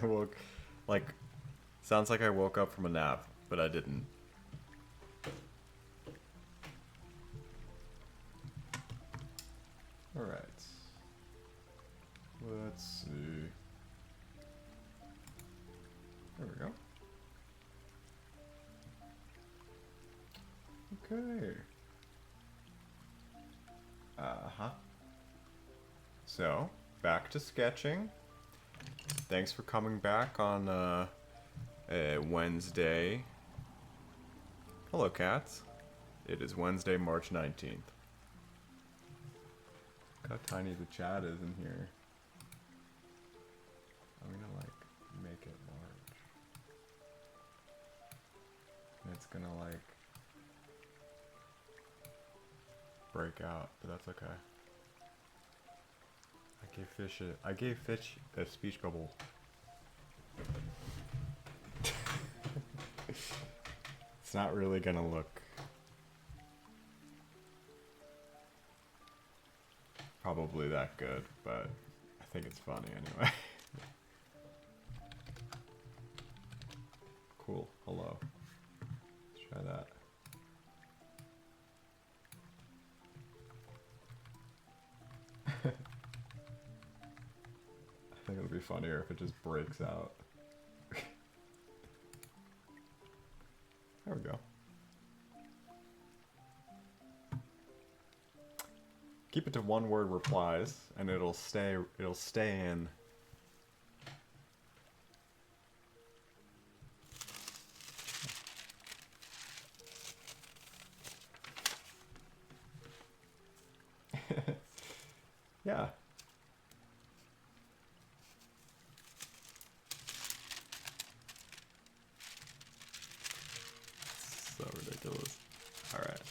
woke, like, sounds like I woke up from a nap, but I didn't. Alright. Let's see. There we go. Okay. Uh-huh. So, back to sketching. Thanks for coming back on Wednesday. Hello, cats. It is Wednesday, March 19th. Look how tiny the chat is in here. I'm gonna, like, make it large. And it's gonna, like, break out, but that's okay. I gave fish a speech bubble. It's not really gonna look probably that good, but I think it's funny anyway. Cool. Hello. Let's try that. I think it'll be funnier if it just breaks out. There we go. Keep it to one word replies and it'll stay in. Yeah. So ridiculous. All right.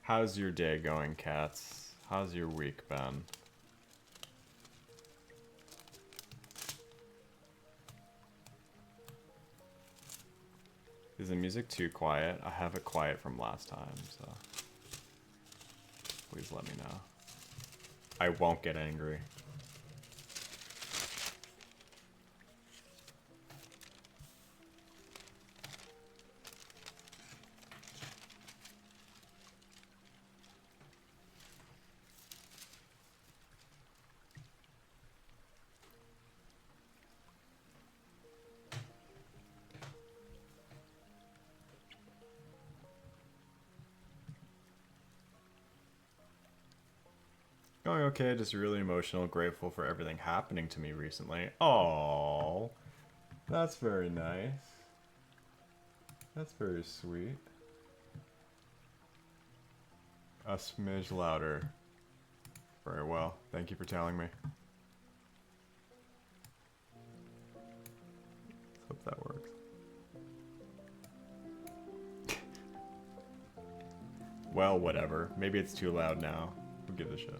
How's your day going, cats? How's your week been? Is the music too quiet? I have it quiet from last time, so please let me know. I won't get angry. Going okay, just really emotional, grateful for everything happening to me recently. Oh, that's very nice. That's very sweet. A smidge louder. Very well. Thank you for telling me. Let's hope that works. Well, whatever. Maybe it's too loud now. Who gives a shit?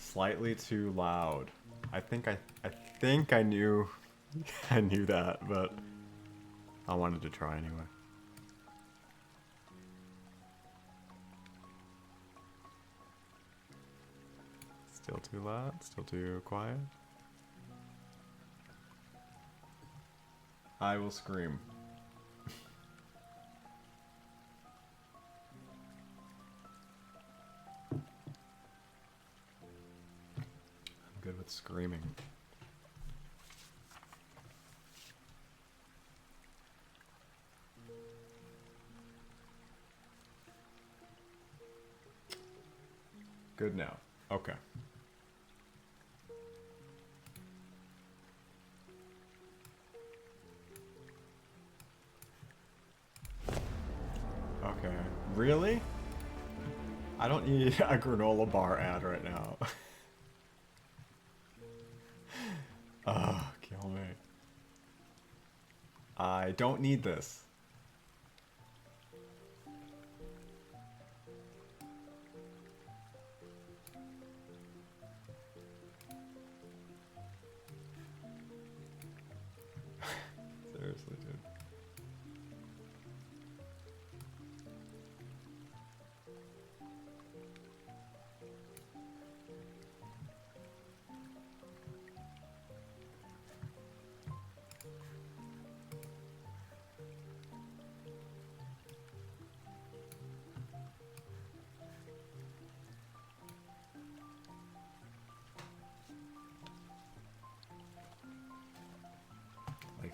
Slightly too loud. I think I knew I knew that, but I wanted to try anyway. Still too loud? Still too quiet? I will scream. Good with screaming. Good now. Okay. Okay. Really? I don't need a granola bar ad right now. Kill me. I don't need this.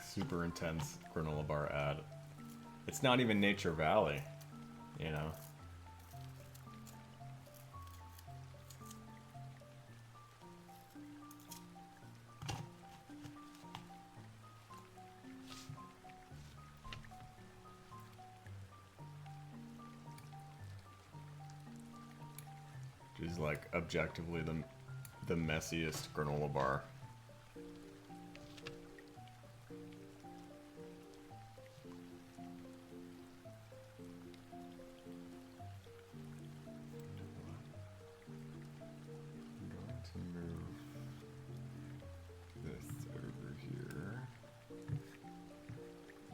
super intense granola bar ad. It's not even Nature Valley, you know. Is like objectively the messiest granola bar. I'm going to move this over here.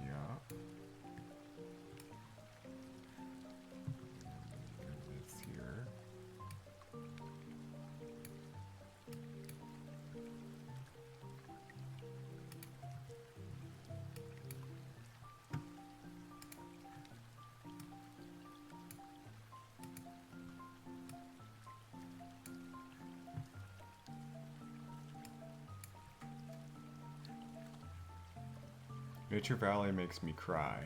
Yeah. Move this here. Nature Valley makes me cry.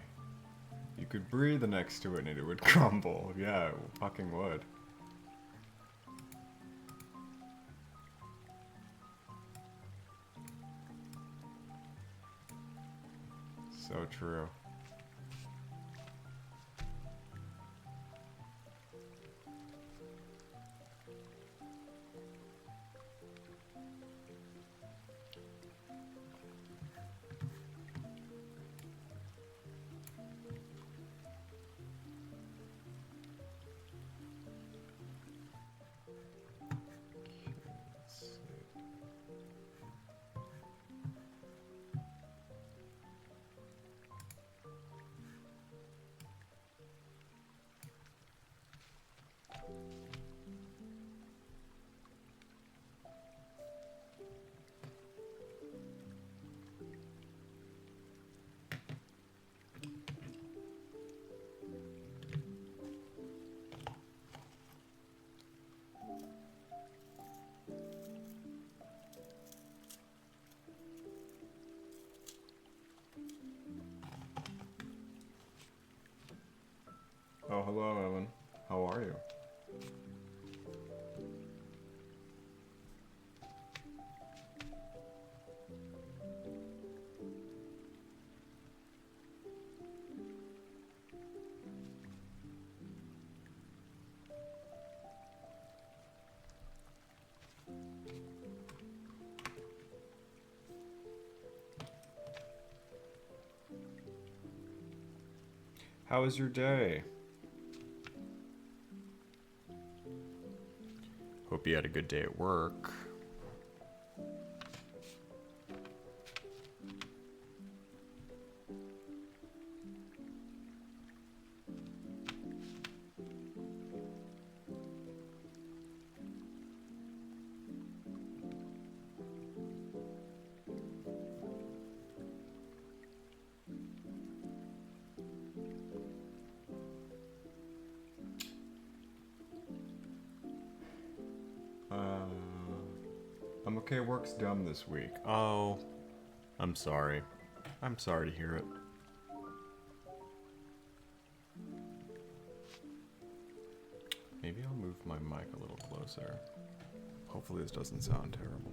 You could breathe next to it and it would crumble. Yeah, it fucking would. So true. Oh, hello, Evan. How are you? How was your day? Hope you had a good day at work. I'm okay, work's dumb this week. Oh, I'm sorry. I'm sorry to hear it. Maybe I'll move my mic a little closer. Hopefully this doesn't sound terrible.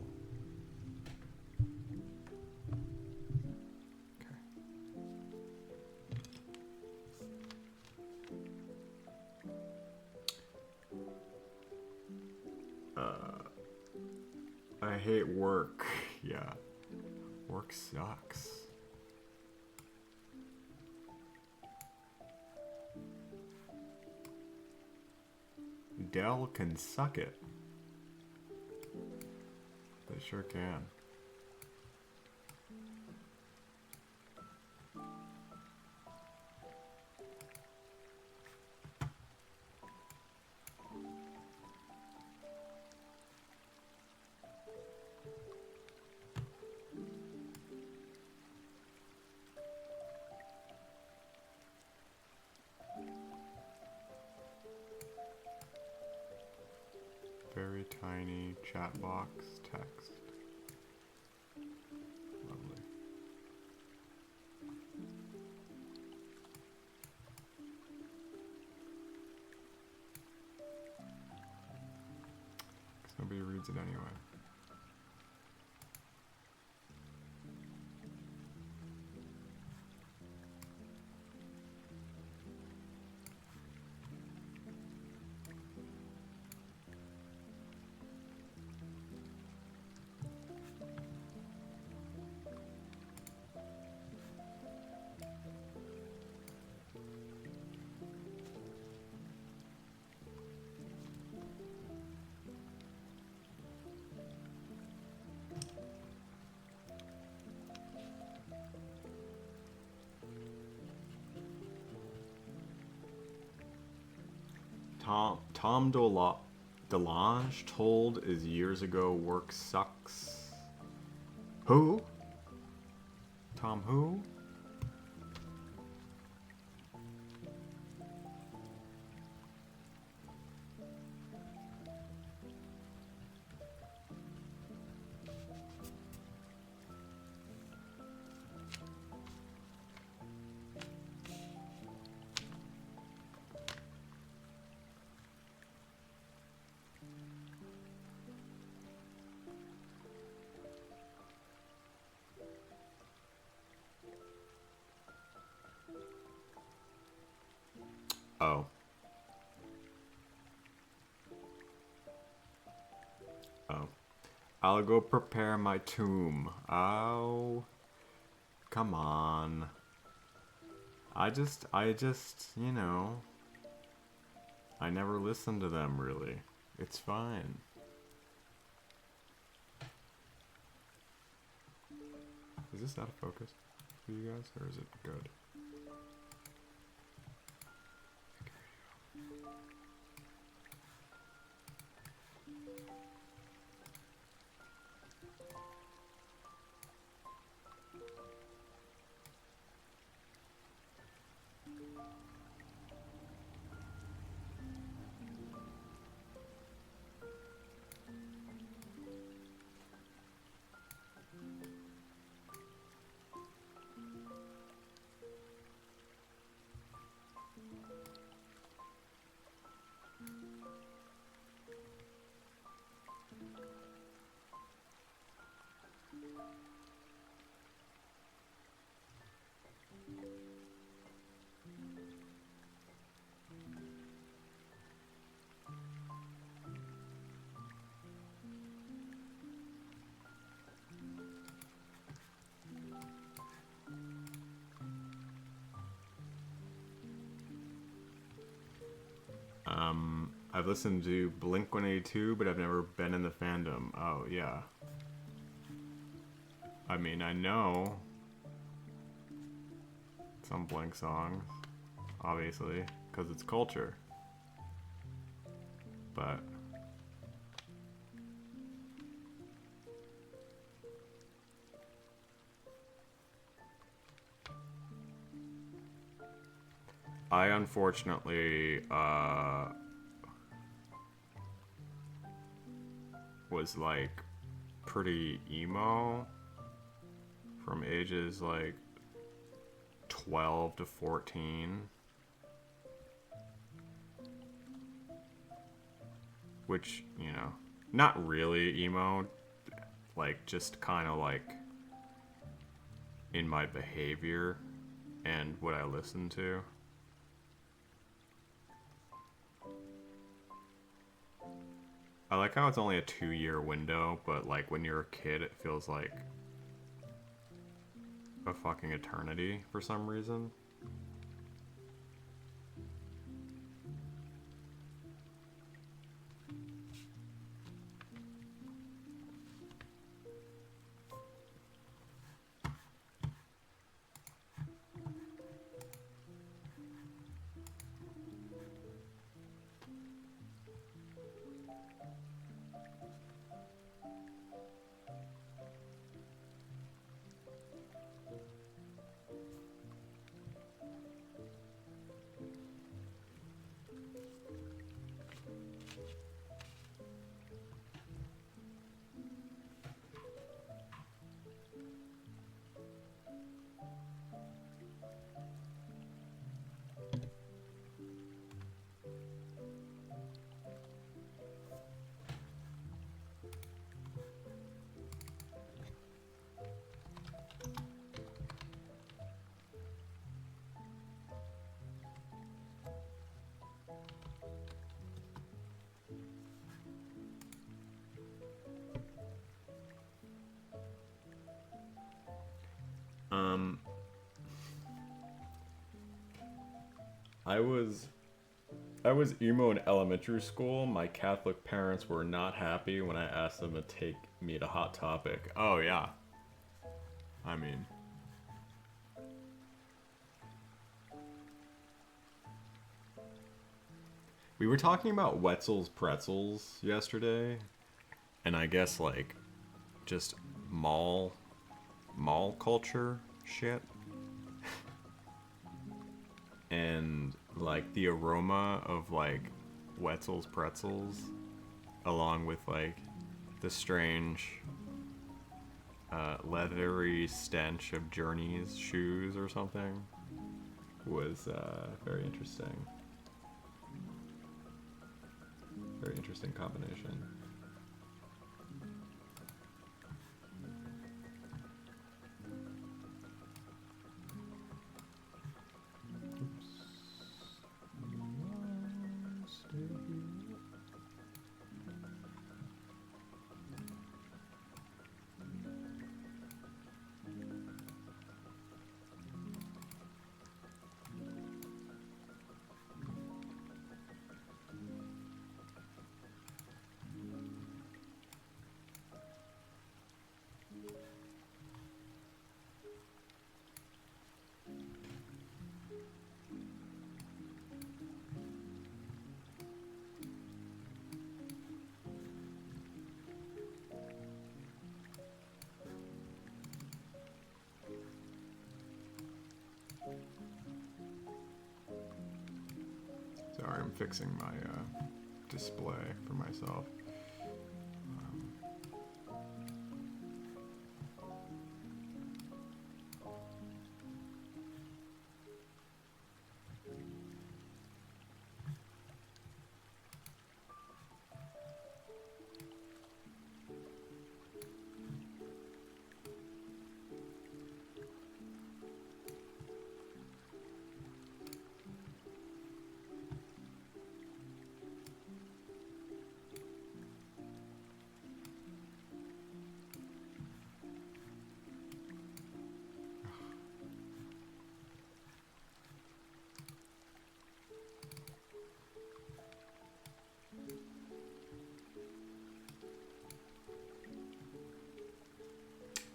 I hate work. Yeah. Work sucks. Dell can suck it. They sure can. Very tiny chat box text. Lovely. reads it anyway. Tom DeLonge told is years ago work sucks. Who? Tom who? Oh. Oh. I'll go prepare my tomb. Oh. Come on. I just, you know, I never listened to them really. It's fine. Is this out of focus for you guys, or is it good? I've listened to Blink-182, but I've never been in the fandom. Oh, yeah. I mean, I know some Blink songs, obviously, because it's culture. But I unfortunately was like pretty emo from ages like 12 to 14, which, you know, not really emo, like just kind of like in my behavior and what I listen to. I like how it's only a 2-year window, but like when you're a kid, it feels like a fucking eternity for some reason. I was I was emo in elementary school. My Catholic parents were not happy when I asked them to take me to Hot Topic. Oh yeah. I mean, we were talking about Wetzel's pretzels yesterday, and I guess like just mall mall culture shit. And like the aroma of like Wetzel's pretzels along with like the strange leathery stench of Journey's shoes or something was very interesting. Very interesting combination. Sorry, I'm fixing my display for myself.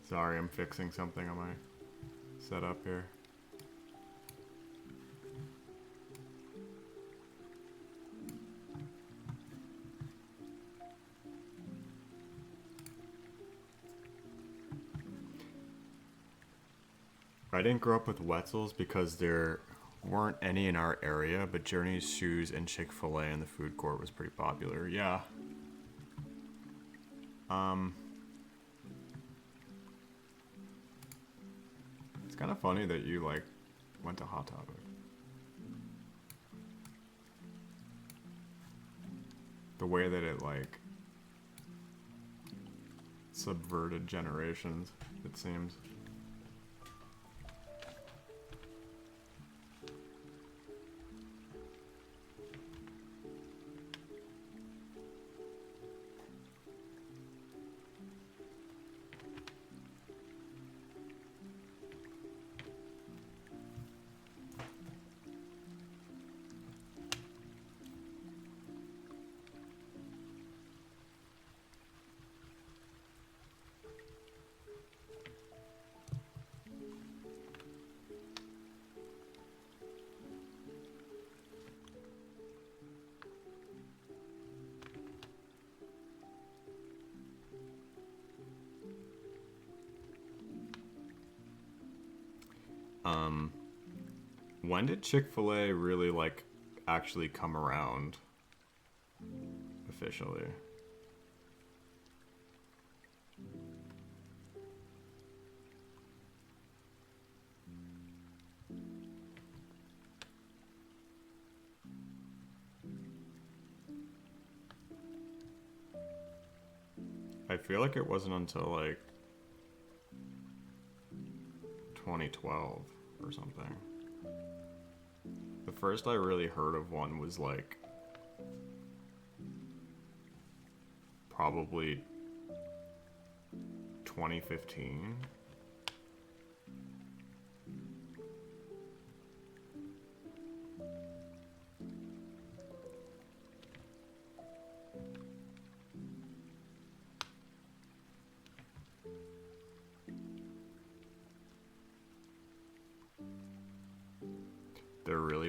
Sorry, I'm fixing something on my setup here. I didn't grow up with Wetzel's because there weren't any in our area, but Journey's Shoes and Chick-fil-A in the food court was pretty popular. Yeah. It's kind of funny that you like went to Hot Topic. The way that it like subverted generations, it seems. When did Chick-fil-A really like actually come around officially? I feel like it wasn't until like 2012 or something. The first I really heard of one was like probably 2015.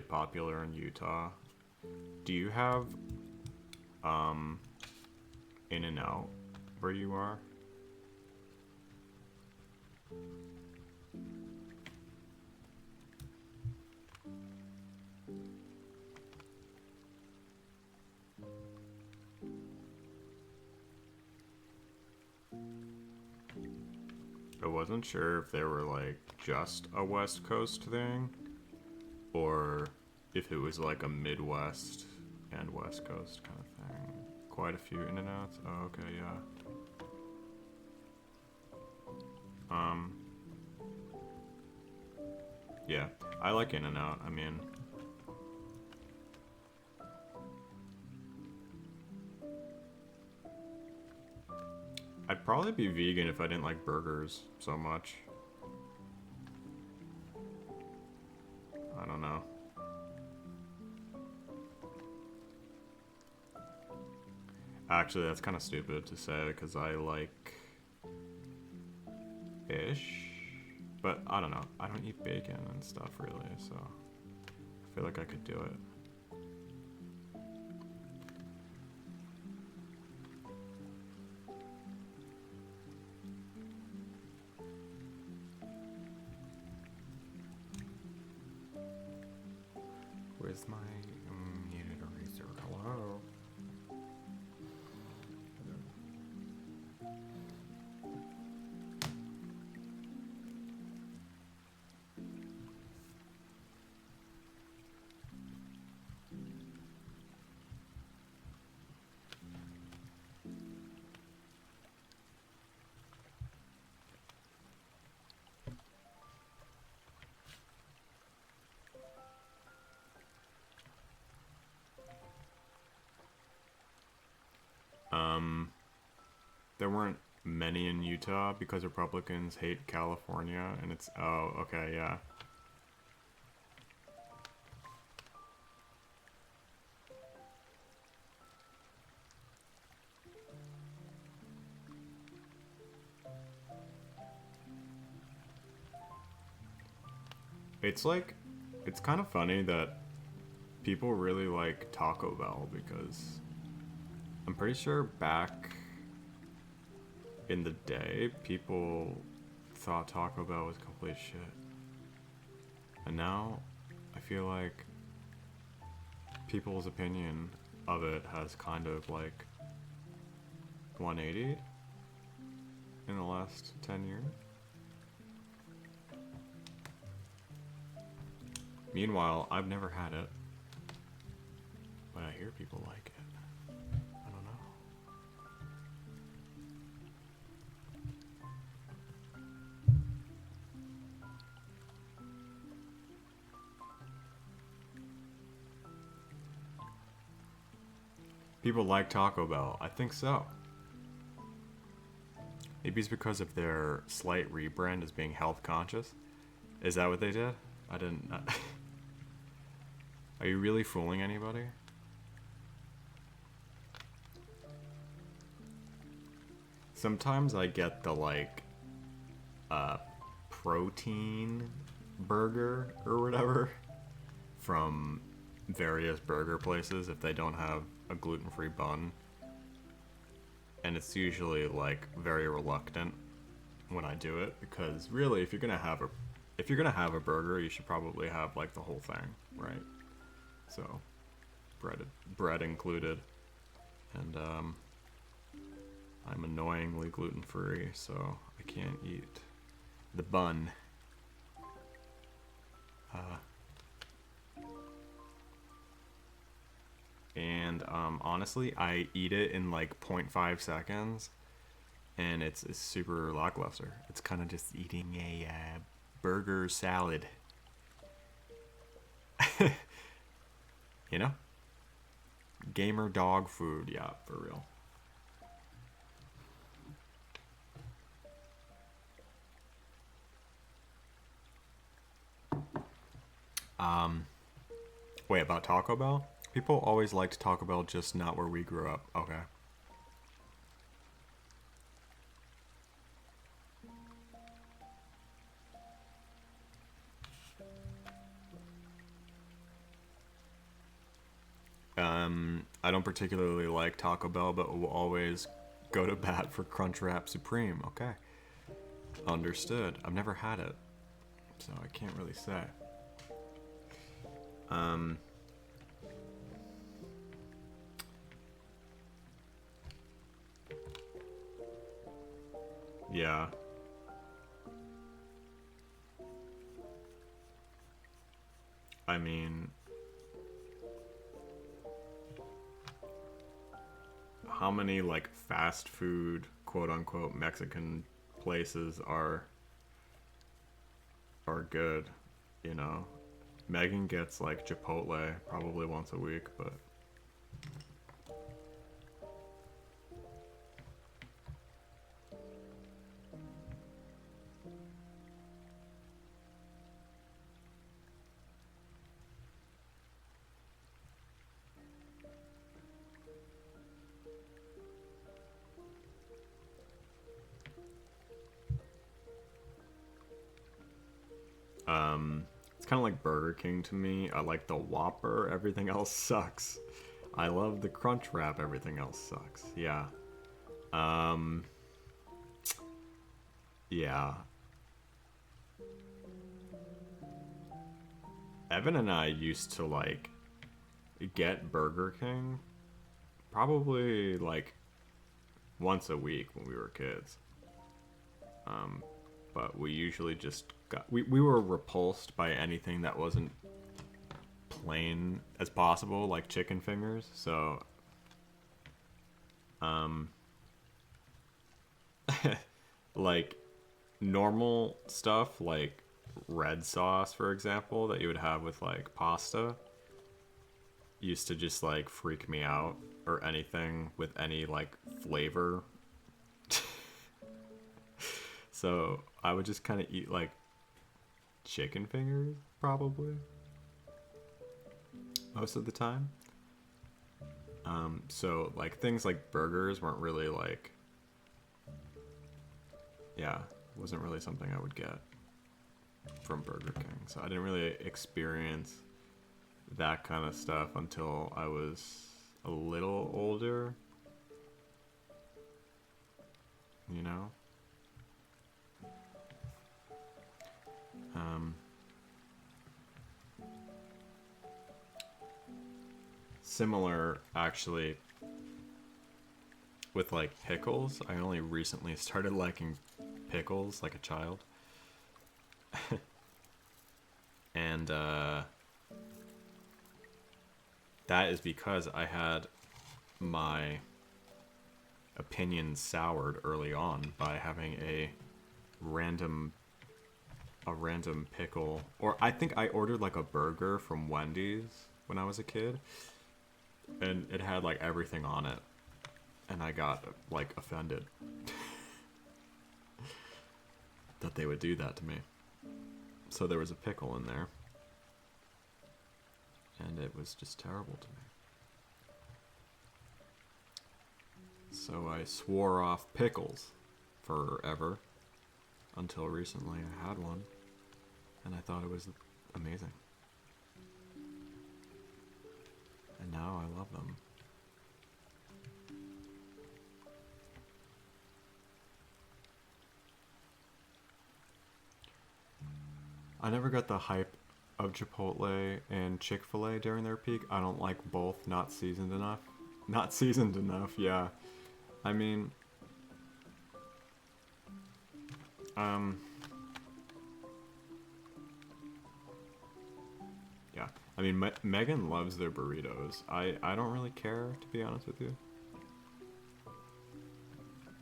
popular in Utah. Do you have In-N-Out where you are? I wasn't sure if they were like just a West Coast thing or if it was like a Midwest and West Coast kind of thing. Quite a few In-N-Outs. Oh, okay, yeah. Yeah, I like In-N-Out. I mean, I'd probably be vegan if I didn't like burgers so much. I don't know. Actually, that's kind of stupid to say because I like fish. But I don't know. I don't eat bacon and stuff really, so I feel like I could do it. Where's my muted eraser? Hello? There weren't many in Utah because Republicans hate California, and it's, oh, okay, yeah. It's like, it's kind of funny that people really like Taco Bell because I'm pretty sure back in the day, people thought Taco Bell was complete shit. And now, I feel like people's opinion of it has kind of like 180 in the last 10 years. Meanwhile, I've never had it, but I hear people like it. I don't know. People like Taco Bell. I think so. Maybe it's because of their slight rebrand as being health conscious. Is that what they did? I didn't. Are you really fooling anybody? Sometimes I get the like protein burger or whatever from various burger places if they don't have a gluten-free bun. And it's usually like very reluctant when I do it because really if you're gonna have a burger, you should probably have like the whole thing, right? So bread included. And I'm annoyingly gluten-free, so I can't eat the bun. And honestly, I eat it in like 0.5 seconds, and it's super lackluster. It's kind of just eating a burger salad. You know? Gamer dog food, yeah, for real. Wait, about Taco Bell? People always liked Taco Bell, just not where we grew up. Okay. I don't particularly like Taco Bell, but will always go to bat for Crunchwrap Supreme. Okay. Understood. I've never had it, so I can't really say. Yeah. I mean, how many like fast food, quote unquote, Mexican places are good, you know? Megan gets like Chipotle probably once a week, but it's kind of like Burger King to me. I like the Whopper, everything else sucks. I love the Crunch Wrap, everything else sucks. Yeah. Um, yeah. Evan and I used to like get Burger King probably like once a week when we were kids. But we usually just we were repulsed by anything that wasn't plain as possible, like chicken fingers. So, like normal stuff like red sauce, for example, that you would have with like pasta used to just like freak me out, or anything with any like flavor. So I would just kind of eat like chicken fingers probably most of the time. So like things like burgers weren't really like, yeah, wasn't really something I would get from Burger King. So I didn't really experience that kind of stuff until I was a little older, you know? Similar, actually, with like pickles. I only recently started liking pickles like a child. And that is because I had my opinion soured early on by having a random pickle. Or I think I ordered like a burger from Wendy's when I was a kid, and it had like everything on it, and I got like offended that they would do that to me. So there was a pickle in there, and it was just terrible to me. So I swore off pickles forever until recently I had one, and I thought it was amazing. And now I love them. I never got the hype of Chipotle and Chick-fil-A during their peak. I don't like both. Not seasoned enough. Not seasoned enough, yeah. I mean, yeah. I mean, Megan loves their burritos. I don't really care, to be honest with you.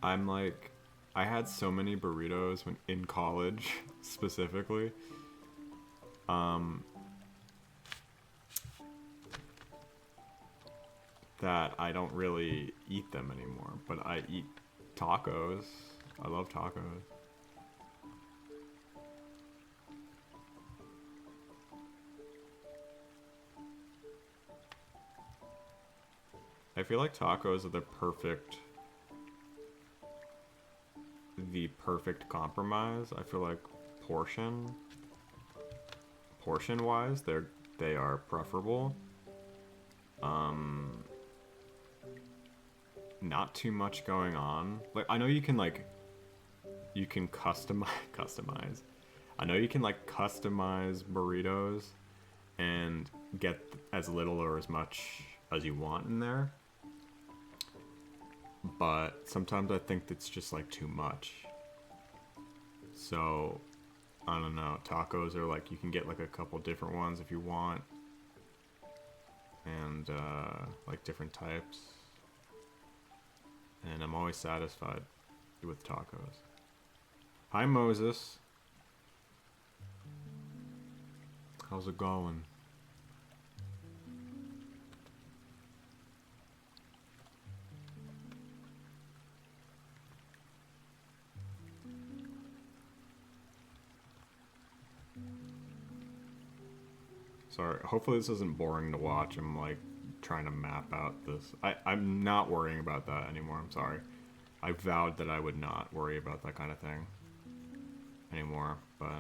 I'm like, I had so many burritos when in college, specifically. That I don't really eat them anymore, but I eat tacos. I love tacos. I feel like tacos are the perfect compromise. I feel like portion wise, they are preferable. not too much going on. Like, I know you can, like, you can customize. I know you can, like, customize burritos and get as little or as much as you want in there. But sometimes I think it's just, like, too much. So, I don't know. Tacos are, like, you can get, like, a couple different ones if you want. And, like, different types. And I'm always satisfied with tacos. Hi, Moses. How's it going? Sorry, hopefully this isn't boring to watch. I'm like trying to map out this. I'm not worrying about that anymore, I'm sorry. I vowed that I would not worry about that kind of thing anymore, but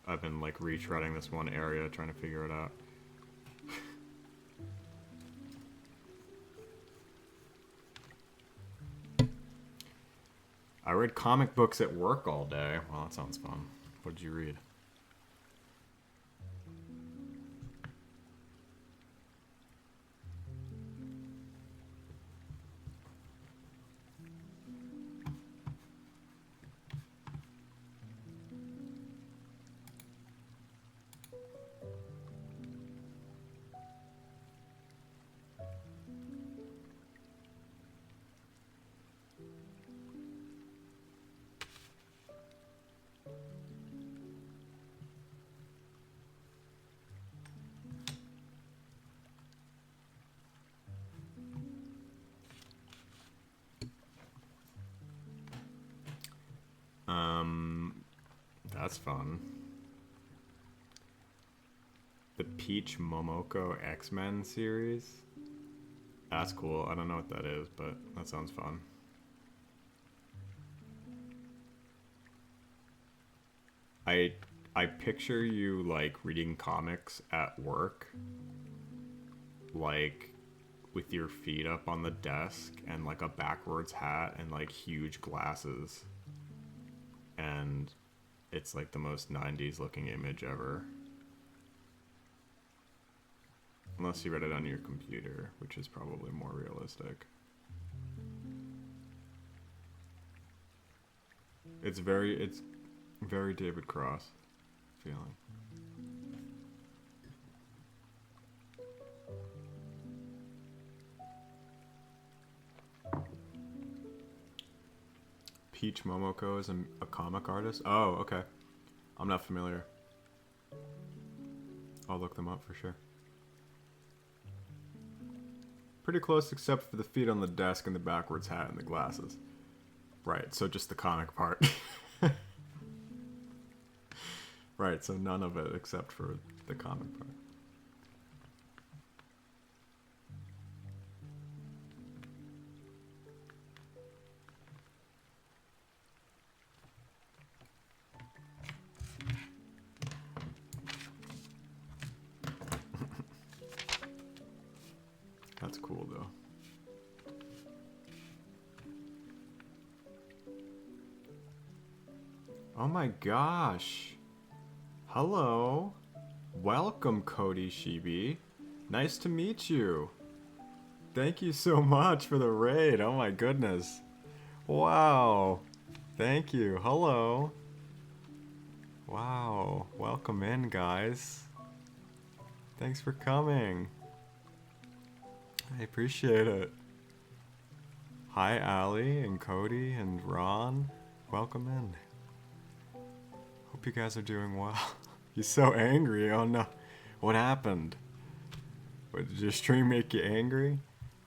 I've been like retreading this one area trying to figure it out. I read comic books at work all day. Well, that sounds fun. What did you read? That's fun. The Peach Momoko X-Men series? That's cool. I don't know what that is, but that sounds fun. I picture you like reading comics at work, like with your feet up on the desk and like a backwards hat and like huge glasses. And it's like the most 90s looking image ever. Unless you read it on your computer, which is probably more realistic. It's very David Cross feeling. Peach Momoko is a comic artist? Oh, okay. I'm not familiar. I'll look them up for sure. Pretty close except for the feet on the desk and the backwards hat and the glasses. Right, so just the comic part. Right, so none of it except for the comic part. That's cool though. Oh my gosh. Hello. Welcome, Cody Shibi. Nice to meet you. Thank you so much for the raid. Oh my goodness. Wow. Thank you. Hello. Wow. Welcome in, guys. Thanks for coming. I appreciate it. Hi, Ali and Cody and Ron. Welcome in. Hope you guys are doing well. You're so angry. Oh no. What happened? What, did your stream make you angry?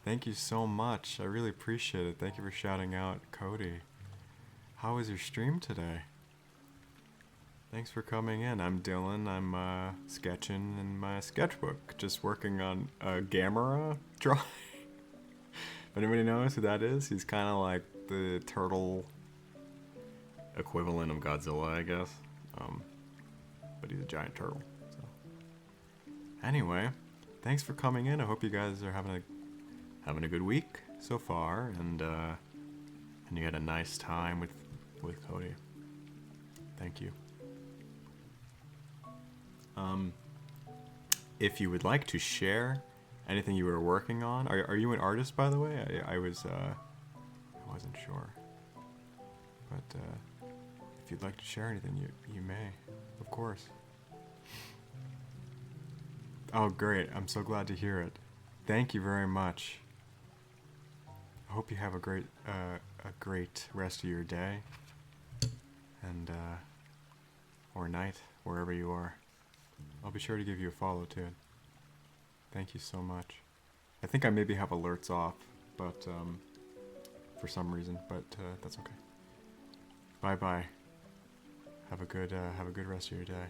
Thank you so much. I really appreciate it. Thank you for shouting out Cody. How was your stream today? Thanks for coming in. I'm Dylan. I'm sketching in my sketchbook. Just working on a Gamera drawing. If anybody knows who that is, he's kind of like the turtle equivalent of Godzilla, I guess. But he's a giant turtle. So. Anyway, thanks for coming in. I hope you guys are having a good week. so far, and you had a nice time with Cody. Thank you. If you would like to share anything you were working on, are you an artist, by the way? I wasn't sure, but if you'd like to share anything, you may, of course. Oh, great! I'm so glad to hear it. Thank you very much. I hope you have a great rest of your day, and or night, wherever you are. I'll be sure to give you a follow too. Thank you so much. I think I maybe have alerts off, but for some reason, but that's okay. Bye bye. Have a good rest of your day.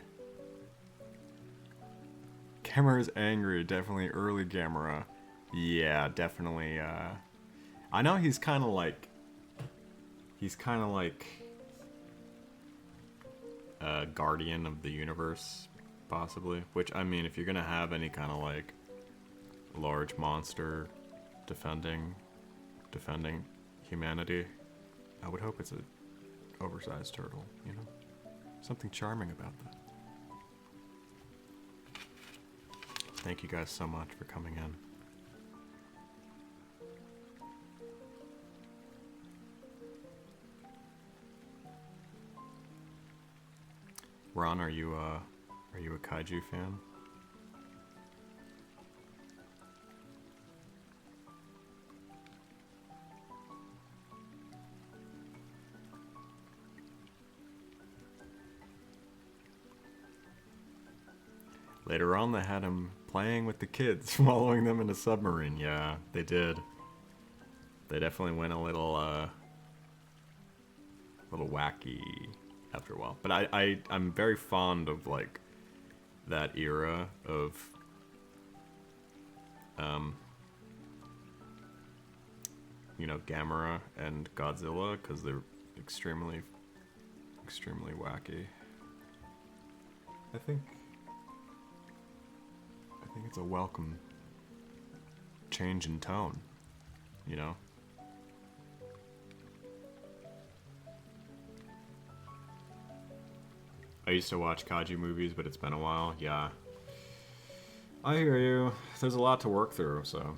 Gamera's angry. Definitely early Gamera. Yeah, definitely. I know he's kind of like a guardian of the universe, possibly. Which, I mean, if you're gonna have any kind of like large monster defending humanity, I would hope it's a oversized turtle, you know? Something charming about that. Thank you guys so much for coming in. Ron, are you a kaiju fan? Later on, they had him playing with the kids, following them in a submarine. Yeah, they did. They definitely went a little wacky after a while. But I'm very fond of like that era of you know, Gamera and Godzilla, because they're extremely wacky. I think it's a welcome change in tone, you know? I used to watch kaiju movies, but it's been a while. Yeah. I hear you. There's a lot to work through, so.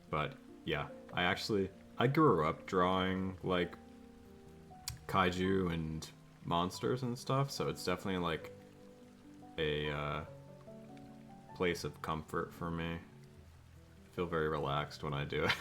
But yeah, I grew up drawing like kaiju and monsters and stuff, so it's definitely like a place of comfort for me. I feel very relaxed when I do it.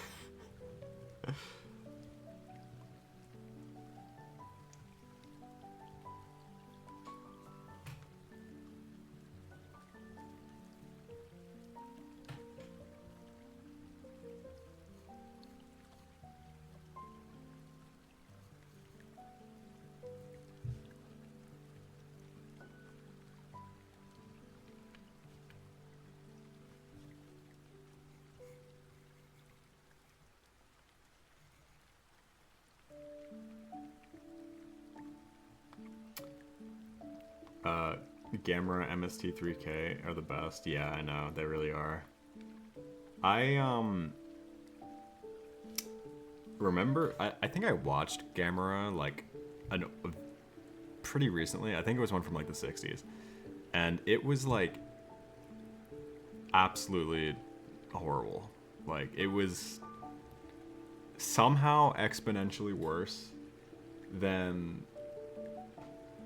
Gamera MST3K are the best. Yeah, I know, they really are. I remember, I think I watched Gamera like pretty recently. I think it was one from like the 60s. And it was like absolutely horrible. Like, it was somehow exponentially worse than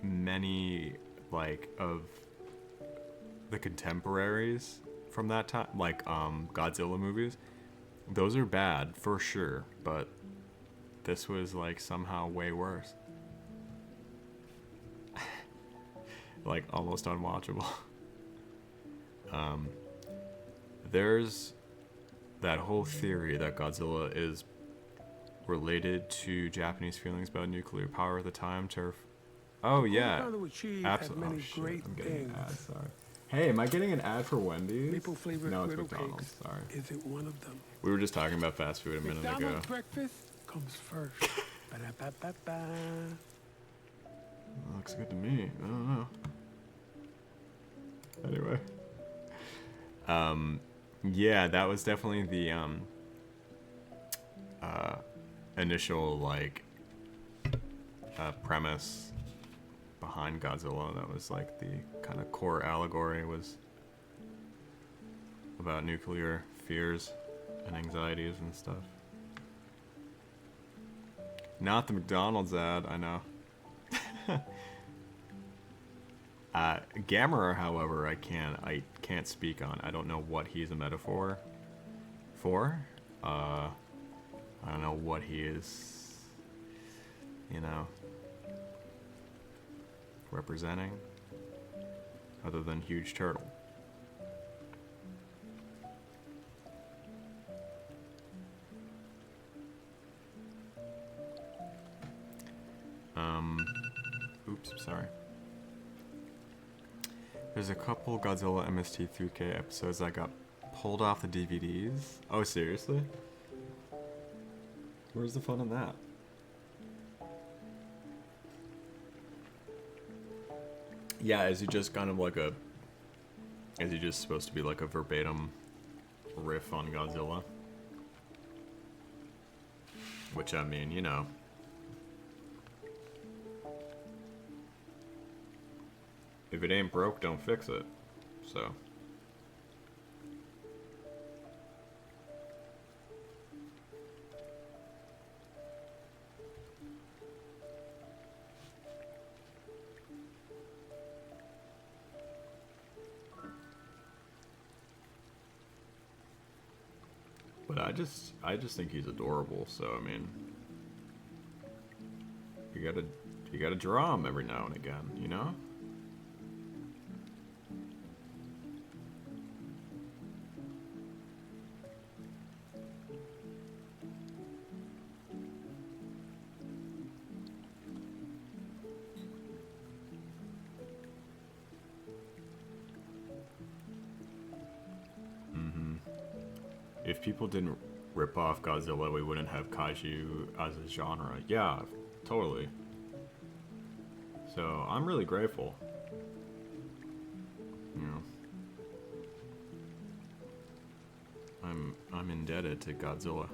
many like of the contemporaries from that time, like Godzilla movies. Those are bad for sure, but this was like somehow way worse. Like almost unwatchable. There's that whole theory that Godzilla is related to Japanese feelings about nuclear power at the time. Oh yeah, absolutely. Oh shit, I'm getting an ad. Sorry. Hey, am I getting an ad for Wendy's? No, it's McDonald's. Sorry. Is it one of them? We were just talking about fast food a minute ago. McDonald's breakfast comes first. Ba-da-ba-ba-ba. Looks good to me. I don't know. Anyway. Yeah, that was definitely the initial like premise behind Godzilla. That was like the kind of core allegory was about nuclear fears and anxieties and stuff. Not the McDonald's ad, I know. Gamera, however, I can't speak on. I don't know what he's a metaphor for. I don't know what he is, you know, representing, other than huge turtle. Oops, sorry. There's a couple Godzilla MST3K episodes that got pulled off the DVDs. Oh, seriously? Where's the fun in that? Yeah, is he just kind of like a... Is he just supposed to be like a verbatim riff on Godzilla? Which, I mean, you know... If it ain't broke, don't fix it. So... But I just think he's adorable, so I mean... You gotta draw him every now and again, you know? If people didn't rip off Godzilla, we wouldn't have kaiju as a genre. Yeah, totally. So, I'm really grateful. You know. I'm indebted to Godzilla.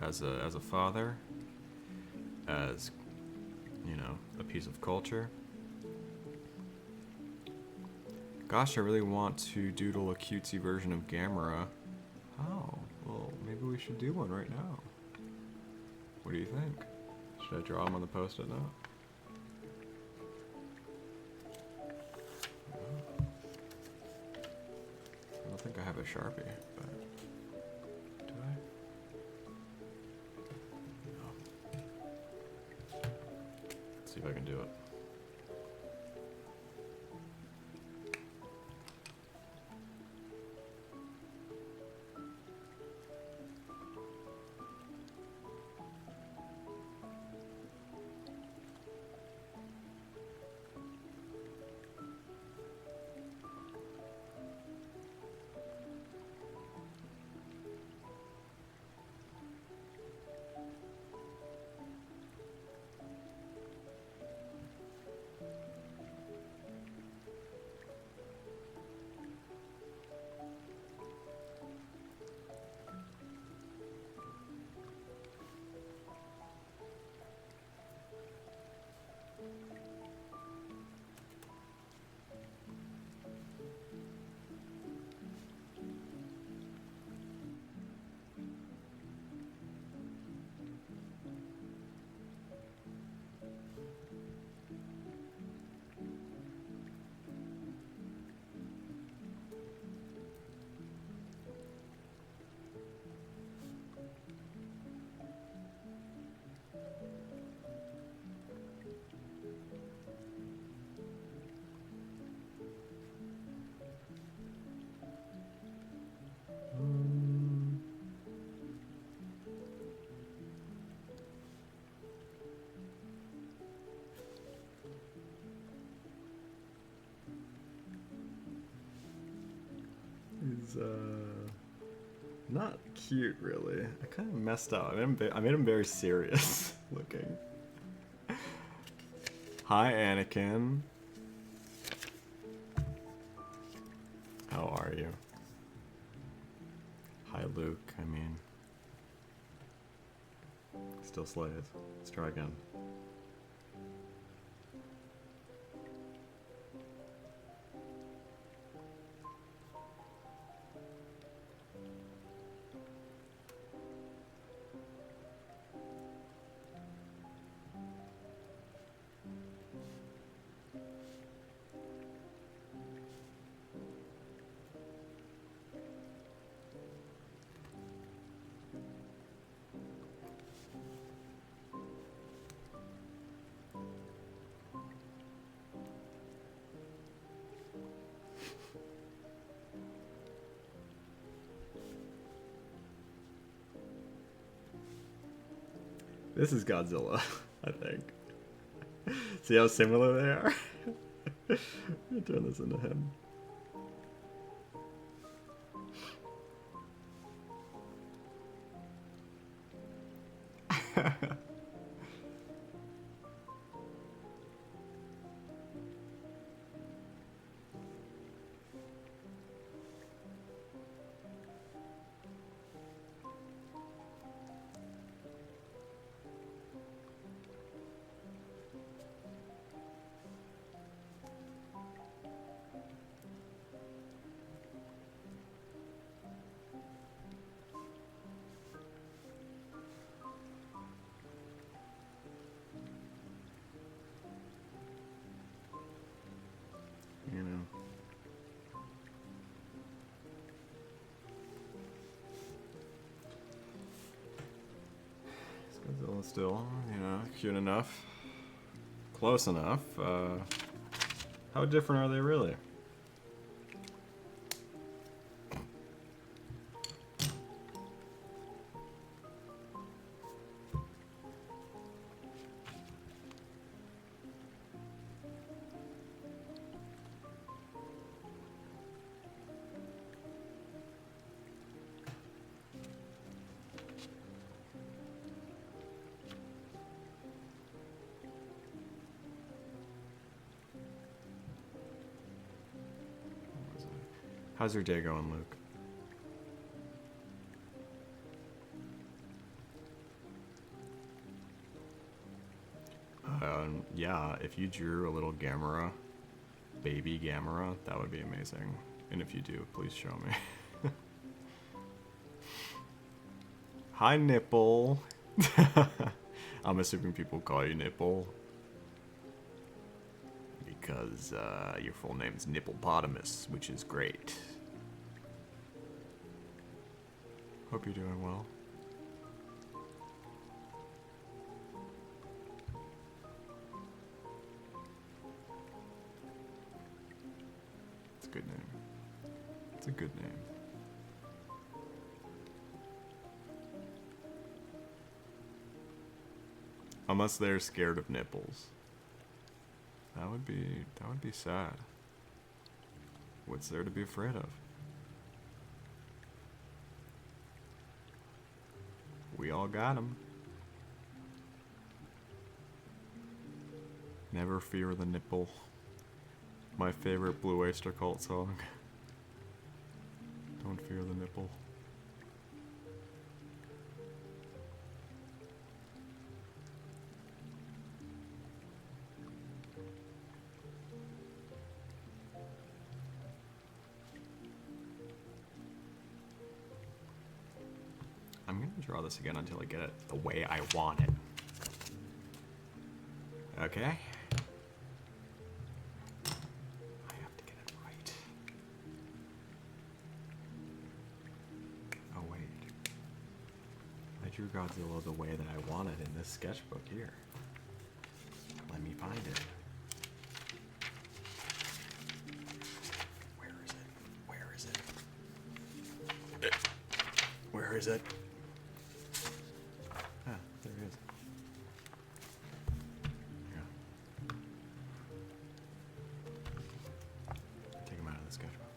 As a father, as, you know, a piece of culture. Gosh, I really want to doodle a cutesy version of Gamera. Oh, well, maybe we should do one right now. What do you think? Should I draw him on the post-it note? I don't think I have a Sharpie, but... Do I? No. Let's see if I can do it. He's not cute, really. I kind of messed up. I made him very serious looking. Hi, Anakin. How are you? Hi, Luke. I mean, still slays. Let's try again. This is Godzilla, I think. See how similar they are? I'm gonna turn this into him. You know. Godzilla still, you know, cute enough. Close enough. How different are they really? How's your day going, Luke? Yeah, if you drew a little Gamera, baby Gamera, that would be amazing. And if you do, please show me. Hi, Nipple. I'm assuming people call you Nipple. Because your full name's Nipplepotamus, which is great. Hope you're doing well. It's a good name. It's a good name. Unless they're scared of nipples. That would be sad. What's there to be afraid of? We all got them. Never fear the nipple. My favorite Blue Oyster Cult song. Don't fear the nipple. I'm gonna draw this again until I get it the way I want it. Okay? I have to get it right. Oh wait. I drew Godzilla the way that I wanted in this sketchbook here. Let me find it. Where is it? Where is it? Where is it? Ah, there it is. Yeah. Take him out of the sketchbook.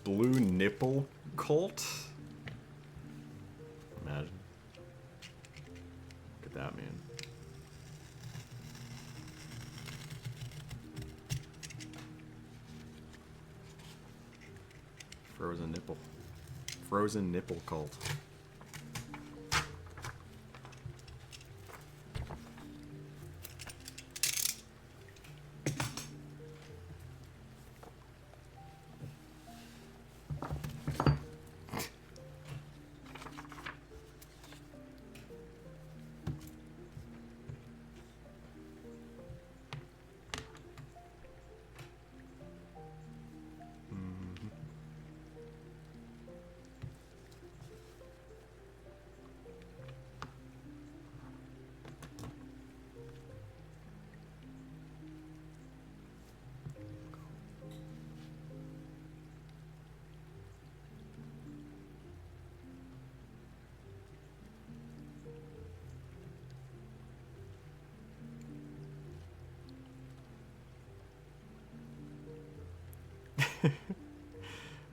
Blue nipple cult? Imagine. Look at that, man. Frozen nipple. Frozen nipple cult.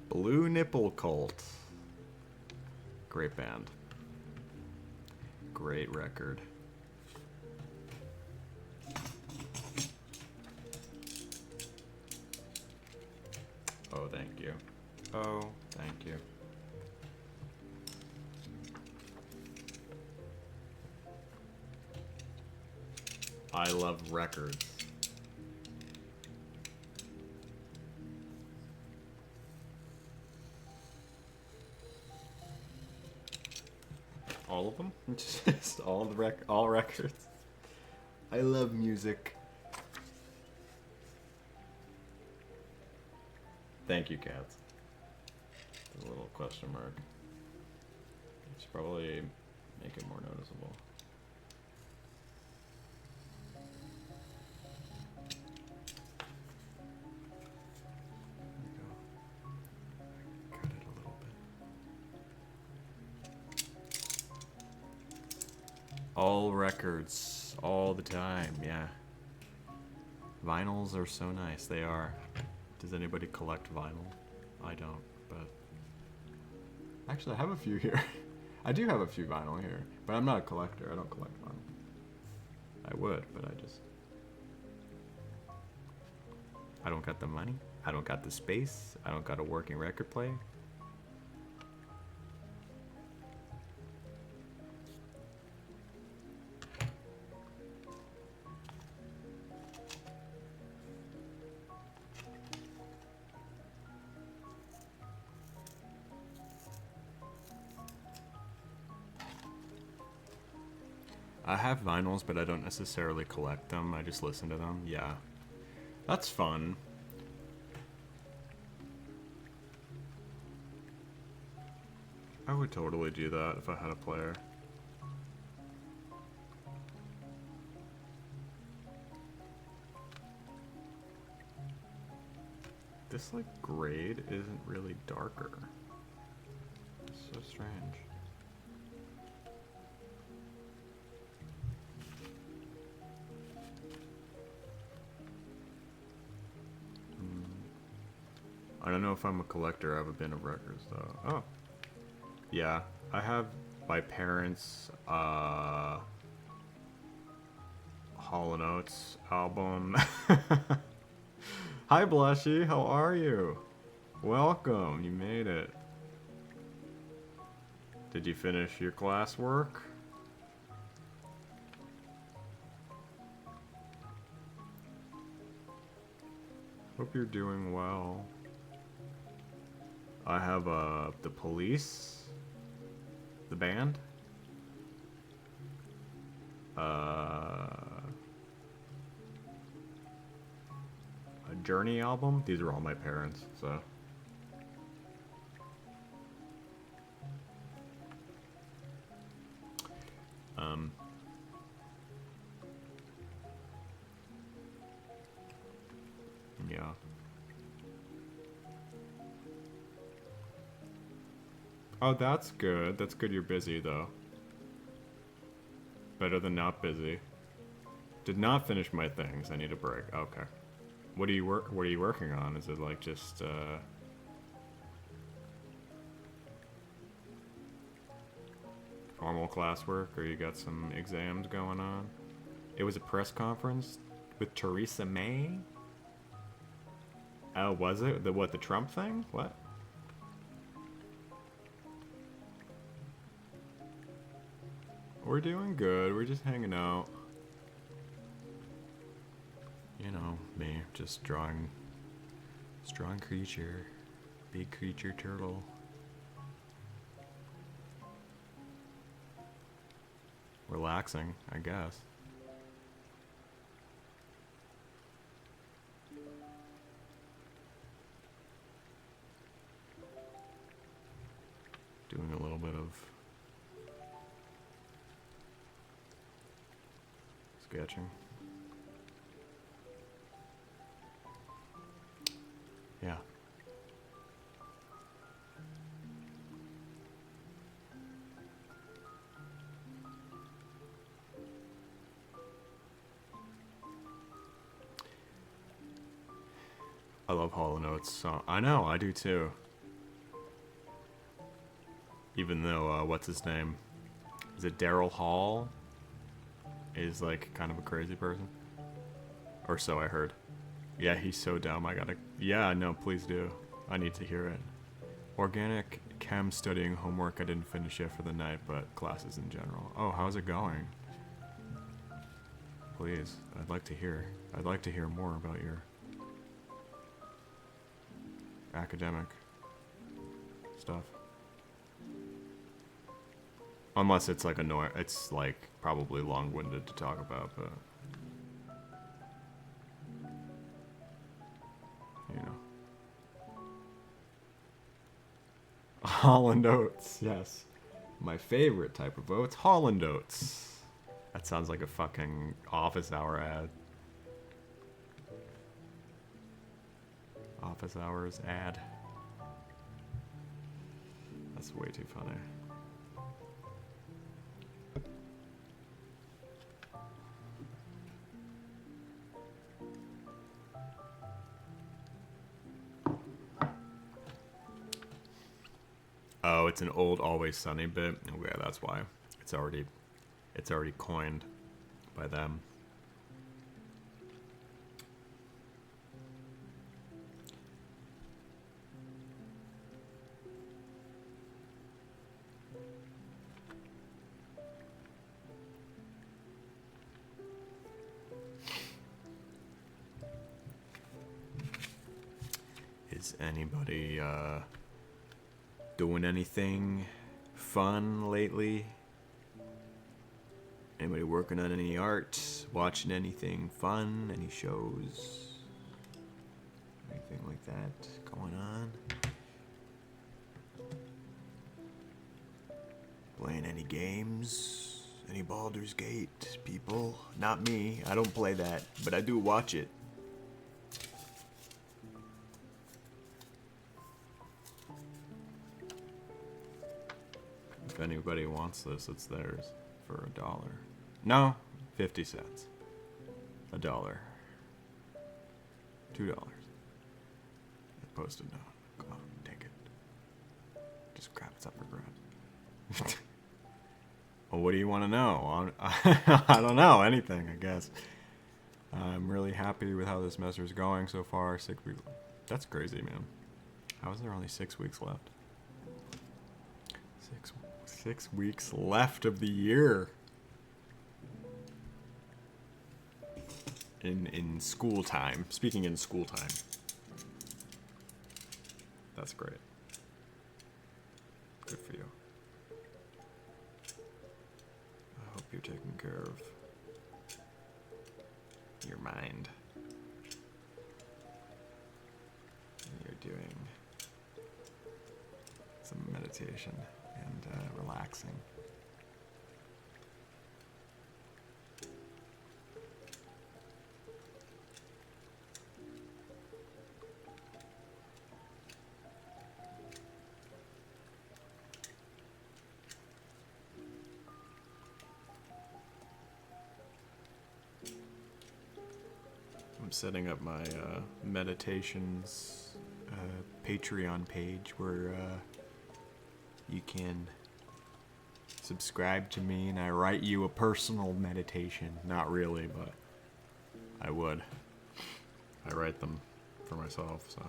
Blue Nipple Cult. Great band. Great record. Oh, thank you. Oh, thank you. I love records. All of them? Just all records. I love music. Thank you, cats. A little question mark. Should probably make it more noticeable. There we go. Cut it a little bit. All records, all the time, yeah. Vinyls are so nice, they are. Does anybody collect vinyl? I don't, but... Actually, I have a few here. I do have a few vinyl here, but I'm not a collector. I don't collect vinyl. I would, but I don't got the money. I don't got the space. I don't got a working record player. I have vinyls, but I don't necessarily collect them. I just listen to them. Yeah. That's fun. I would totally do that if I had a player. This, like, grade isn't really darker. It's so strange. I don't know if I'm a collector. I have a bin of records, though. Oh. Yeah, I have my parents' Hall & Oates album. Hi, Blushy. How are you? Welcome. You made it. Did you finish your classwork? Hope you're doing well. I have the Police, the band, a Journey album. These are all my parents, so. Yeah. Oh, that's good. That's good you're busy, though. Better than not busy. Did not finish my things. I need a break. Okay. What are you working on? Is it like just formal classwork, or you got some exams going on? It was a press conference with Theresa May? Oh, was it? The Trump thing? What? We're doing good. We're just hanging out. You know, me, just drawing. Strong creature. Big creature turtle. Relaxing, I guess. Doing a little bit of sketching. Yeah. I love Hall & Oates song. I know, I do too. Even though, what's his name? Is it Daryl Hall? Is like kind of a crazy person? Or so I heard. Yeah, he's so dumb. I gotta. Yeah, no, please do. I need to hear it. Organic chem studying homework. I didn't finish yet for the night, but classes in general. Oh, how's it going? Please, I'd like to hear. I'd like to hear more about your academic stuff. Unless it's like annoying. It's like probably long-winded to talk about, but you know. Holland Oats, yes. My favorite type of oats, Holland Oats. That sounds like a fucking office hour ad. Office hours ad. That's way too funny. Oh, it's an old Always Sunny bit. Okay, that's why. It's already coined by them. Is anybody doing anything fun lately? Anybody working on any art? Watching anything fun? Any shows? Anything like that going on? Playing any games? Any Baldur's Gate, people? Not me. I don't play that, but I do watch it. If anybody wants this, it's theirs for $1. No, 50 cents. $1. $2. Posted note. Go on, take it. Just grab it's up for grabs. Well, what do you want to know? I don't know. Anything, I guess. I'm really happy with how this semester is going so far. 6 weeks. That's crazy, man. How is there only 6 weeks left? 6 weeks left of the year. In school time. Speaking in school time. That's great. Good for you. I hope you're taking care of your mind. You're doing some meditation and relaxing. I'm setting up my meditations Patreon page where you can subscribe to me and I write you a personal meditation. Not really, but I would. I write them for myself, so.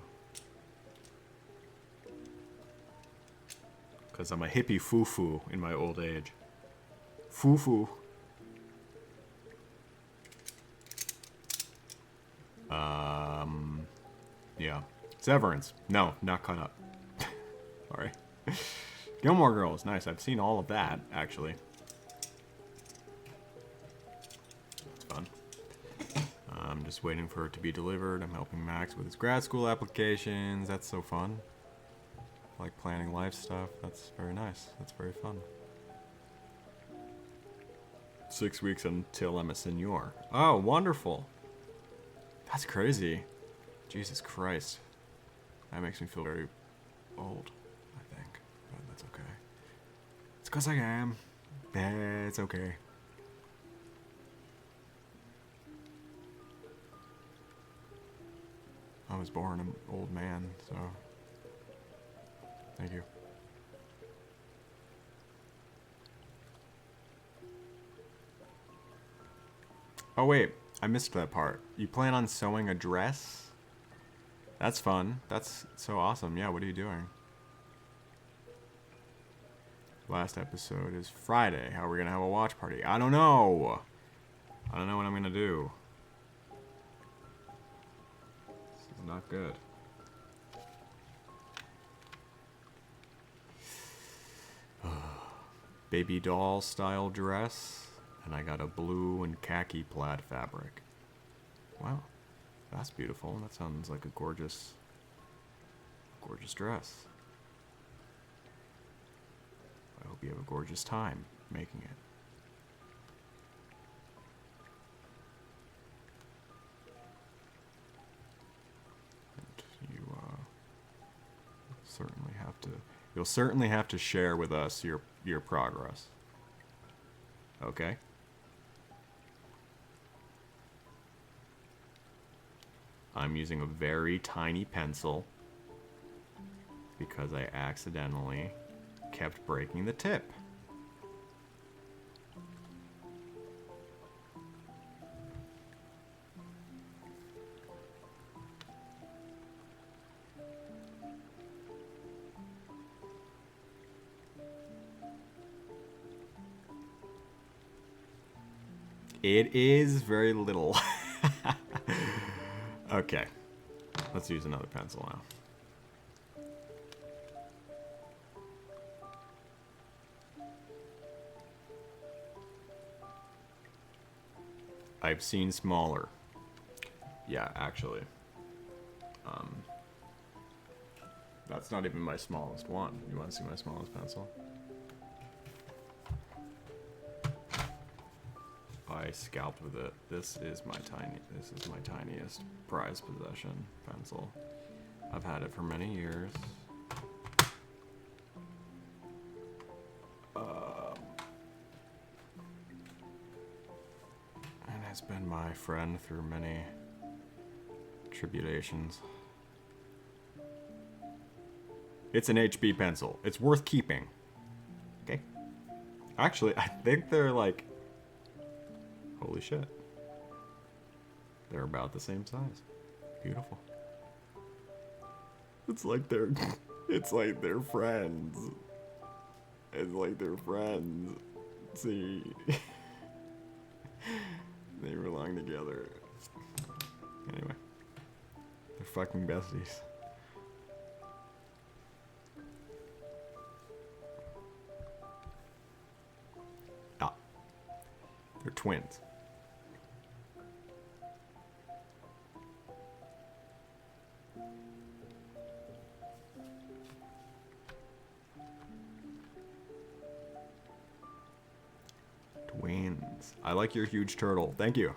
Because I'm a hippie foo-foo in my old age. Fufu. Yeah. Severance. No, not caught up. Sorry. Gilmore Girls. Nice. I've seen all of that, actually. It's fun. I'm just waiting for it to be delivered. I'm helping Max with his grad school applications. That's so fun. Like planning life stuff. That's very nice. That's very fun. 6 weeks until I'm a senior. Oh, wonderful. That's crazy. Jesus Christ. That makes me feel very old, I think. But that's okay. It's because I am. It's okay. I was born an old man, so... Thank you. Oh wait, I missed that part. You plan on sewing a dress? That's fun. That's so awesome. Yeah, what are you doing? Last episode is Friday. How are we gonna have a watch party? I don't know. I don't know what I'm gonna do. This is not good. Baby doll style dress. And I got a blue and khaki plaid fabric. Wow. That's beautiful. That sounds like a gorgeous, gorgeous dress. I hope you have a gorgeous time making it. And you certainly have to. You'll certainly have to share with us your progress. Okay. I'm using a very tiny pencil because I accidentally kept breaking the tip. It is very little. Okay, let's use another pencil now. I've seen smaller. Yeah, actually. That's not even my smallest one. You want to see my smallest pencil? I scalped with it. This is my tiniest prized possession pencil. I've had it for many years. And has been my friend through many tribulations. It's an HB pencil. It's worth keeping. Okay. Actually, I think they're like... Holy shit. They're about the same size. Beautiful. It's like they're friends. It's like they're friends. See. They belong together. Anyway. They're fucking besties. Ah. They're twins. Twins. I like your huge turtle. Thank you.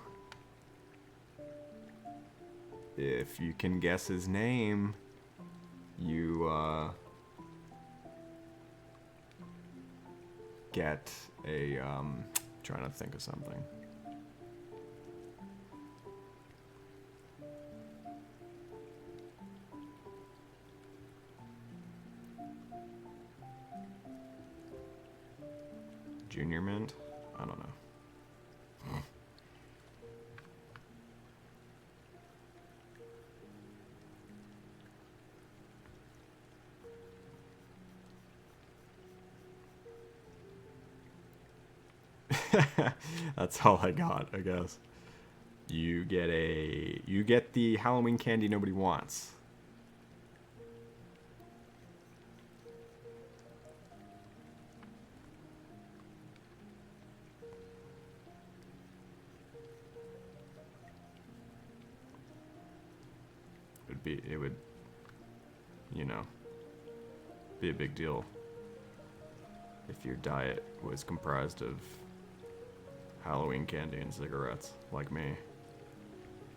If you can guess his name, you get a trying to think of something. Junior Mint? I don't know. That's all I got, I guess. You get the Halloween candy nobody wants. It would, you know, be a big deal if your diet was comprised of Halloween candy and cigarettes, like me.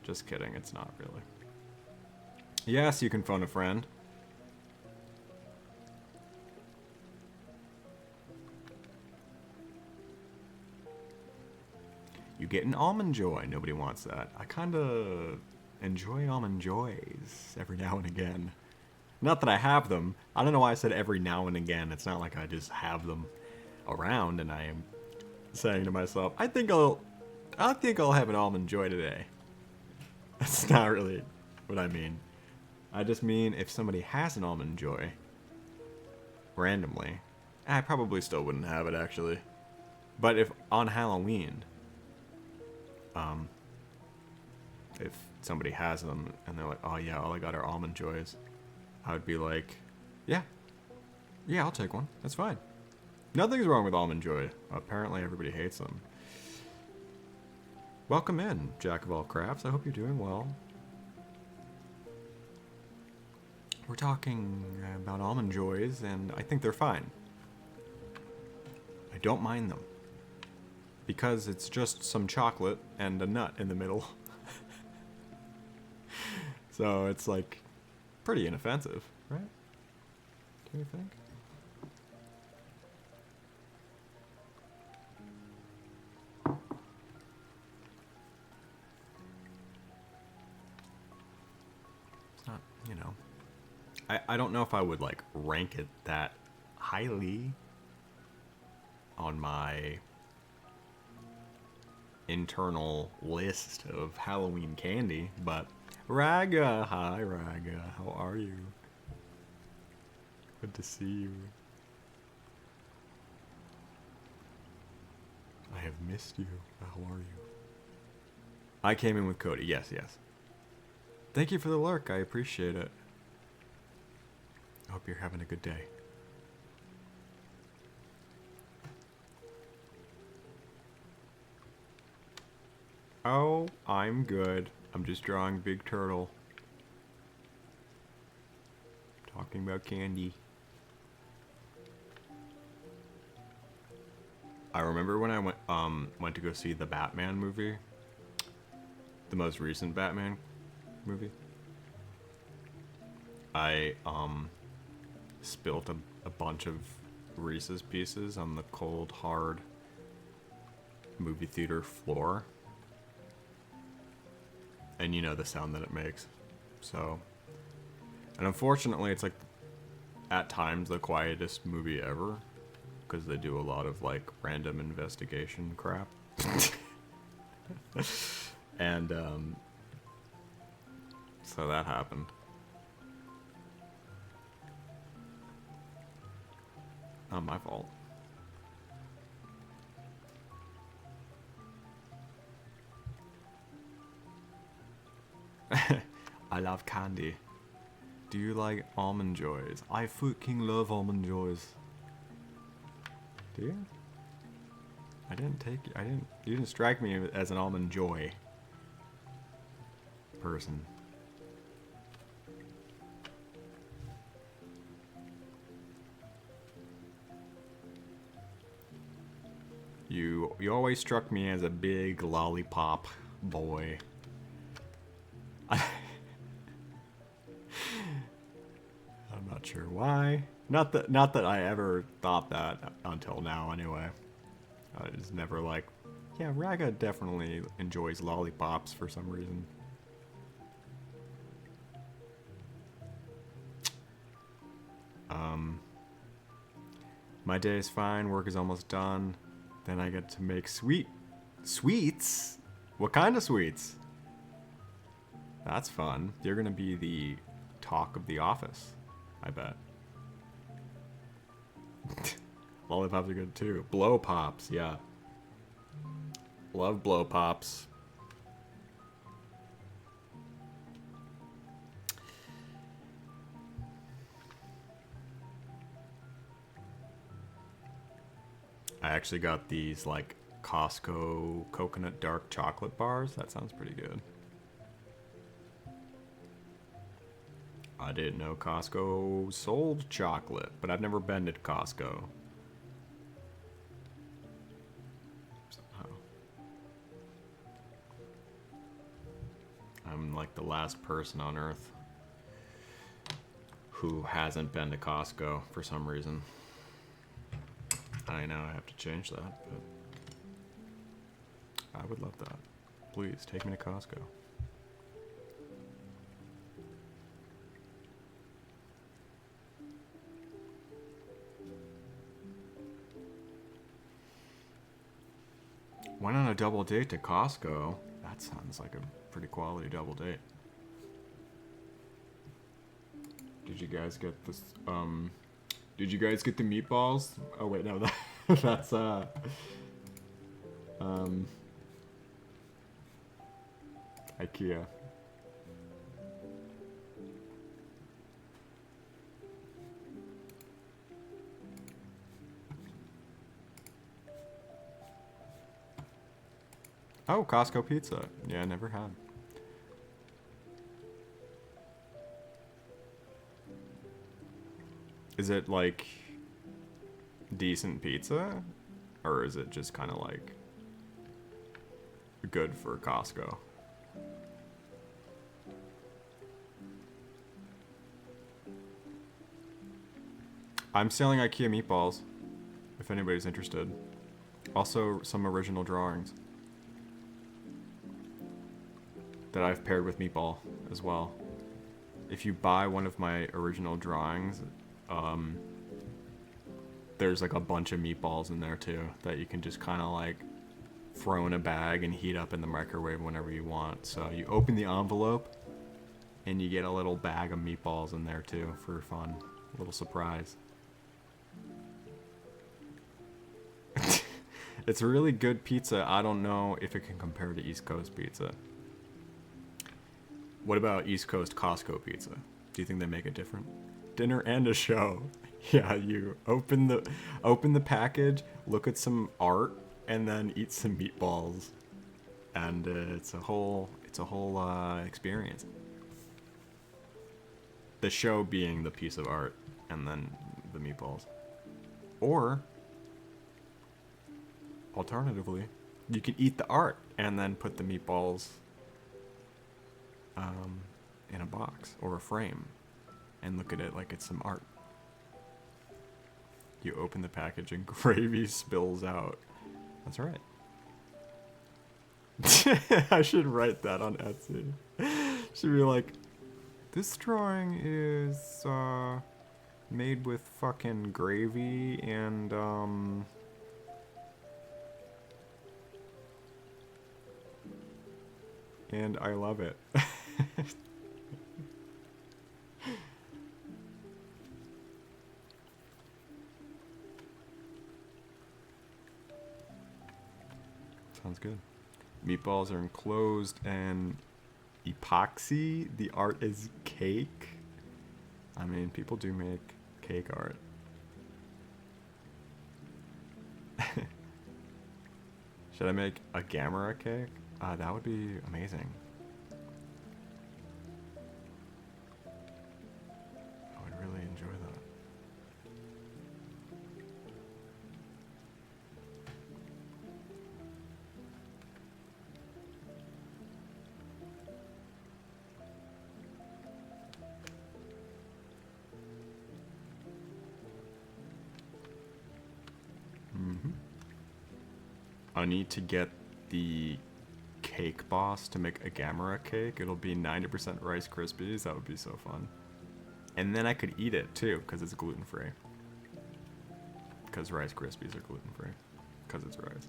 Just kidding, it's not really. Yes, you can phone a friend. You get an Almond Joy. Nobody wants that. I kinda enjoy Almond Joys every now and again. Not that I have them. I don't know why I said every now and again. It's not like I just have them around and I am saying to myself, I think I'll have an Almond Joy today. That's not really what I mean. I just mean if somebody has an Almond Joy randomly, I probably still wouldn't have it actually. But if on Halloween, if somebody has them and they're like, oh yeah, all I got are Almond Joys, I would be like, yeah, I'll take one. That's fine. Nothing's wrong with Almond Joy. Apparently everybody hates them. Welcome in, Jack of all crafts. I hope you're doing well. We're talking about Almond Joys, and I think they're fine. I don't mind them. Because it's just some chocolate and a nut in the middle. So it's like pretty inoffensive, right? Do you think? It's not, you know. I don't know if I would like rank it that highly on my internal list of Halloween candy, but Raga, hi Raga, how are you? Good to see you. I have missed you. How are you? I came in with Cody. Yes. Thank you for the lurk. I appreciate it. I hope you're having a good day. Oh, I'm good. I'm just drawing Big Turtle. Talking about candy. I remember when I went to go see the Batman movie. The most recent Batman movie. I spilt a bunch of Reese's Pieces on the cold, hard movie theater floor. And you know the sound that it makes. So, and unfortunately it's like at times the quietest movie ever, because they do a lot of like random investigation crap. And so that happened. Not my fault. I love candy. Do you like Almond Joys? I fucking love Almond Joys. Do you? You didn't strike me as an Almond Joy person. You always struck me as a big lollipop boy. I'm not sure why. Not that I ever thought that until now anyway. I was never like, yeah, Raga definitely enjoys lollipops for some reason. My day is fine, work is almost done. Then I get to make sweets? What kind of sweets? That's fun. You're gonna be the talk of the office, I bet. Lollipops are good too. Blow pops, yeah. Love blow pops. I actually got these like Costco coconut dark chocolate bars. That sounds pretty good. I didn't know Costco sold chocolate, but I've never been to Costco. Somehow. I'm like the last person on earth who hasn't been to Costco for some reason. I know I have to change that, but I would love that. Please, take me to Costco. Went on a double date to Costco. That sounds like a pretty quality double date. Did you guys get this? Did you guys get the meatballs? Oh wait, no, that's IKEA. Oh, Costco pizza. Yeah, never had. Is it like decent pizza? Or is it just kind of like good for Costco? I'm selling IKEA meatballs, if anybody's interested. Also, some original drawings that I've paired with meatball as well. If you buy one of my original drawings, there's like a bunch of meatballs in there too that you can just kind of like throw in a bag and heat up in the microwave whenever you want. So you open the envelope and you get a little bag of meatballs in there too for fun. A little surprise. It's a really good pizza. I don't know if it can compare to East Coast pizza. What about East Coast Costco pizza? Do you think they make it different? Dinner and a show. Yeah, you open the package, look at some art, and then eat some meatballs, and it's a whole experience. The show being the piece of art, and then the meatballs. Or alternatively, you could eat the art and then put the meatballs in a box or a frame and look at it like it's some art. You open the package and gravy spills out. That's right. I should write that on Etsy. Should be like, this drawing is made with fucking gravy and I love it. Sounds good. Meatballs are enclosed and epoxy. The art is cake. I mean, people do make cake art. Should I make a Gamera cake? That would be amazing. I would really enjoy that. I need to get the Cake Boss to make a Gamera cake. It'll be 90% Rice Krispies. That would be so fun. And then I could eat it too, because it's gluten-free. Because Rice Krispies are gluten-free. Because it's rice.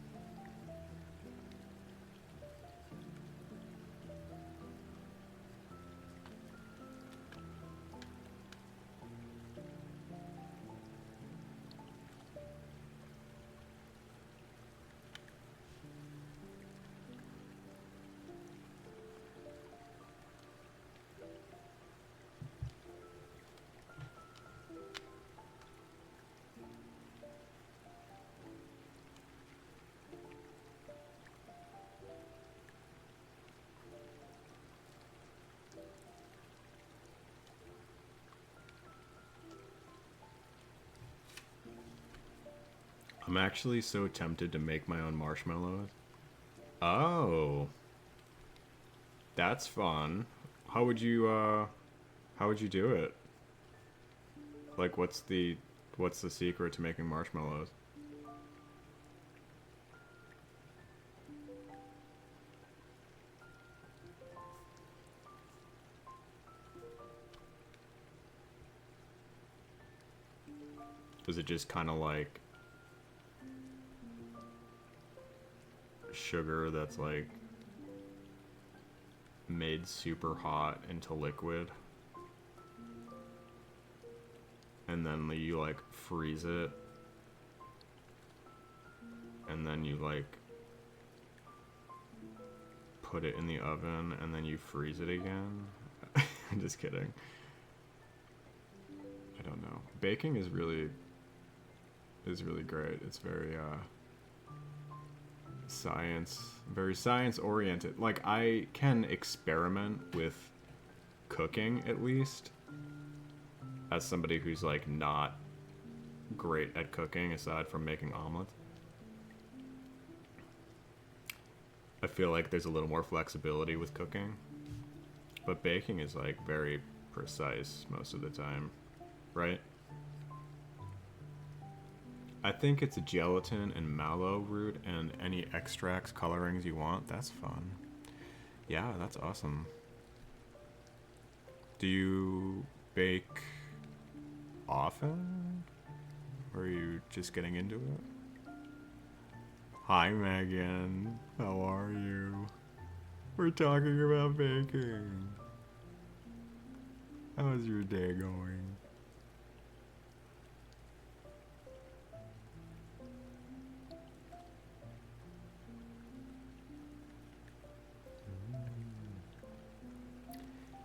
I'm actually so tempted to make my own marshmallows. Oh, that's fun. How would you do it? Like, what's the secret to making marshmallows? Is it just kind of like sugar that's like made super hot into liquid? And then you like freeze it. And then you like put it in the oven and then you freeze it again. I'm just kidding. I don't know. Baking is really great. It's very very science oriented. Like, I can experiment with cooking at least as somebody who's like not great at cooking aside from making omelets. I feel like there's a little more flexibility with cooking, but baking is like very precise most of the time, right? I think it's a gelatin and mallow root and any extracts, colorings you want. That's fun. Yeah, that's awesome. Do you bake often? Or are you just getting into it? Hi, Megan. How are you? We're talking about baking. How's your day going?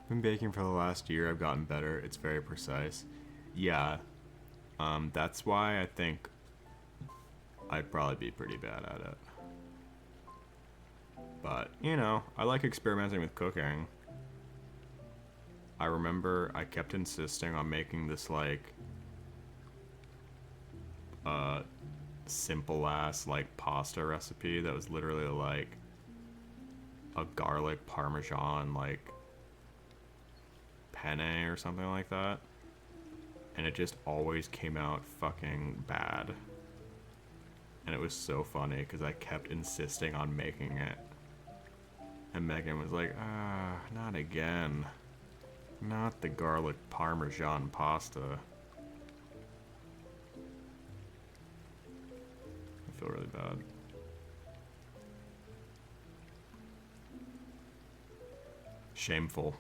Been baking for the last year. I've gotten better. It's very precise. Yeah. That's why I think I'd probably be pretty bad at it. But, you know, I like experimenting with cooking. I remember I kept insisting on making this, like, simple ass, like, pasta recipe that was literally, like, a garlic parmesan, like, penne or something like that. And it just always came out fucking bad. And it was so funny because I kept insisting on making it. And Megan was like, not again. Not the garlic parmesan pasta. I feel really bad. Shameful.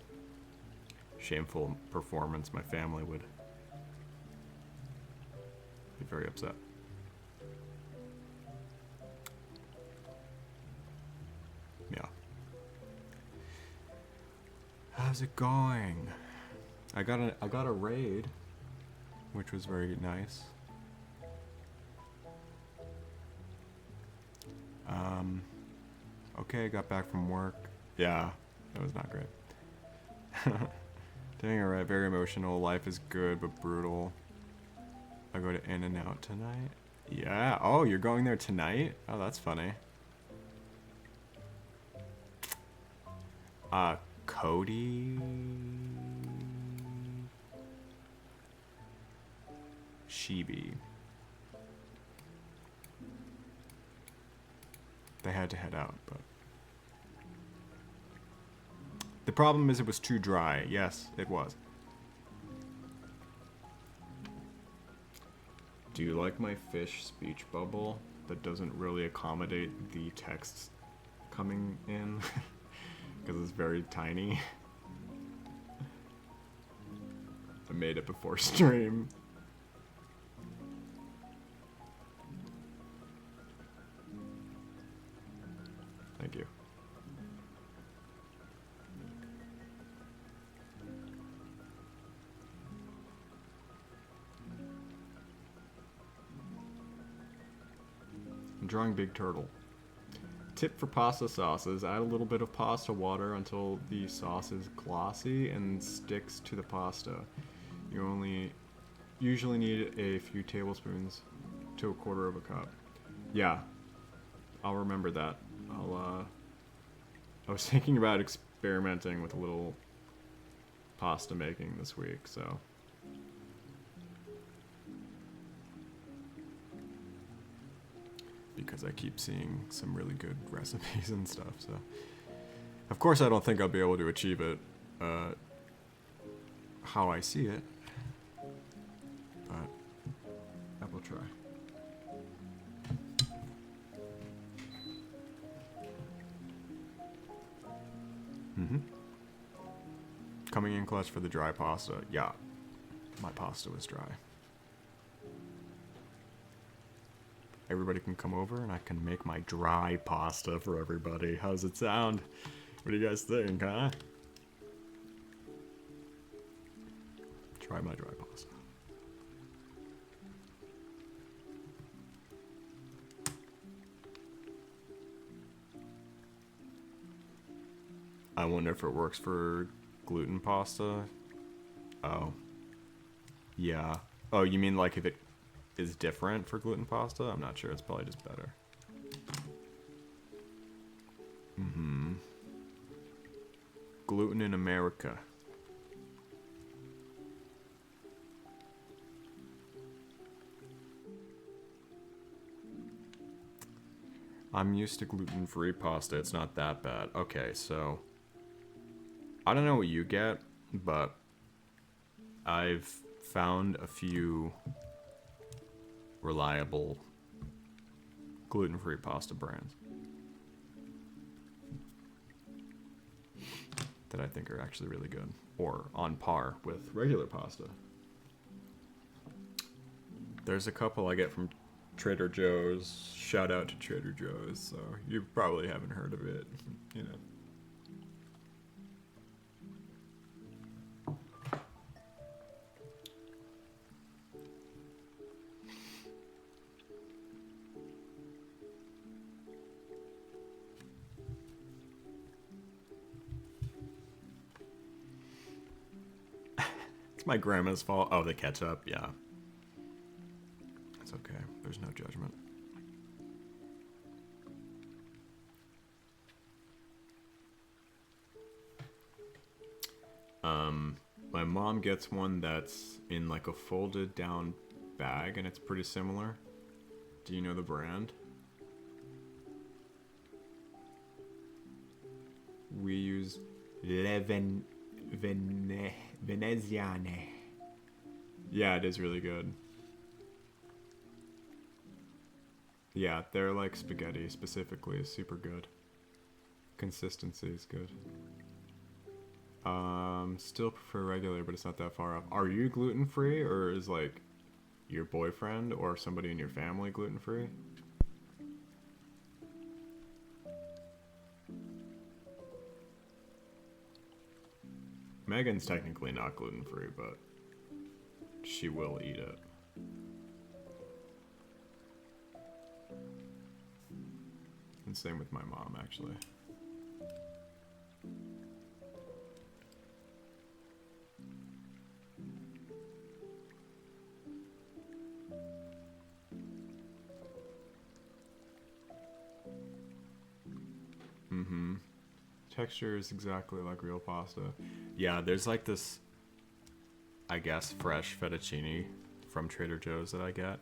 Shameful performance. My family would be very upset. Yeah. How's it going? I got a raid, which was very nice. Okay, got back from work. Yeah, that was not great. Doing alright, very emotional. Life is good but brutal. I go to In-N-Out tonight. Yeah. Oh, you're going there tonight? Oh, that's funny. Cody Shibi. They had to head out, but the problem is it was too dry. Yes, it was. Do you like my fish speech bubble that doesn't really accommodate the text coming in? Because it's very tiny. I made it before stream. Thank you. I'm drawing Big Turtle. Tip for pasta sauces, add a little bit of pasta water until the sauce is glossy and sticks to the pasta. You usually need a few tablespoons to a quarter of a cup. Yeah, I'll remember that. I was thinking about experimenting with a little pasta making this week, so. Because I keep seeing some really good recipes and stuff, so. Of course, I don't think I'll be able to achieve it how I see it, but I will try. Coming in clutch for the dry pasta. Yeah, my pasta was dry. Everybody can come over and I can make my dry pasta for everybody. How does it sound? What do you guys think, huh? Try my dry pasta. I wonder if it works for gluten pasta. Oh. Yeah. Oh, you mean like if it is different for gluten pasta? I'm not sure. It's probably just better. Gluten in America. I'm used to gluten-free pasta. It's not that bad. Okay, so I don't know what you get, but I've found a few reliable gluten-free pasta brands that I think are actually really good, or on par with regular pasta. There's a couple I get from Trader Joe's. Shout out to Trader Joe's. So you probably haven't heard of it, you know. It's my grandma's fault. Oh, the ketchup, yeah. It's okay. There's no judgment. My mom gets one that's in like a folded down bag and it's pretty similar. Do you know the brand? We use Veneziane. Yeah, it is really good. Yeah, they're like spaghetti specifically is super good. Consistency is good. Still prefer regular, but it's not that far off. Are you gluten-free, or is like your boyfriend or somebody in your family gluten-free? Megan's technically not gluten-free, but she will eat it. And same with my mom, actually. Texture is exactly like real pasta. Yeah, there's like this, I guess, fresh fettuccine from Trader Joe's that I get.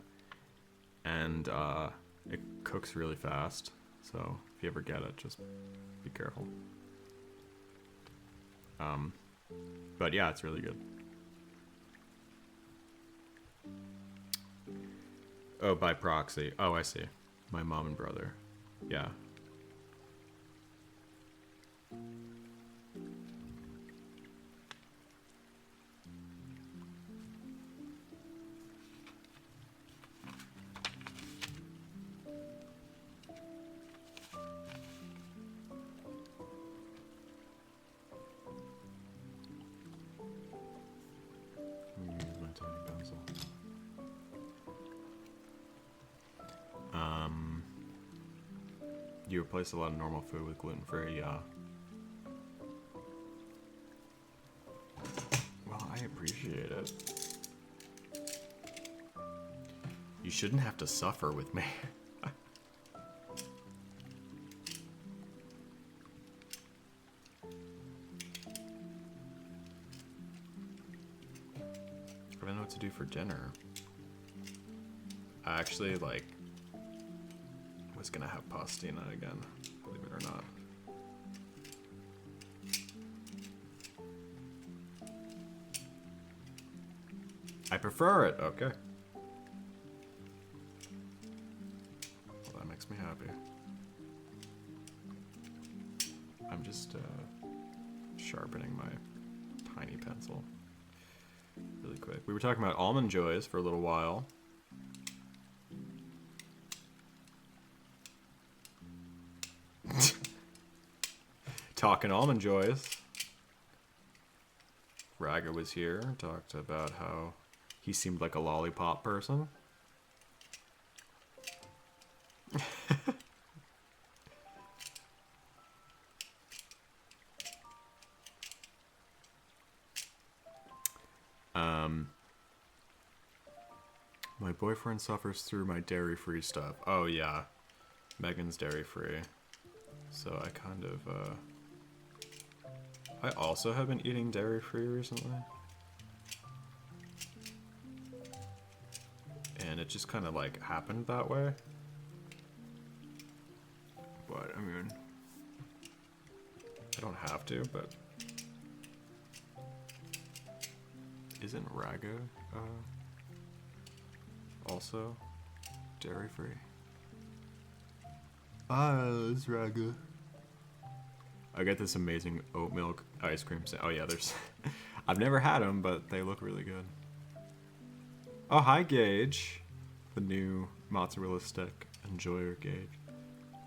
And it cooks really fast. So if you ever get it, just be careful. But yeah, it's really good. Oh, by proxy. Oh, I see. My mom and brother. Yeah. You replace a lot of normal food with gluten-free, yeah. Well, I appreciate it. You shouldn't have to suffer with me. don't know what to do for dinner. I actually, like, was gonna have pastina again, believe it or not. I prefer it, okay. Well, that makes me happy. I'm just sharpening my tiny pencil really quick. We were talking about Almond Joys for a little while. Talking Almond Joys. Raga was here, talked about how he seemed like a lollipop person. My boyfriend suffers through my dairy-free stuff. Oh yeah, Megan's dairy-free. So I kind of, I also have been eating dairy-free recently. And it just kind of like happened that way. But, I mean, I don't have to, but isn't Raga, also dairy-free? It's Raga. I get this amazing oat milk ice cream. Oh yeah, there's. I've never had them, but they look really good. Oh, hi Gage, the new mozzarella stick enjoyer Gage.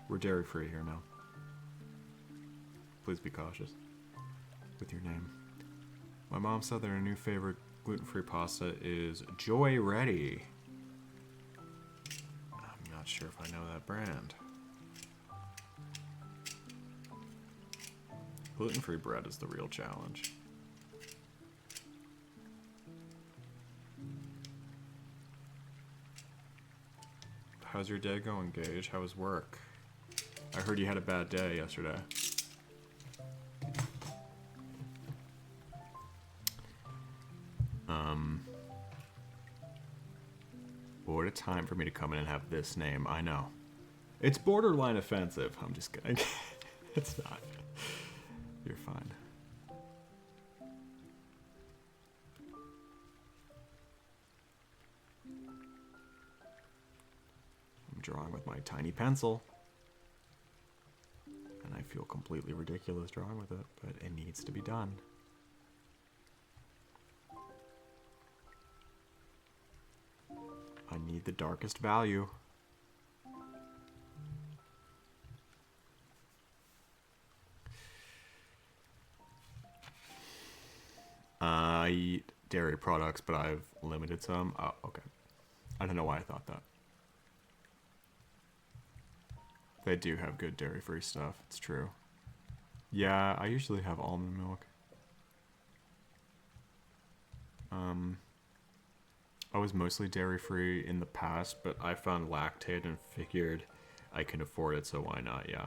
We're dairy free here now. Please be cautious with your name. My mom said that her new favorite gluten-free pasta is Joy Ready. I'm not sure if I know that brand. Gluten-free bread is the real challenge. How's your day going, Gage? How was work? I heard you had a bad day yesterday. What a time for me to come in and have this name. I know. It's borderline offensive. I'm just kidding. It's not. You're fine. I'm drawing with my tiny pencil. And I feel completely ridiculous drawing with it, but it needs to be done. I need the darkest value. I eat dairy products, but I've limited some. Oh, okay. I don't know why I thought that. They do have good dairy-free stuff. It's true. Yeah, I usually have almond milk. I was mostly dairy-free in the past, but I found lactate and figured I can afford it, so why not? Yeah.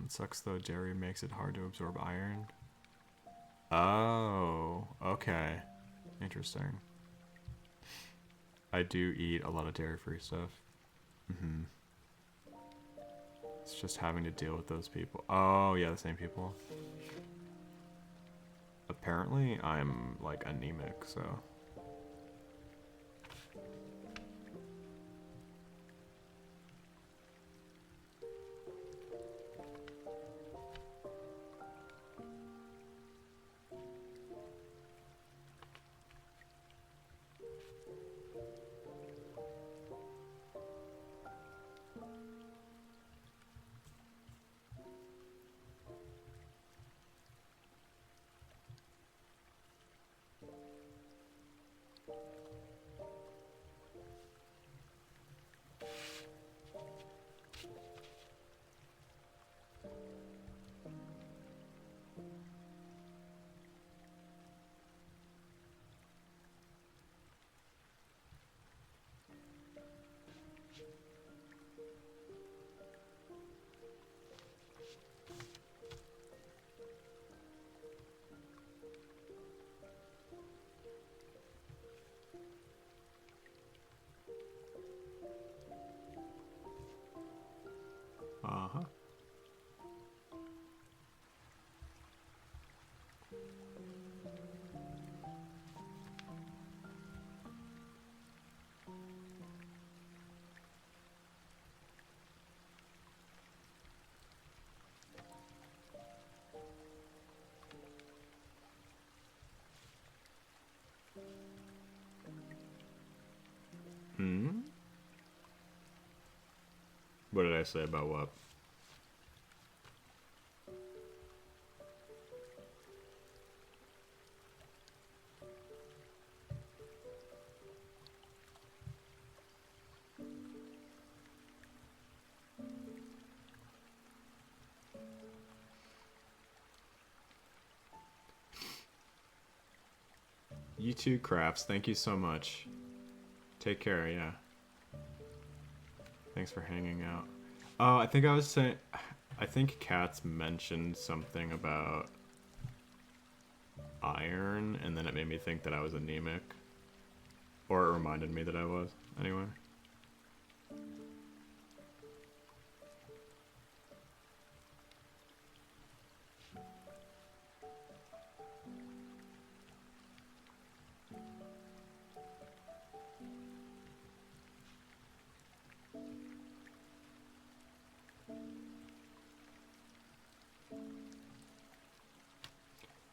Sucks though, dairy makes it hard to absorb iron. Oh, okay. Interesting. I do eat a lot of dairy-free stuff. It's just having to deal with those people. Oh, yeah, the same people. Apparently, I'm, like, anemic, so... Hmm? What did I say about what? You too, Crafts. Thank you so much. Take care, yeah. Thanks for hanging out. Oh, I think I was saying... I think Katz mentioned something about iron, and then it made me think that I was anemic. Or it reminded me that I was, anyway.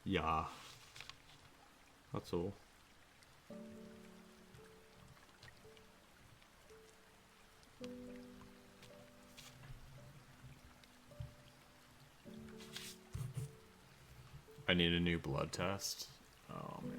Yeah. That's all. I need a new blood test. Oh, man.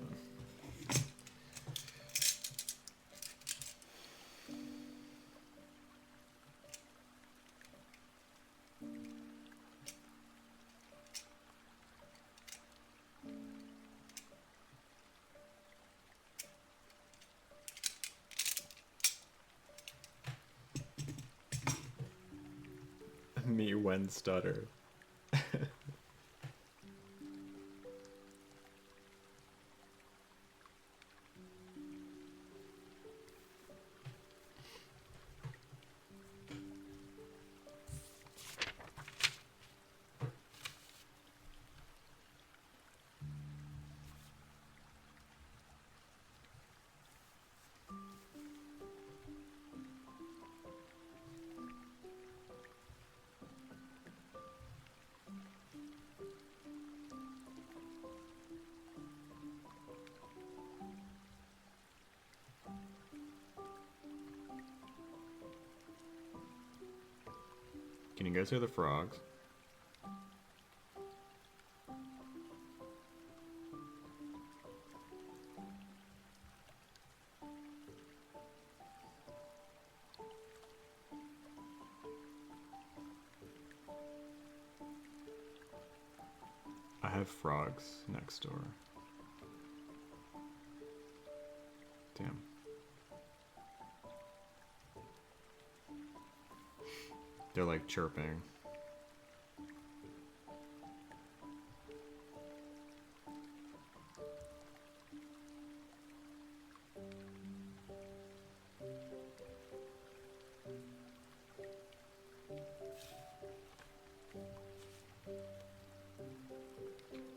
Me when stutter. Can you guys hear the frogs? I have frogs next door. Damn. They're like chirping.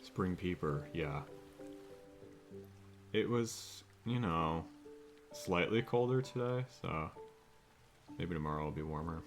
Spring peeper, yeah. It was, you know, slightly colder today, so maybe tomorrow will be warmer.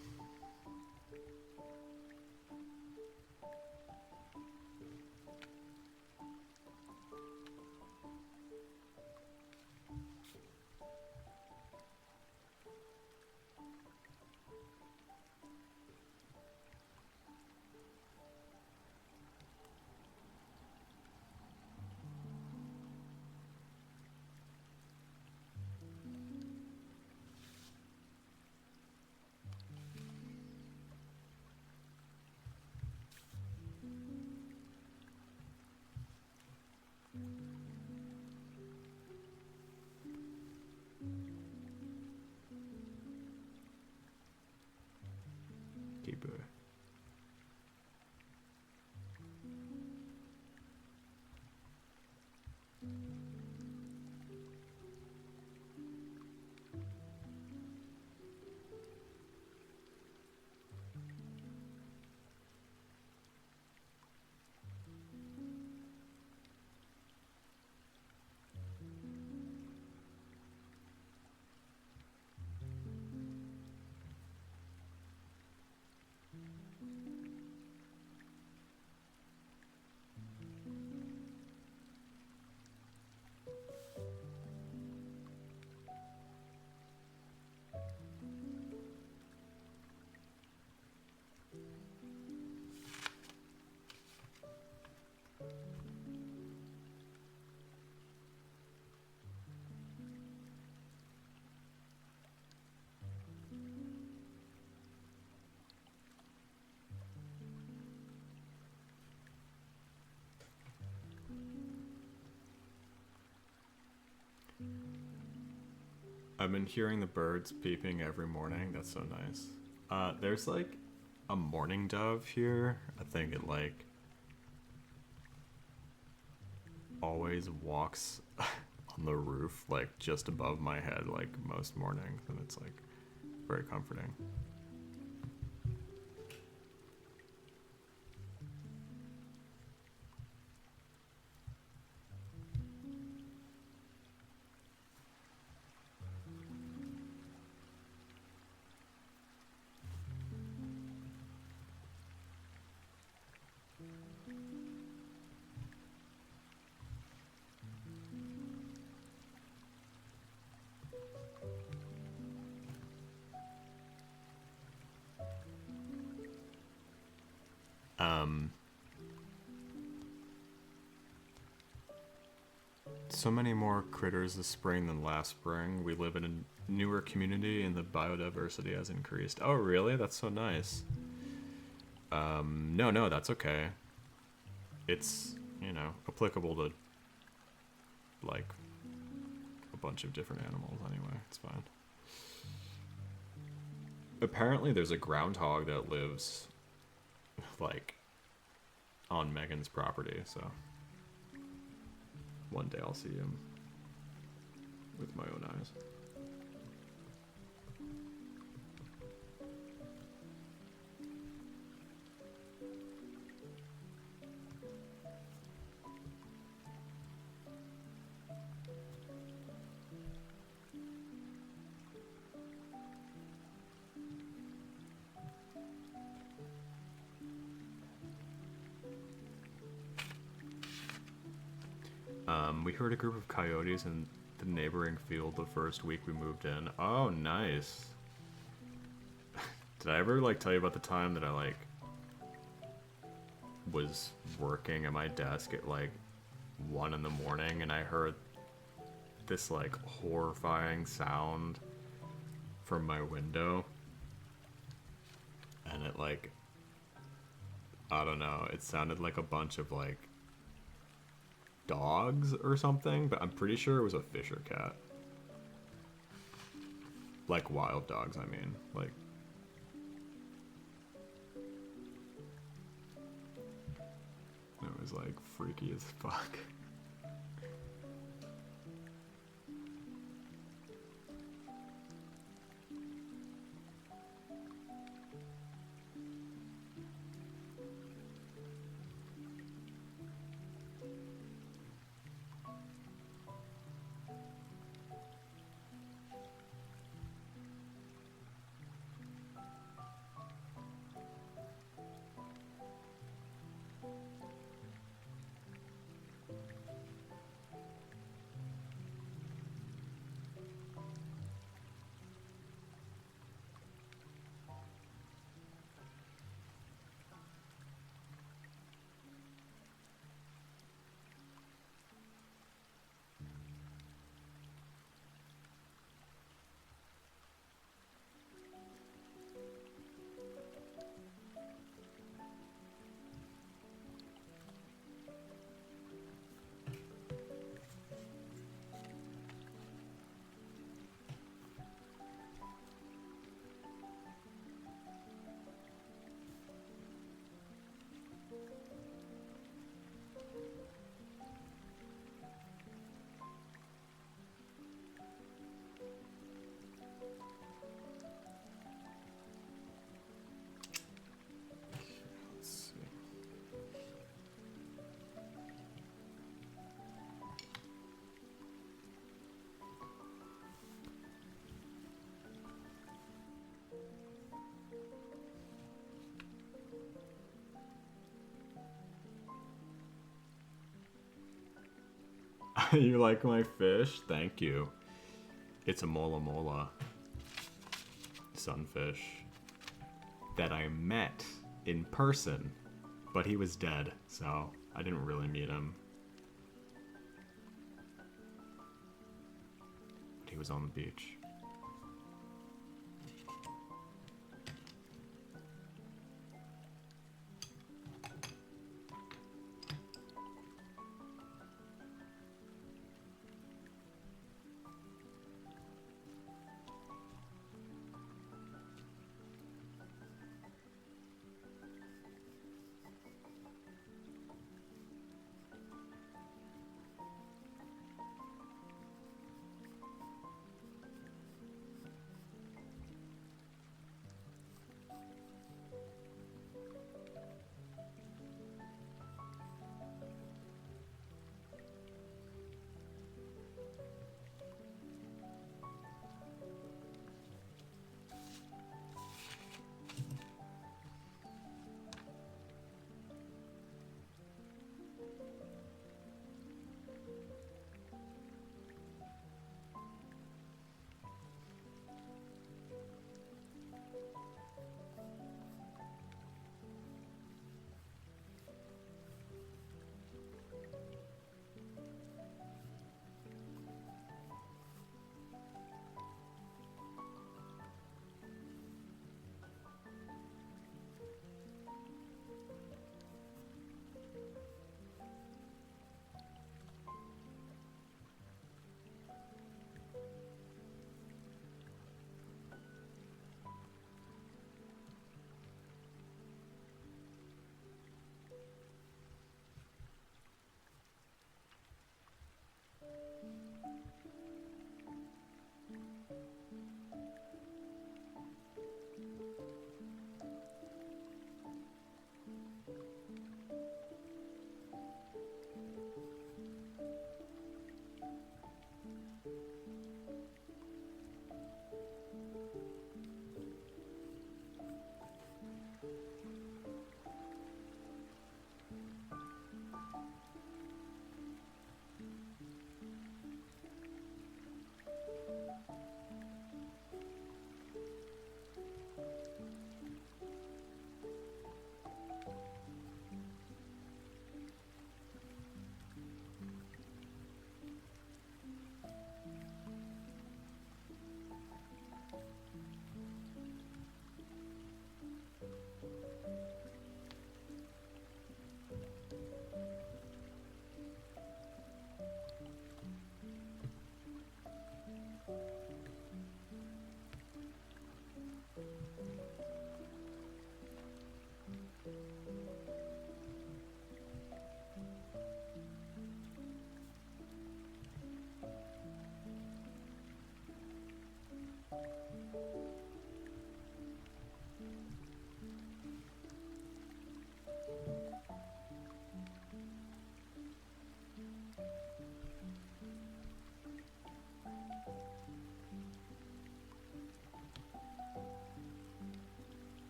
Keeper. I've been hearing the birds peeping every morning. That's so nice. There's like a mourning dove here. I think it like always walks on the roof, like just above my head, like most mornings, and it's like very comforting. So many more critters this spring than last spring. We live in a newer community and the biodiversity has increased. Oh, really? That's so nice. No, that's okay. It's, applicable to, like, a bunch of different animals anyway. It's fine. Apparently there's a groundhog that lives, like, on Megan's property, so one day I'll see him with my own eyes. We heard a group of coyotes in the neighboring field the first week we moved in. Oh, nice. Did I ever, tell you about the time that I, was working at my desk at, 1 in the morning and I heard this, horrifying sound from my window? And it, I don't know, it sounded like a bunch of, dogs or something, but I'm pretty sure it was a fisher cat. Like wild dogs, I mean. It was freaky as fuck. You like my fish? Thank you. It's a mola mola sunfish that I met in person, but he was dead, so I didn't really meet him. But he was on the beach.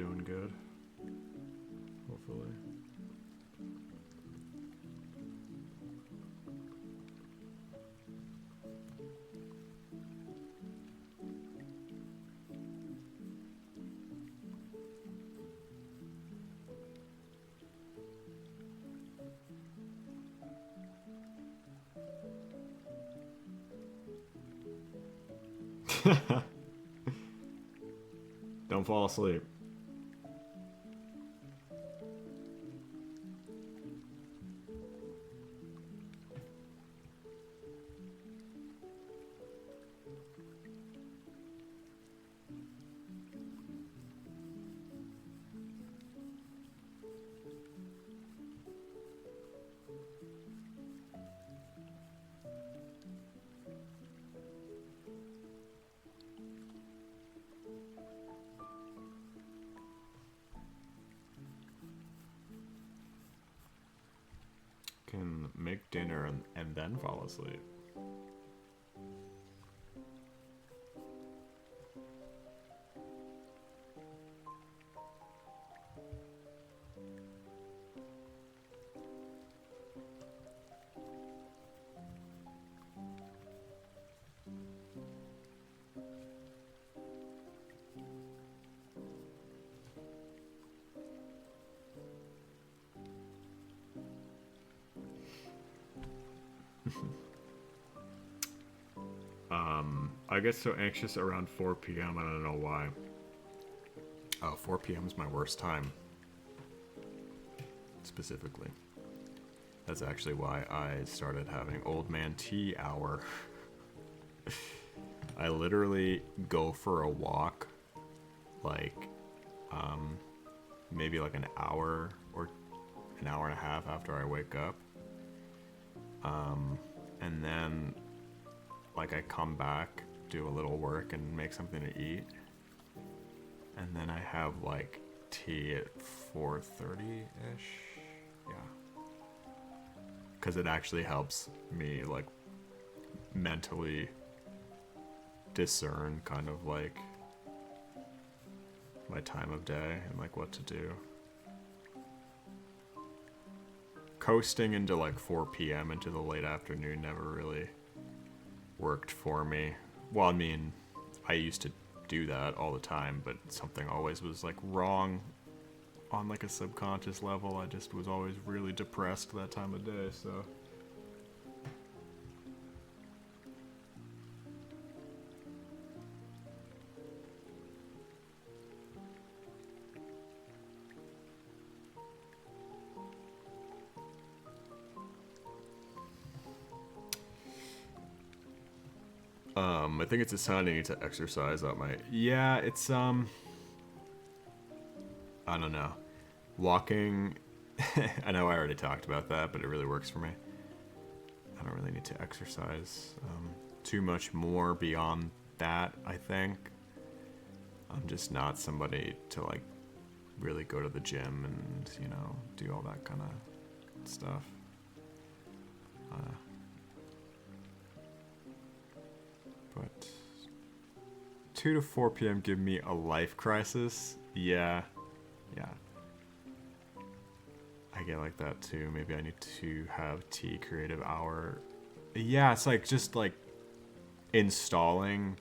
doing good. Hopefully. Don't fall asleep. Can make dinner and then fall asleep. I get so anxious around 4 p.m. I don't know why. Oh, 4 p.m. is my worst time. Specifically. That's actually why I started having old man tea hour. I literally go for a walk, like, maybe like an hour or an hour and a half after I wake up. And then, like, I come back, do a little work, and make something to eat. And then I have, like, tea at 4:30-ish. Yeah. Because it actually helps me, like, mentally discern kind of, like, my time of day and, like, what to do. Coasting into, like, 4 p.m. into the late afternoon never really worked for me. Well, I mean, I used to do that all the time, but something always was, like, wrong on, like, a subconscious level. I just was always really depressed that time of day, so... I think it's a sign I need to exercise up my... Yeah, it's, I don't know. Walking... I know I already talked about that, but it really works for me. I don't really need to exercise too much more beyond that, I think. I'm just not somebody to, like, really go to the gym and, you know, do all that kind of stuff. But 2 to 4 p.m. give me a life crisis. Yeah. I get like that too. Maybe I need to have tea creative hour. Yeah, it's like just like installing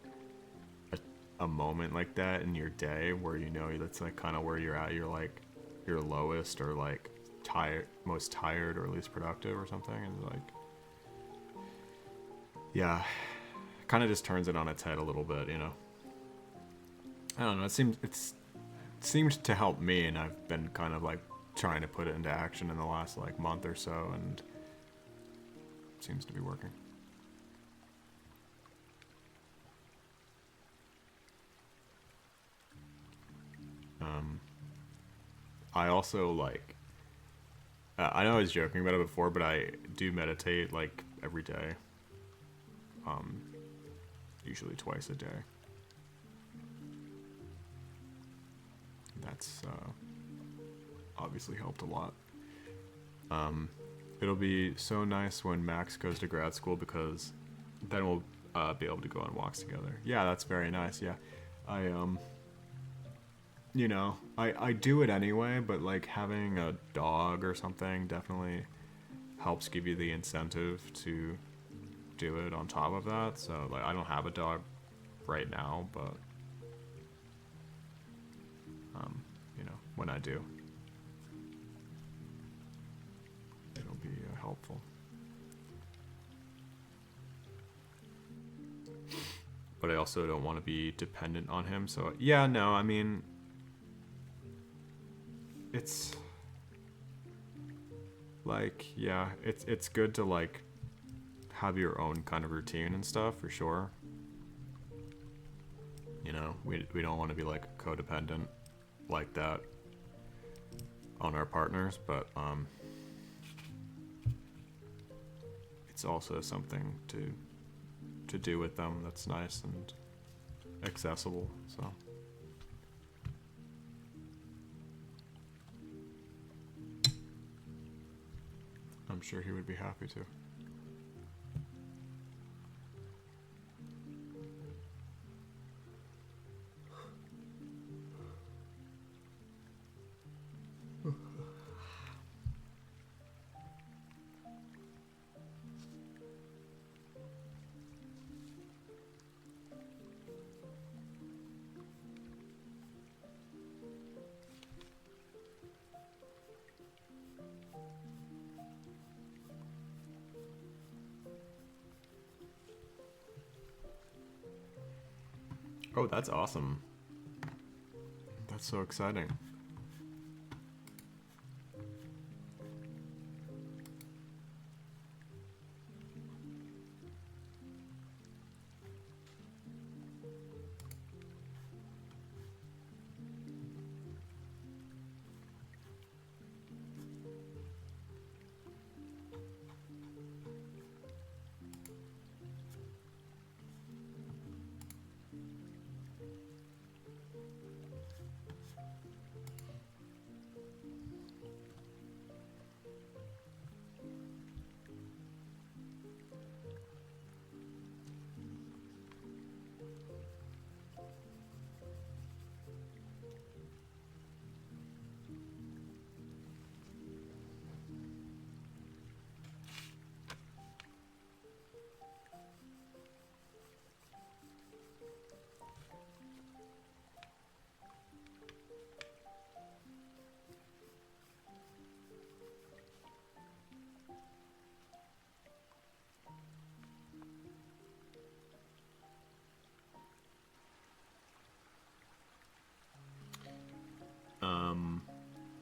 a moment like that in your day where you know that's like kind of where you're at. You're like your lowest or like most tired or least productive or something, and like, yeah. Kind of just turns it on its head a little bit, you know. I don't know. It seemed to help me, and I've been kind of like trying to put it into action in the last like month or so, and it seems to be working. I also like. I know I was joking about it before, but I do meditate like every day. Usually twice a day. That's obviously helped a lot. It'll be so nice when Max goes to grad school because then we'll be able to go on walks together. Yeah, that's very nice. Yeah, you know, I do it anyway, but like having a dog or something definitely helps give you the incentive to do it on top of that. So like I don't have a dog right now, but you know, when I do, it'll be helpful. But I also don't want to be dependent on him. So yeah, no, I mean, it's like, yeah, it's good to like have your own kind of routine and stuff for sure. You know, we don't want to be like codependent like that on our partners, but it's also something to do with them that's nice and accessible. So I'm sure he would be happy to. Oh, that's awesome. That's so exciting.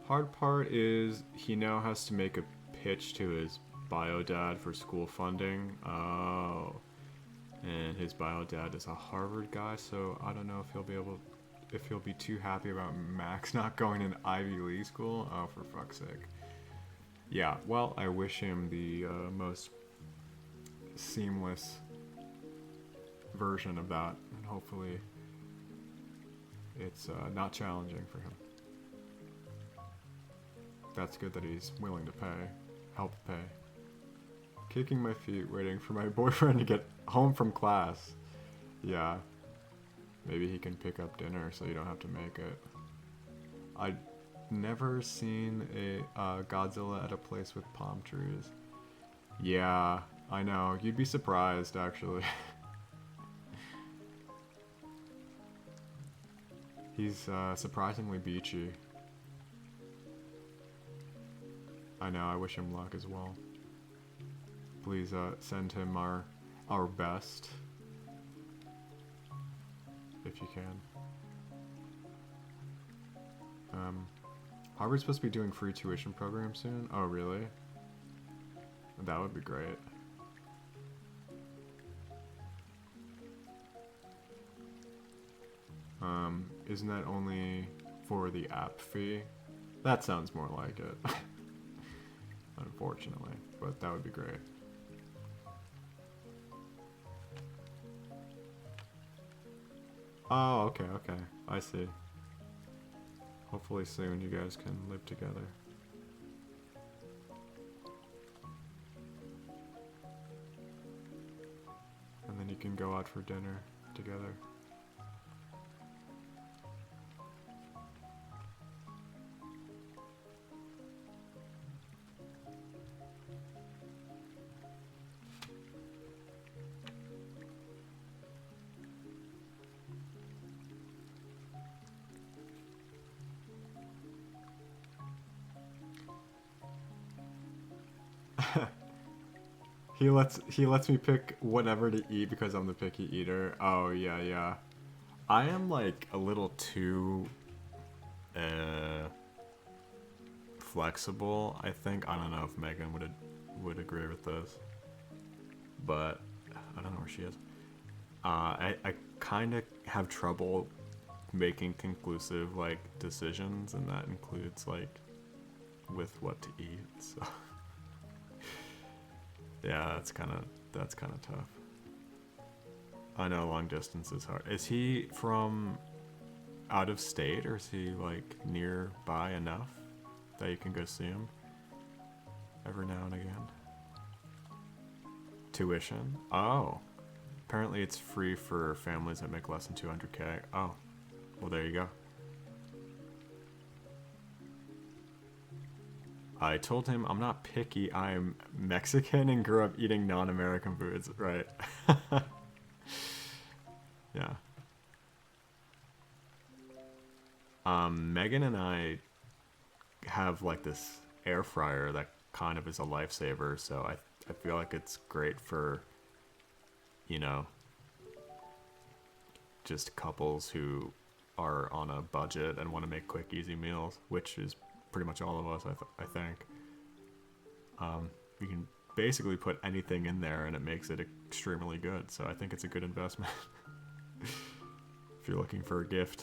Hard part is he now has to make a pitch to his bio dad for school funding. Oh, and his bio dad is a Harvard guy, so I don't know if he'll be too happy about Max not going to an Ivy League school. Oh, for fuck's sake. Yeah, well, I wish him the most seamless version of that, and hopefully it's not challenging for him. That's good that he's willing to help pay. Kicking my feet, waiting for my boyfriend to get home from class. Yeah. Maybe he can pick up dinner so you don't have to make it. I've never seen a Godzilla at a place with palm trees. Yeah, I know. You'd be surprised, actually. He's surprisingly beachy. I know, I wish him luck as well. Please send him our best. If you can. Harvard's supposed to be doing free tuition programs soon? Oh, really? That would be great. Isn't that only for the app fee? That sounds more like it. Unfortunately, but that would be great. Oh, okay, I see. Hopefully soon you guys can live together. And then you can go out for dinner together. he lets me pick whatever to eat because I'm the picky eater. Oh yeah, yeah. I am like a little too uh flexible, I think. I don't know if Megan would agree with this, but I don't know where she is. I kind of have trouble making conclusive like decisions, and that includes like with what to eat. So yeah, that's kind of tough. I know long distance is hard. Is he from out of state, or is he like nearby enough that you can go see him every now and again? Tuition? Oh. Apparently it's free for families that make less than 200K. Oh. Well, there you go. I told him I'm not picky, I'm Mexican and grew up eating non-American foods, right? Yeah. Megan and I have like this air fryer that kind of is a lifesaver, so I feel like it's great for, you know, just couples who are on a budget and want to make quick, easy meals, which is pretty much all of us, I think. You can basically put anything in there and it makes it extremely good, so I think it's a good investment if you're looking for a gift.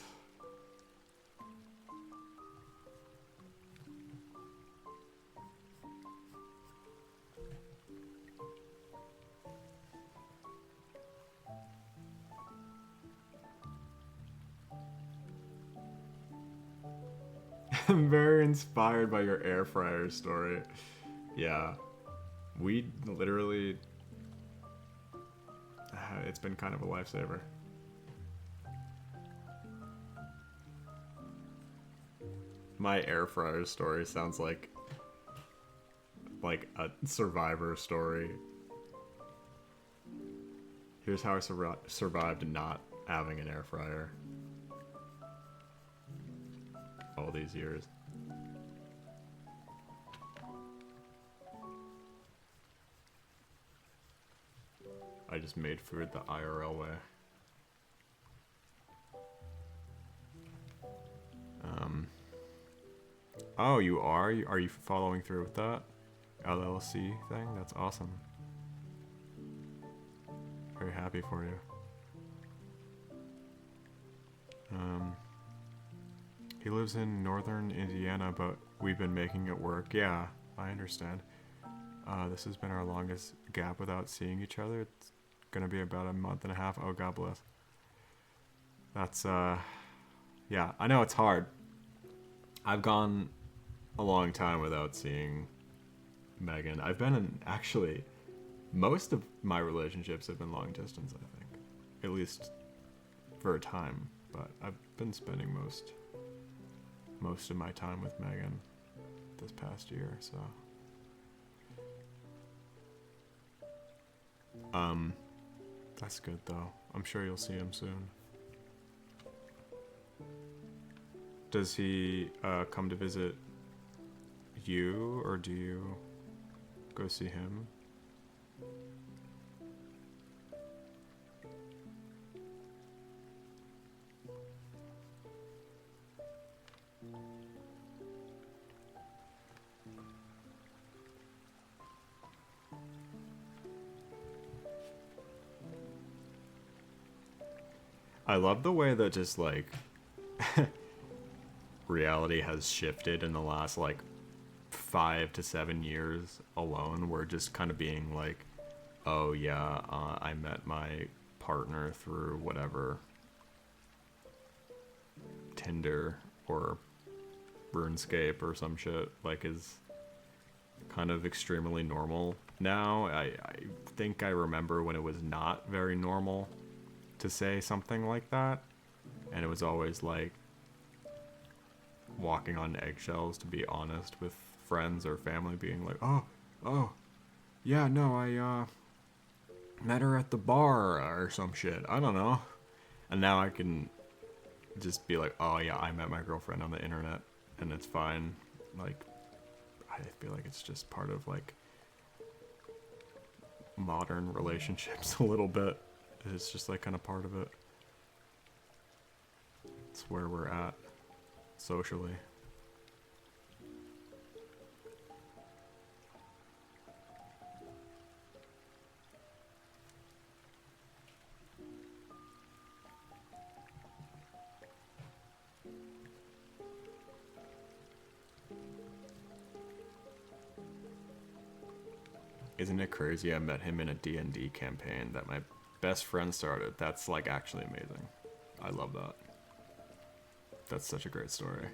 I'm very inspired by your air fryer story. Yeah. We literally... It's been kind of a lifesaver. My air fryer story sounds like a survivor story. Here's how I survived not having an air fryer all these years. I just made food the IRL way. Oh, you are? Are you following through with that LLC thing? That's awesome. Very happy for you. He lives in northern Indiana, but we've been making it work. Yeah, I understand. This has been our longest gap without seeing each other. It's gonna be about a month and a half. Oh, God bless. That's, yeah, I know it's hard. I've gone a long time without seeing Megan. I've been in, actually, most of my relationships have been long distance, I think. At least for a time. But I've been spending most of my time with Megan this past year, so. That's good though. I'm sure you'll see him soon. Does he come to visit you, or do you go see him? I love the way that just like reality has shifted in the last like 5 to 7 years alone. We're just kind of being like, oh yeah, I met my partner through whatever, Tinder or RuneScape or some shit, like is kind of extremely normal now. I think I remember when it was not very normal to say something like that, and it was always like walking on eggshells, to be honest, with friends or family being like, oh yeah, no, I met her at the bar or some shit, I don't know. And now I can just be like, oh yeah, I met my girlfriend on the internet and it's fine. Like, I feel like it's just part of like modern relationships a little bit. It's just like kind of part of it. It's where we're at socially. Isn't it crazy? I met him in a D&D campaign that my best friend started. That's like actually amazing. I love that. That's such a great story.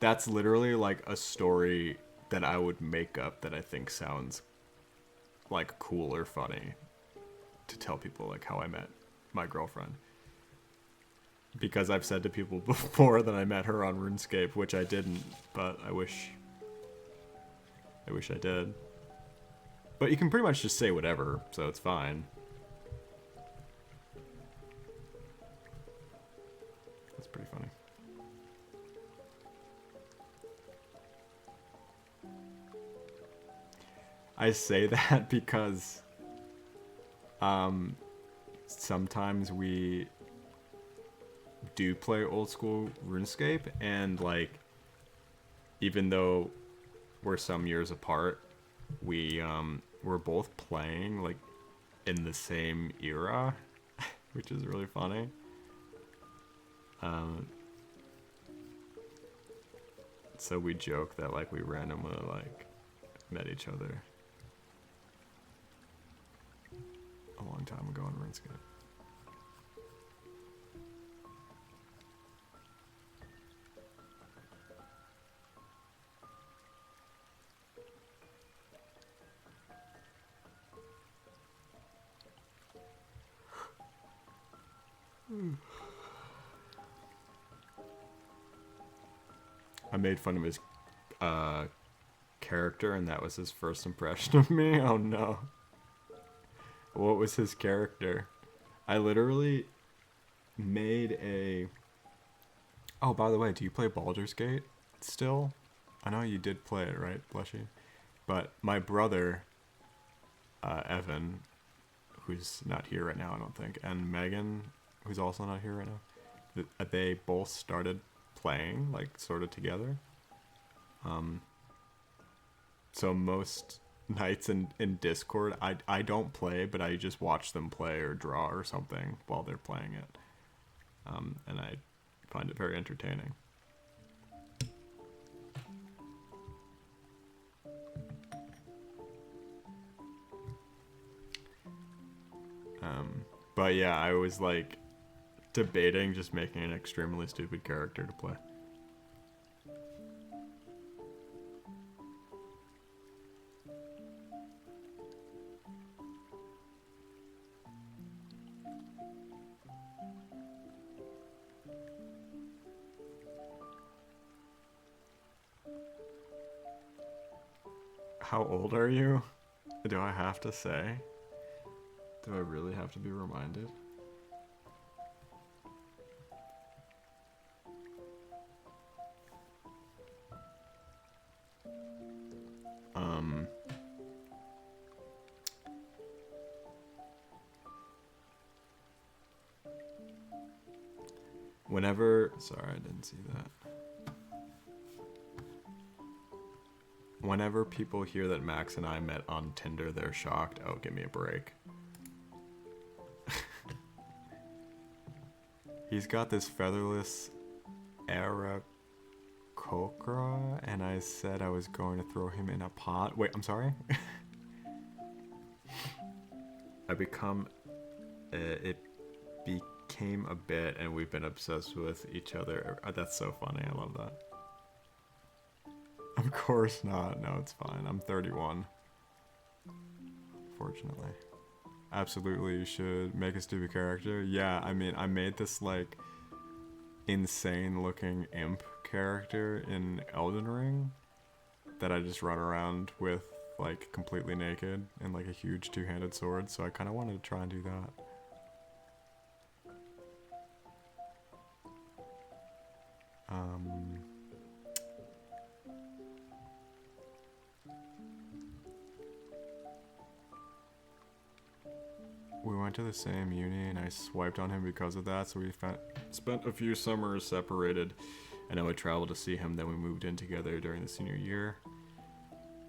That's literally like a story that I would make up that I think sounds like cool or funny to tell people, like how I met my girlfriend. Because I've said to people before that I met her on RuneScape, which I didn't, but I wish I did. But you can pretty much just say whatever, so it's fine. That's pretty funny. I say that because sometimes we do play old school RuneScape, and like even though we're some years apart, we're both playing like in the same era, which is really funny. So we joke that like we randomly like met each other a long time ago on RuneScape. I made fun of his character, and that was his first impression of me. Oh no. What was his character? I literally made a... Oh, by the way, do you play Baldur's Gate still? I know you did play it, right, Blushy? But my brother, Evan, who's not here right now, I don't think, and Megan, who's also not here right now, they both started playing, like, sort of together. So most nights in Discord, I don't play, but I just watch them play or draw or something while they're playing it. And I find it very entertaining. But yeah, I was like debating just making an extremely stupid character to play. How old are you? Do I have to say? Do I really have to be reminded? Whenever... Sorry, I didn't see that. Whenever people hear that Max and I met on Tinder, they're shocked. Oh, give me a break. He's got this featherless Aarakocra, and I said I was going to throw him in a pot. Wait, I'm sorry? It became a bit, and we've been obsessed with each other. That's so funny. I love that. Of course not. No, it's fine. I'm 31. Fortunately. Absolutely, you should make a stupid character. Yeah, I mean, I made this, like, insane looking imp character in Elden Ring that I just run around with, like, completely naked and, like, a huge two-handed sword, so I kind of wanted to try and do that. we went to the same uni and I swiped on him because of that, so we spent a few summers separated, and I would travel to see him. Then we moved in together during the senior year,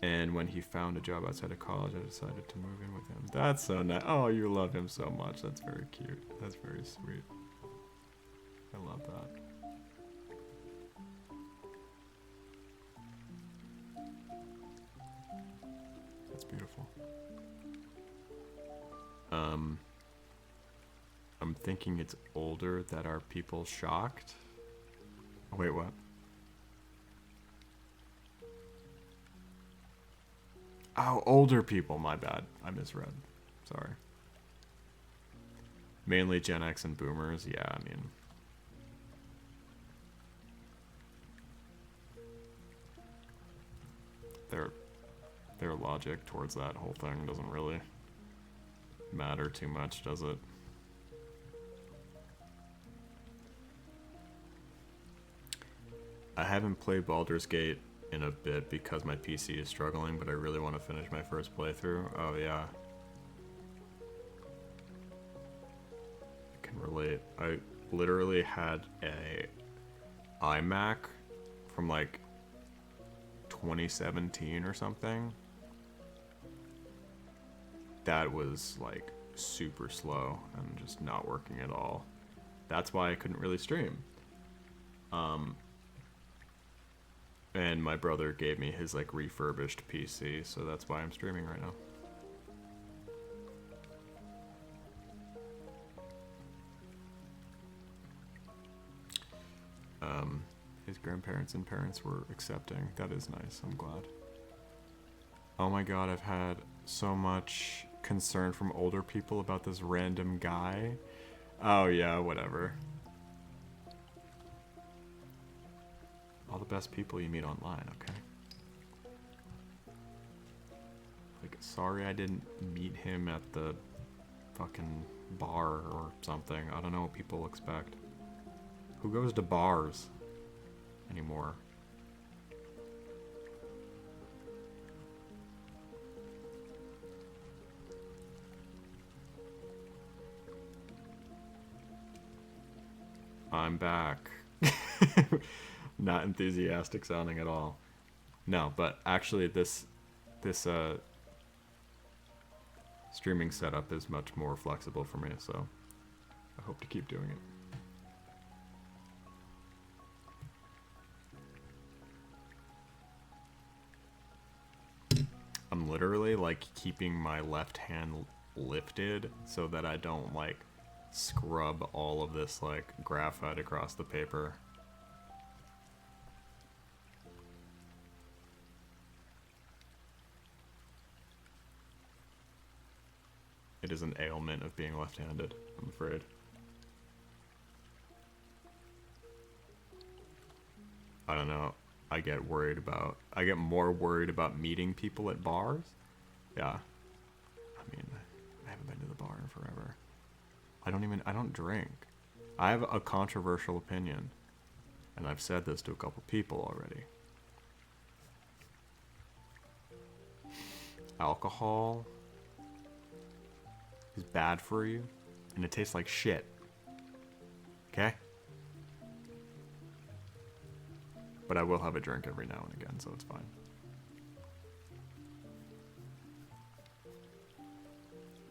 and when he found a job outside of college, I decided to move in with him. That's so nice. Oh, you love him so much. That's very cute. That's very sweet. I love that. That's beautiful. I'm thinking it's older that are people shocked. Oh, wait, what? Oh, older people, my bad. I misread. Sorry. Mainly Gen X and boomers, yeah, I mean. Their logic towards that whole thing doesn't really matter too much, does it? I haven't played Baldur's Gate in a bit because my PC is struggling, but I really want to finish my first playthrough. Oh yeah. I can relate. I literally had a iMac from like 2017 or something that was like super slow and just not working at all. That's why I couldn't really stream. And my brother gave me his like refurbished PC, so that's why I'm streaming right now. His grandparents and parents were accepting. That is nice. I'm glad. Oh my god, I've had so much concern from older people about this random guy. Oh yeah, whatever. All the best people you meet online, okay? Like, sorry I didn't meet him at the fucking bar or something. I don't know what people expect. Who goes to bars anymore? I'm back. Not enthusiastic sounding at all. No, but actually this streaming setup is much more flexible for me, so I hope to keep doing it. I'm literally like keeping my left hand lifted so that I don't like scrub all of this like graphite across the paper. It is an ailment of being left-handed, I'm afraid. I don't know. I get more worried about meeting people at bars. Yeah. I mean, I haven't been to the bar in forever. I don't drink. I have a controversial opinion, and I've said this to a couple people already. Alcohol is bad for you, and it tastes like shit. Okay? But I will have a drink every now and again, so it's fine.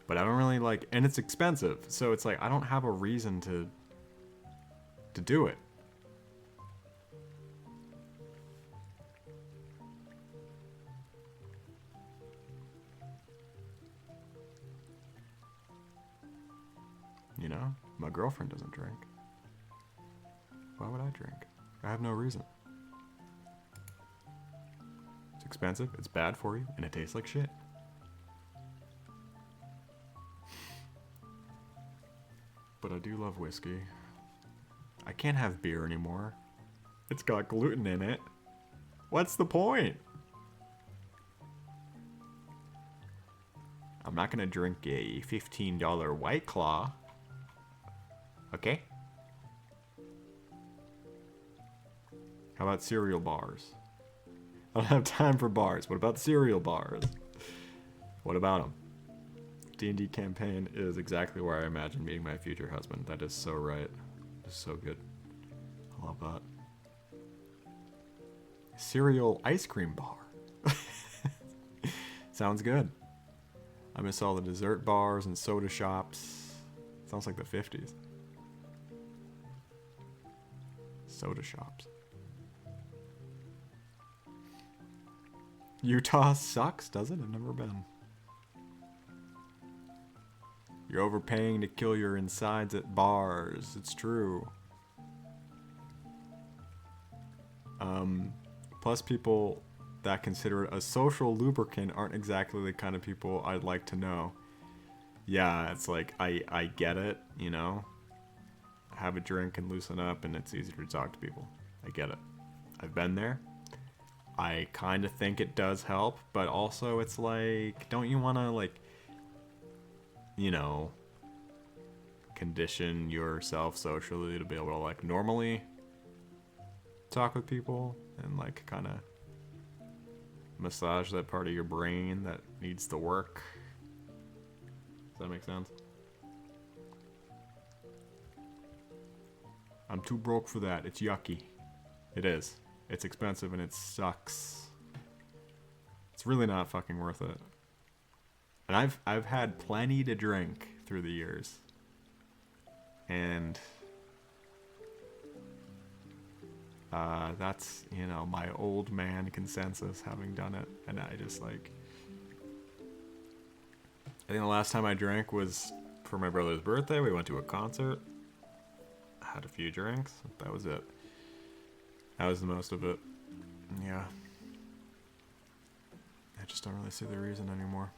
But I don't really like, and it's expensive, so it's like I don't have a reason to do it. You know, my girlfriend doesn't drink. Why would I drink? I have no reason. It's expensive, it's bad for you, and it tastes like shit. But I do love whiskey. I can't have beer anymore. It's got gluten in it. What's the point? I'm not gonna drink a $15 White Claw. Okay? How about cereal bars? I don't have time for bars. What about cereal bars? What about them? D&D campaign is exactly where I imagine meeting my future husband. That is so right. It's so good. I love that. Cereal ice cream bar. Sounds good. I miss all the dessert bars and soda shops. Sounds like the 50s. Soda shops. Utah sucks, does it? I've never been. You're overpaying to kill your insides at bars. It's true. Plus, people that consider it a social lubricant aren't exactly the kind of people I'd like to know. Yeah, it's like, I get it, you know? Have a drink and loosen up, and it's easier to talk to people. I get it. I've been there. I kind of think it does help, but also it's like, don't you want to, like, you know, condition yourself socially to be able to, like, normally talk with people and, like, kind of massage that part of your brain that needs to work? Does that make sense? I'm too broke for that. It's yucky. It is. It's expensive and it sucks. It's really not fucking worth it. And I've had plenty to drink through the years. And that's, you know, my old man consensus having done it. And I just like, I think the last time I drank was for my brother's birthday. We went to a concert. Had a few drinks. That was it. That was the most of it. Yeah. I just don't really see the reason anymore.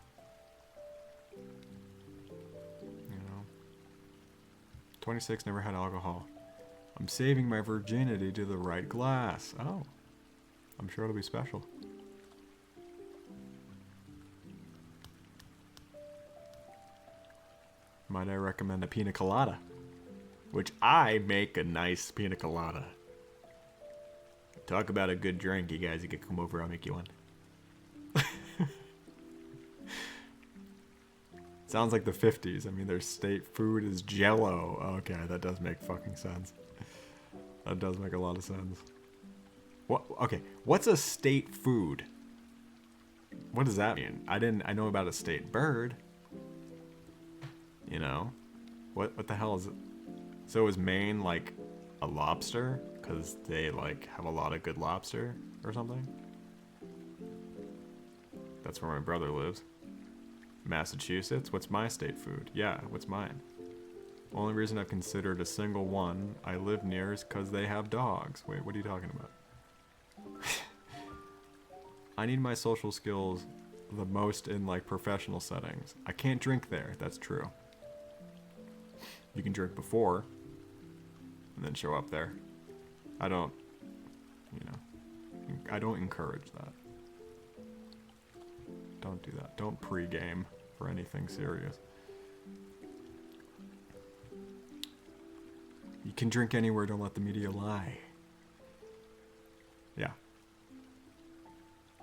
You know. 26, never had alcohol. I'm saving my virginity to the right glass. Oh. I'm sure it'll be special. Might I recommend a pina colada? Which I make a nice pina colada. Talk about a good drink, you guys. You can come over, I'll make you one. Sounds like the 50s. I mean, their state food is Jell-O. Okay, that does make fucking sense. That does make a lot of sense. What? Okay, what's a state food? What does that mean? I know about a state bird. You know? What the hell is it? So is Maine like a lobster? Because they like have a lot of good lobster or something? That's where my brother lives. Massachusetts? What's my state food? Yeah, what's mine? Only reason I've considered a single one I live near is because they have dogs. Wait, what are you talking about? I need my social skills the most in like professional settings. I can't drink there, that's true. You can drink before and then show up there. I don't, you know, I don't encourage that. Don't do that. Don't pre-game for anything serious. You can drink anywhere, don't let the media lie. Yeah.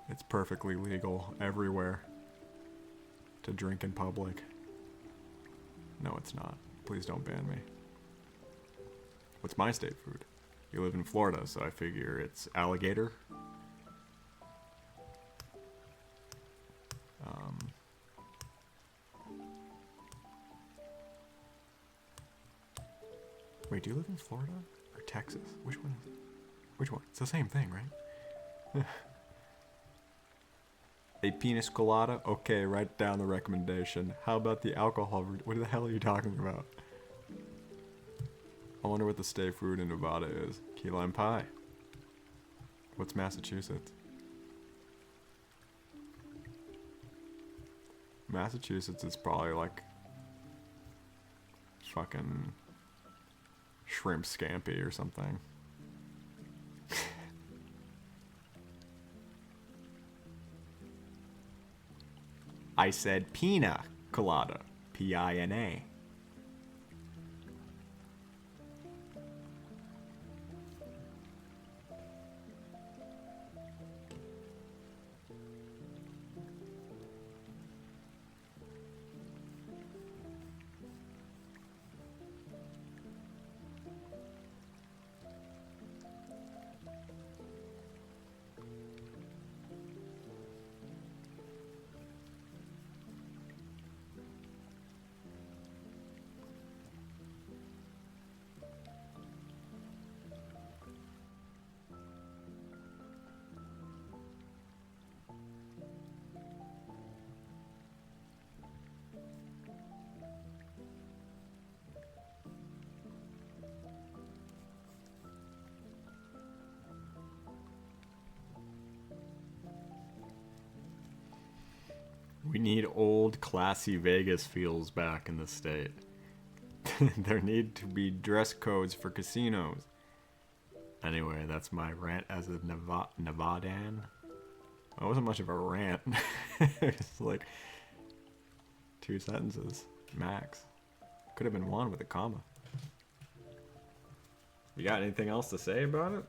It's perfectly legal everywhere to drink in public. No, it's not. Please don't ban me. What's my state food? You live in Florida, so I figure it's alligator. Wait, do you live in Florida or Texas? Which one is it? Which one? It's the same thing, right? A penis colada? Okay, write down the recommendation. How about the alcohol? What the hell are you talking about? I wonder what the state food in Nevada is. Key lime pie. What's Massachusetts? Massachusetts is probably like fucking shrimp scampi or something. I said pina colada. P-I-N-A. We need old, classy Vegas feels back in the state. There need to be dress codes for casinos. Anyway, that's my rant as a Nevadan. It wasn't much of a rant. It's like 2 sentences, max. Could have been 1 with a comma. You got anything else to say about it?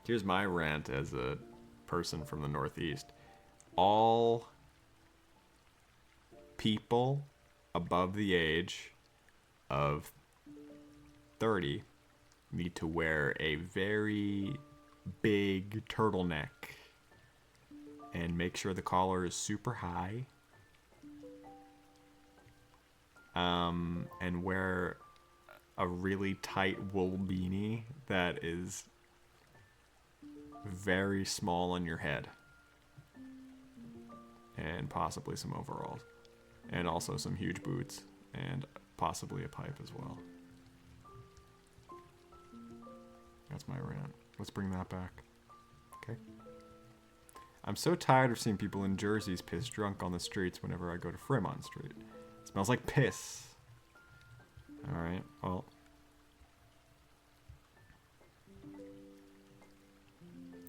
Here's my rant as a person from the Northeast. All people above the age of 30 need to wear a very big turtleneck and make sure the collar is super high. And wear a really tight wool beanie that is very small on your head. And possibly some overalls. And also some huge boots. And possibly a pipe as well. That's my rant. Let's bring that back. Okay. I'm so tired of seeing people in jerseys piss drunk on the streets whenever I go to Fremont Street. It smells like piss. Alright, well.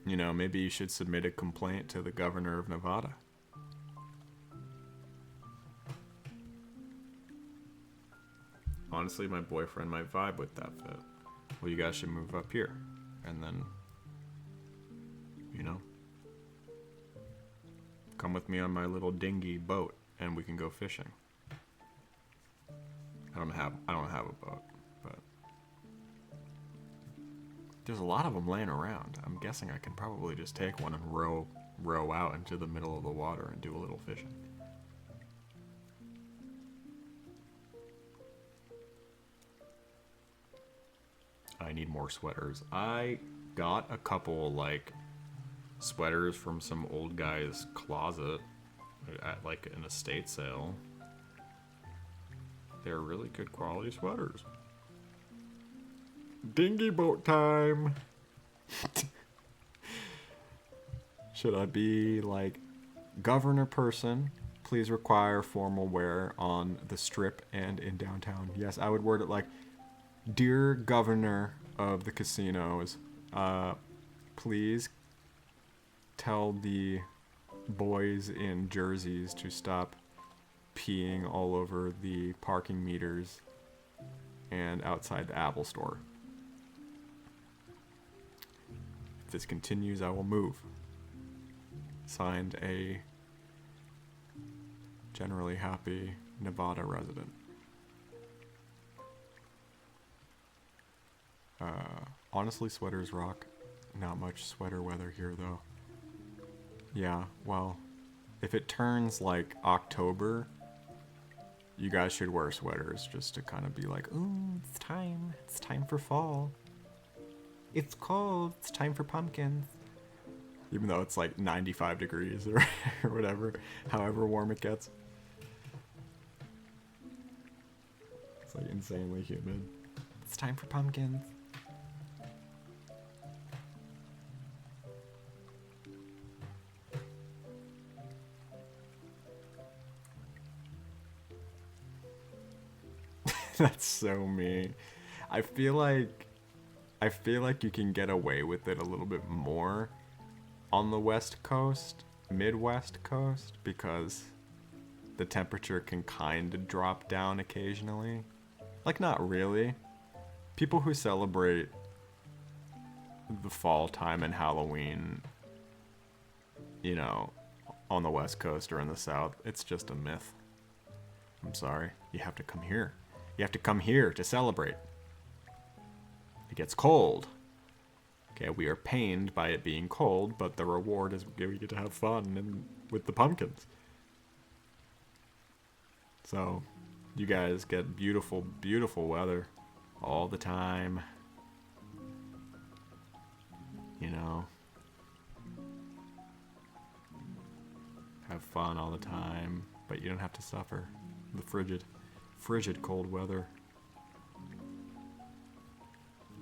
You know, maybe you should submit a complaint to the governor of Nevada. Honestly, my boyfriend might vibe with that fit. Well, you guys should move up here. And then, you know, come with me on my little dinghy boat and we can go fishing. I don't have a boat, but there's a lot of them laying around. I'm guessing I can probably just take one and row out into the middle of the water and do a little fishing. I need more sweaters. I got a couple like sweaters from some old guy's closet at like an estate sale. They're really good quality sweaters. Dinghy boat time! Should I be like, governor person, please require formal wear on the strip and in downtown? Yes, I would word it like, dear governor of the casinos, please tell the boys in jerseys to stop peeing all over the parking meters and outside the Apple store. If this continues, I will move. Signed, a generally happy Nevada resident. Honestly, sweaters rock. Not much sweater weather here, though. Yeah, well, if it turns like October, you guys should wear sweaters just to kind of be like, ooh, it's time for fall. It's cold, it's time for pumpkins. Even though it's like 95 degrees or whatever, however warm it gets. It's like insanely humid. It's time for pumpkins. That's so mean. I feel like you can get away with it a little bit more on the West Coast, Midwest Coast, because the temperature can kind of drop down occasionally. Like, not really. People who celebrate the fall time and Halloween, you know, on the West Coast or in the South, it's just a myth. I'm sorry. You have to come here. You have to come here to celebrate. It gets cold. Okay, we are pained by it being cold, but the reward is we get to have fun and with the pumpkins. So, you guys get beautiful, beautiful weather all the time. You know. Have fun all the time, but you don't have to suffer the frigid cold weather.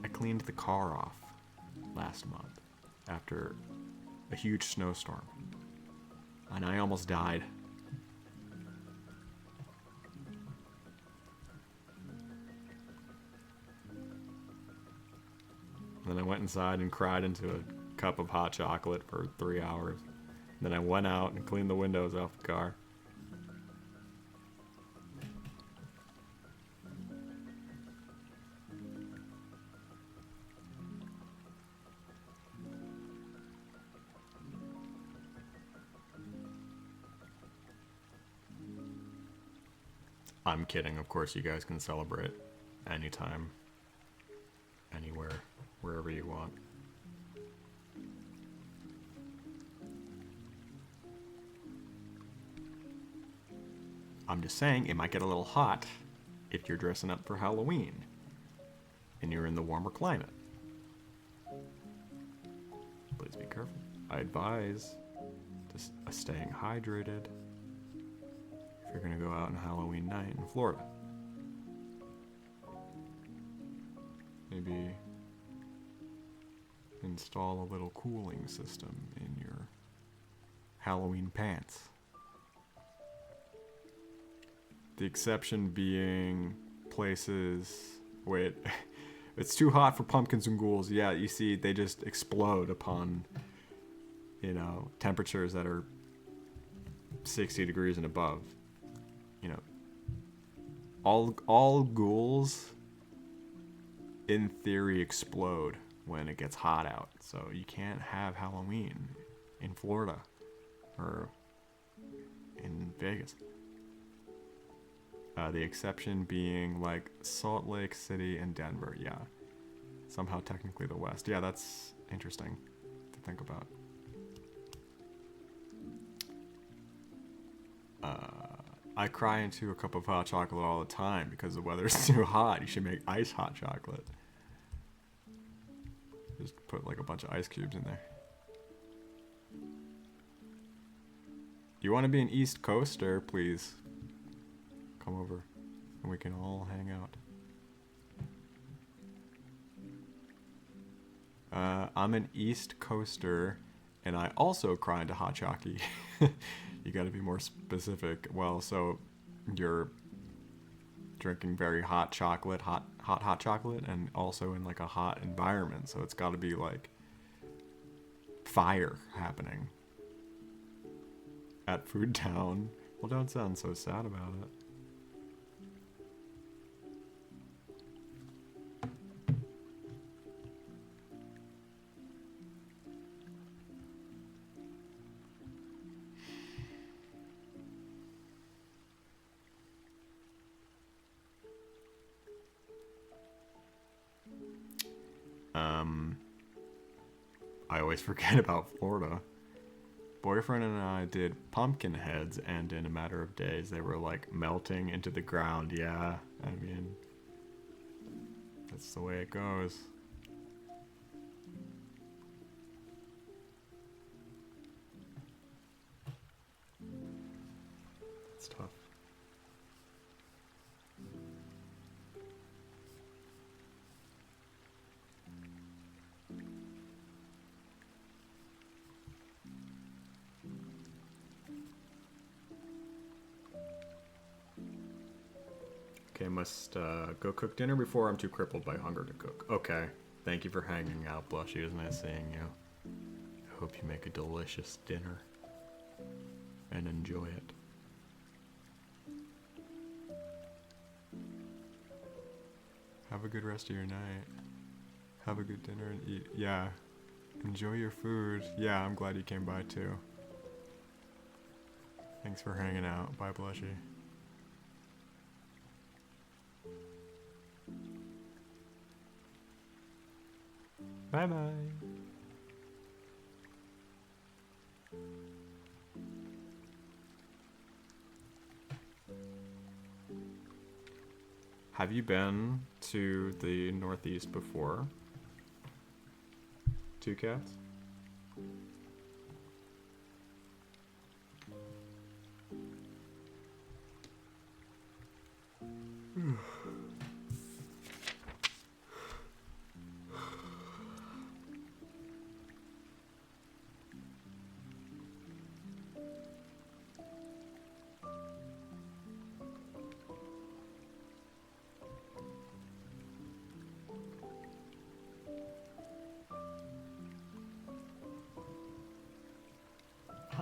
I cleaned the car off last month after a huge snowstorm. And I almost died. Then I went inside and cried into a cup of hot chocolate for 3 hours. Then I went out and cleaned the windows off the car. I'm kidding. Of course, you guys can celebrate anytime, anywhere, wherever you want. I'm just saying it might get a little hot if you're dressing up for Halloween and you're in the warmer climate. Please be careful. I advise just staying hydrated if you're going to go out on Halloween night in Florida. Maybe install a little cooling system in your Halloween pants. The exception being places... Wait, it's too hot for pumpkins and ghouls. Yeah, you see, they just explode upon, you know, temperatures that are 60 degrees and above. You know, all ghouls, in theory, explode when it gets hot out. So you can't have Halloween in Florida or in Vegas. The exception being like Salt Lake City and Denver. Yeah, somehow technically the West. Yeah, that's interesting to think about. I cry into a cup of hot chocolate all the time because the weather's too hot. You should make ice hot chocolate. Just put like a bunch of ice cubes in there. You want to be an East Coaster, please come over and we can all hang out. I'm an East Coaster and I also cry into hot chocky. You gotta be more specific. Well, so you're drinking very hot chocolate, hot chocolate, and also in like a hot environment. So it's gotta be like fire happening at Food Town. Well, don't sound so sad about it. I always forget about Florida. Boyfriend and I did pumpkin heads, and in a matter of days, they were like melting into the ground. Yeah, I mean, that's the way it goes. It's tough. Okay, must go cook dinner before I'm too crippled by hunger to cook. Okay, thank you for hanging out, Blushy. It was nice seeing you. I hope you make a delicious dinner and enjoy it. Have a good rest of your night. Have a good dinner and eat. Yeah, enjoy your food. Yeah, I'm glad you came by too. Thanks for hanging out. Bye, Blushy. Bye-bye. Have you been to the Northeast before? Two Cats?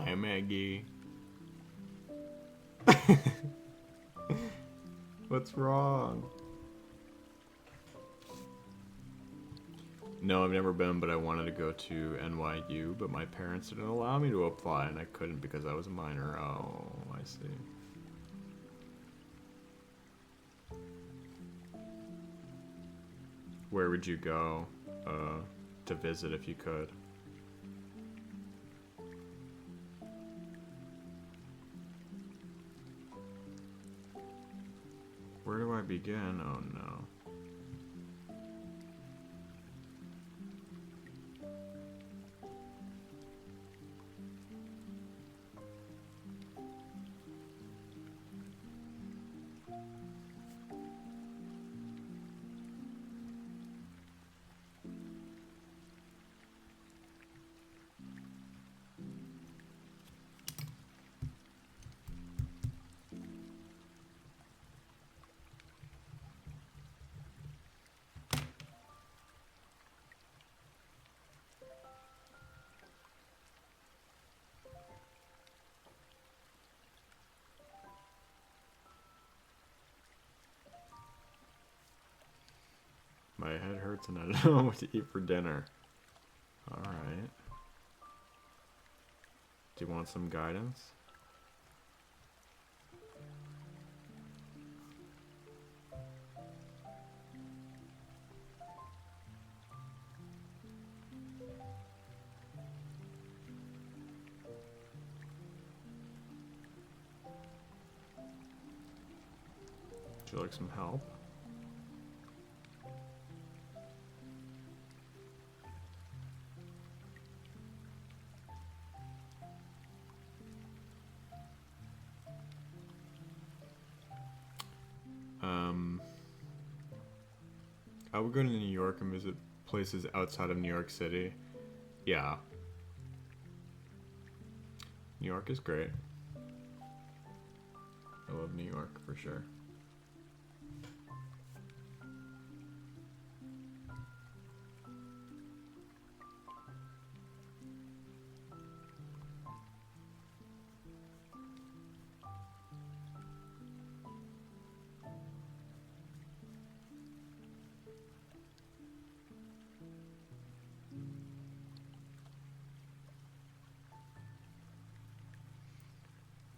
Hi, Maggie. What's wrong? No, I've never been, but I wanted to go to NYU, but my parents didn't allow me to apply, and I couldn't because I was a minor. Oh, I see. Where would you go to visit if you could? Where do I begin? Oh no. My head hurts and I don't know what to eat for dinner. Alright. Do you want some guidance? Would you like some help? I would go to New York and visit places outside of New York City. Yeah. New York is great. I love New York for sure.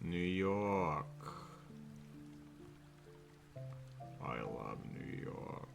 New York. I love New York.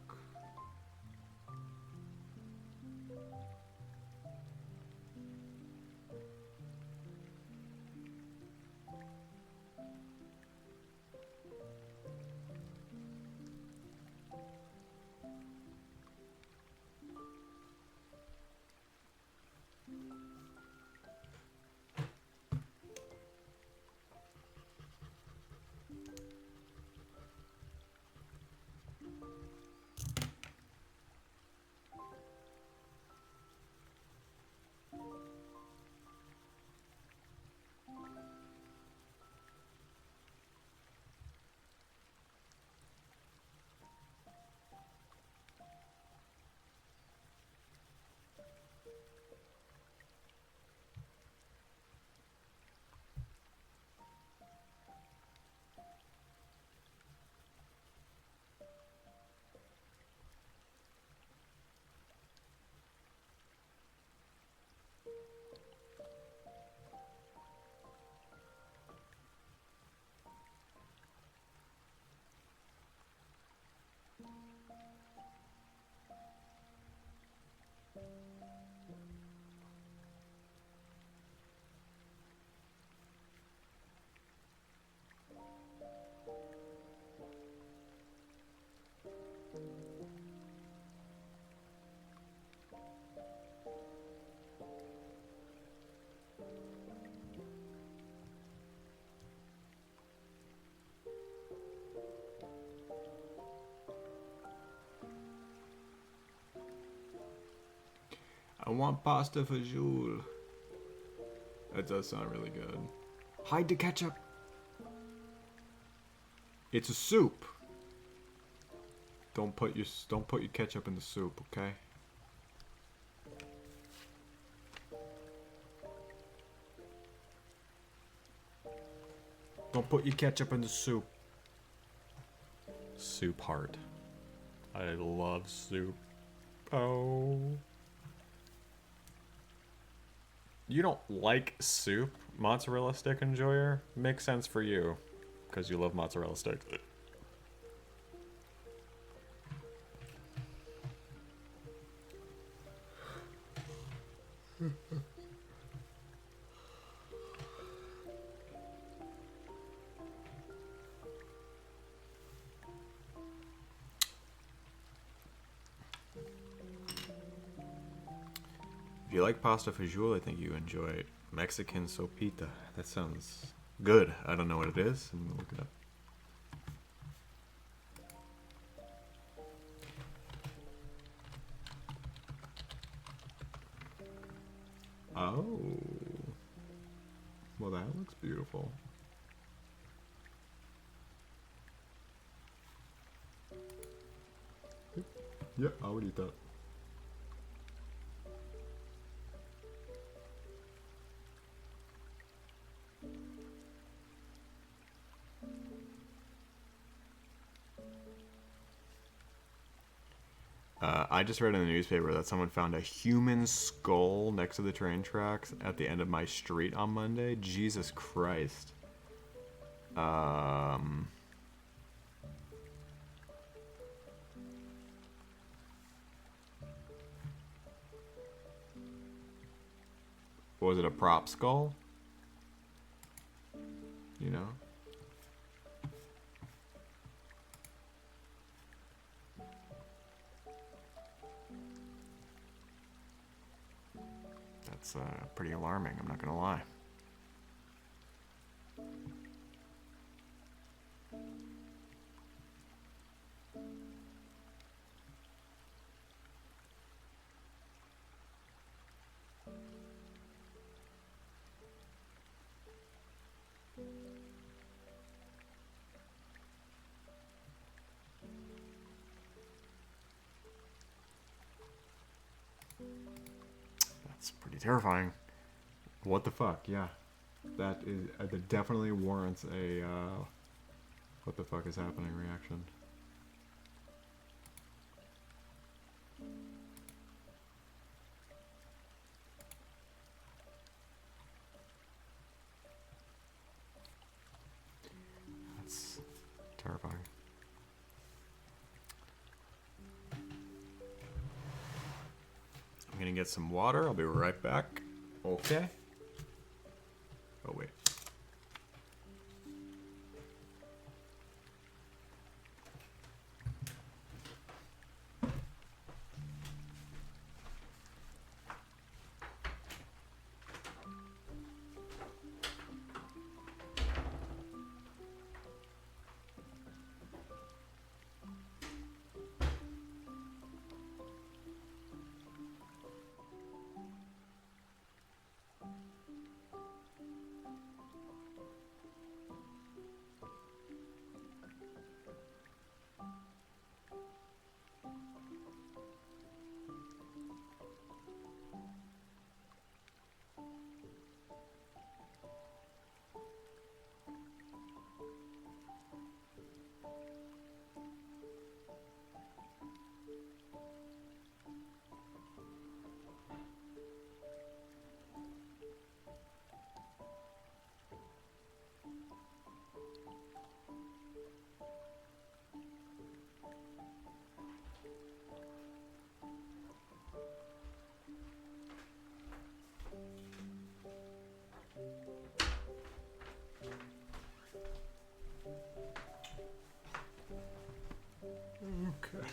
I want pasta fajoule. That does sound really good. Hide the ketchup. It's a soup. Don't put your ketchup in the soup, okay? Don't put your ketchup in the soup. Soup heart. I love soup. Oh. You don't like soup, mozzarella stick enjoyer? Makes sense for you, because you love mozzarella sticks. If you like pasta fajoule, I think you enjoy Mexican sopita. That sounds good. I don't know what it is. I'm gonna look it up. Oh. Well, that looks beautiful. Yeah, I would eat that. I just read in the newspaper that someone found a human skull next to the train tracks at the end of my street on Monday. Jesus Christ. Was it a prop skull? You know? That's pretty alarming, I'm not gonna lie. That's pretty terrifying. What the fuck? Yeah, that is that definitely warrants a what the fuck is happening reaction. That's terrifying. I'm gonna get some water. I'll be right back. Okay. Oh, wait. Okay.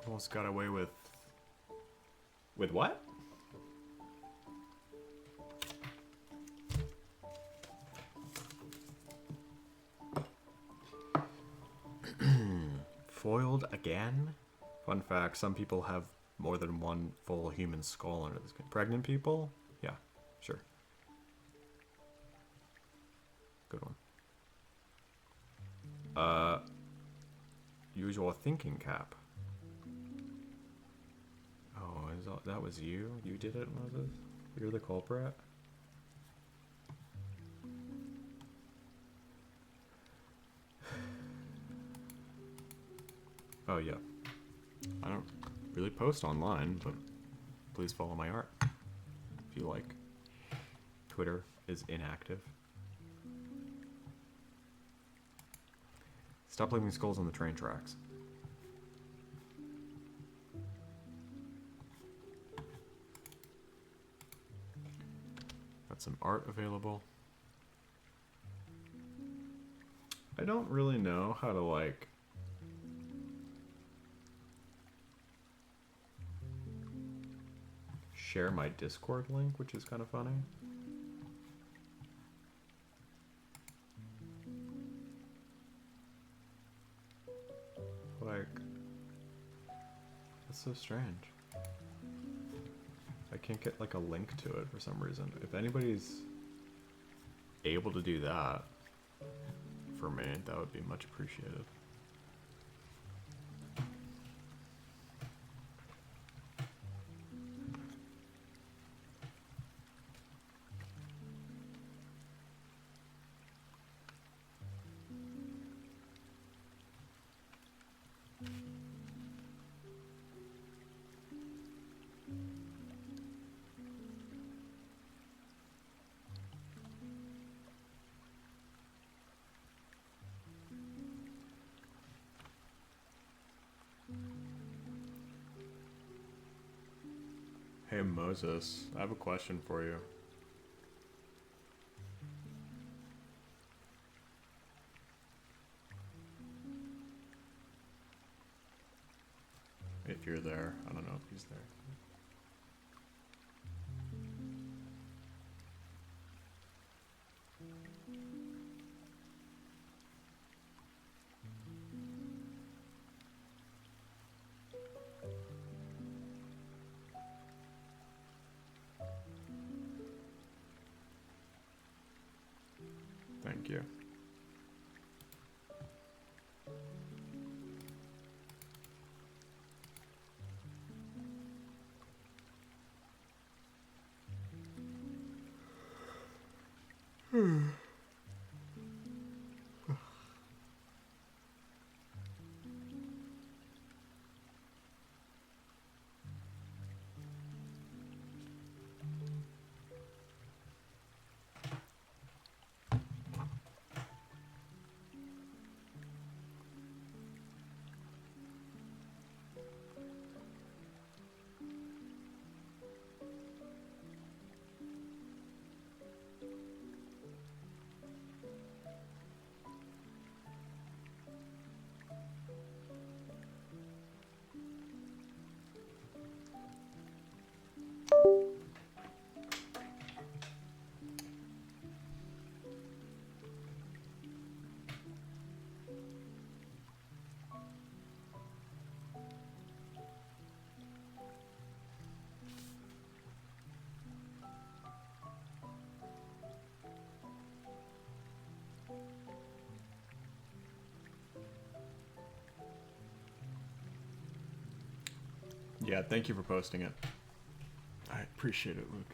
Almost got away with... With what? Foiled again? Fun fact, some people have more than one full human skull under the skin. Pregnant people? Yeah, sure. Good one. Usual thinking cap. Oh, is that was you? You did it, Moses? You're the culprit? Oh, yeah. I don't really post online, but please follow my art if you like. Twitter is inactive. Stop leaving skulls on the train tracks. Got some art available. I don't really know how to, like, share my Discord link, which is kind of funny. Like, that's so strange. I can't get, like, a link to it for some reason. If anybody's able to do that for me, that would be much appreciated. Hey Moses, I have a question for you. If you're there, I don't know if he's there. Thank you. Yeah, thank you for posting it. I appreciate it, Luke.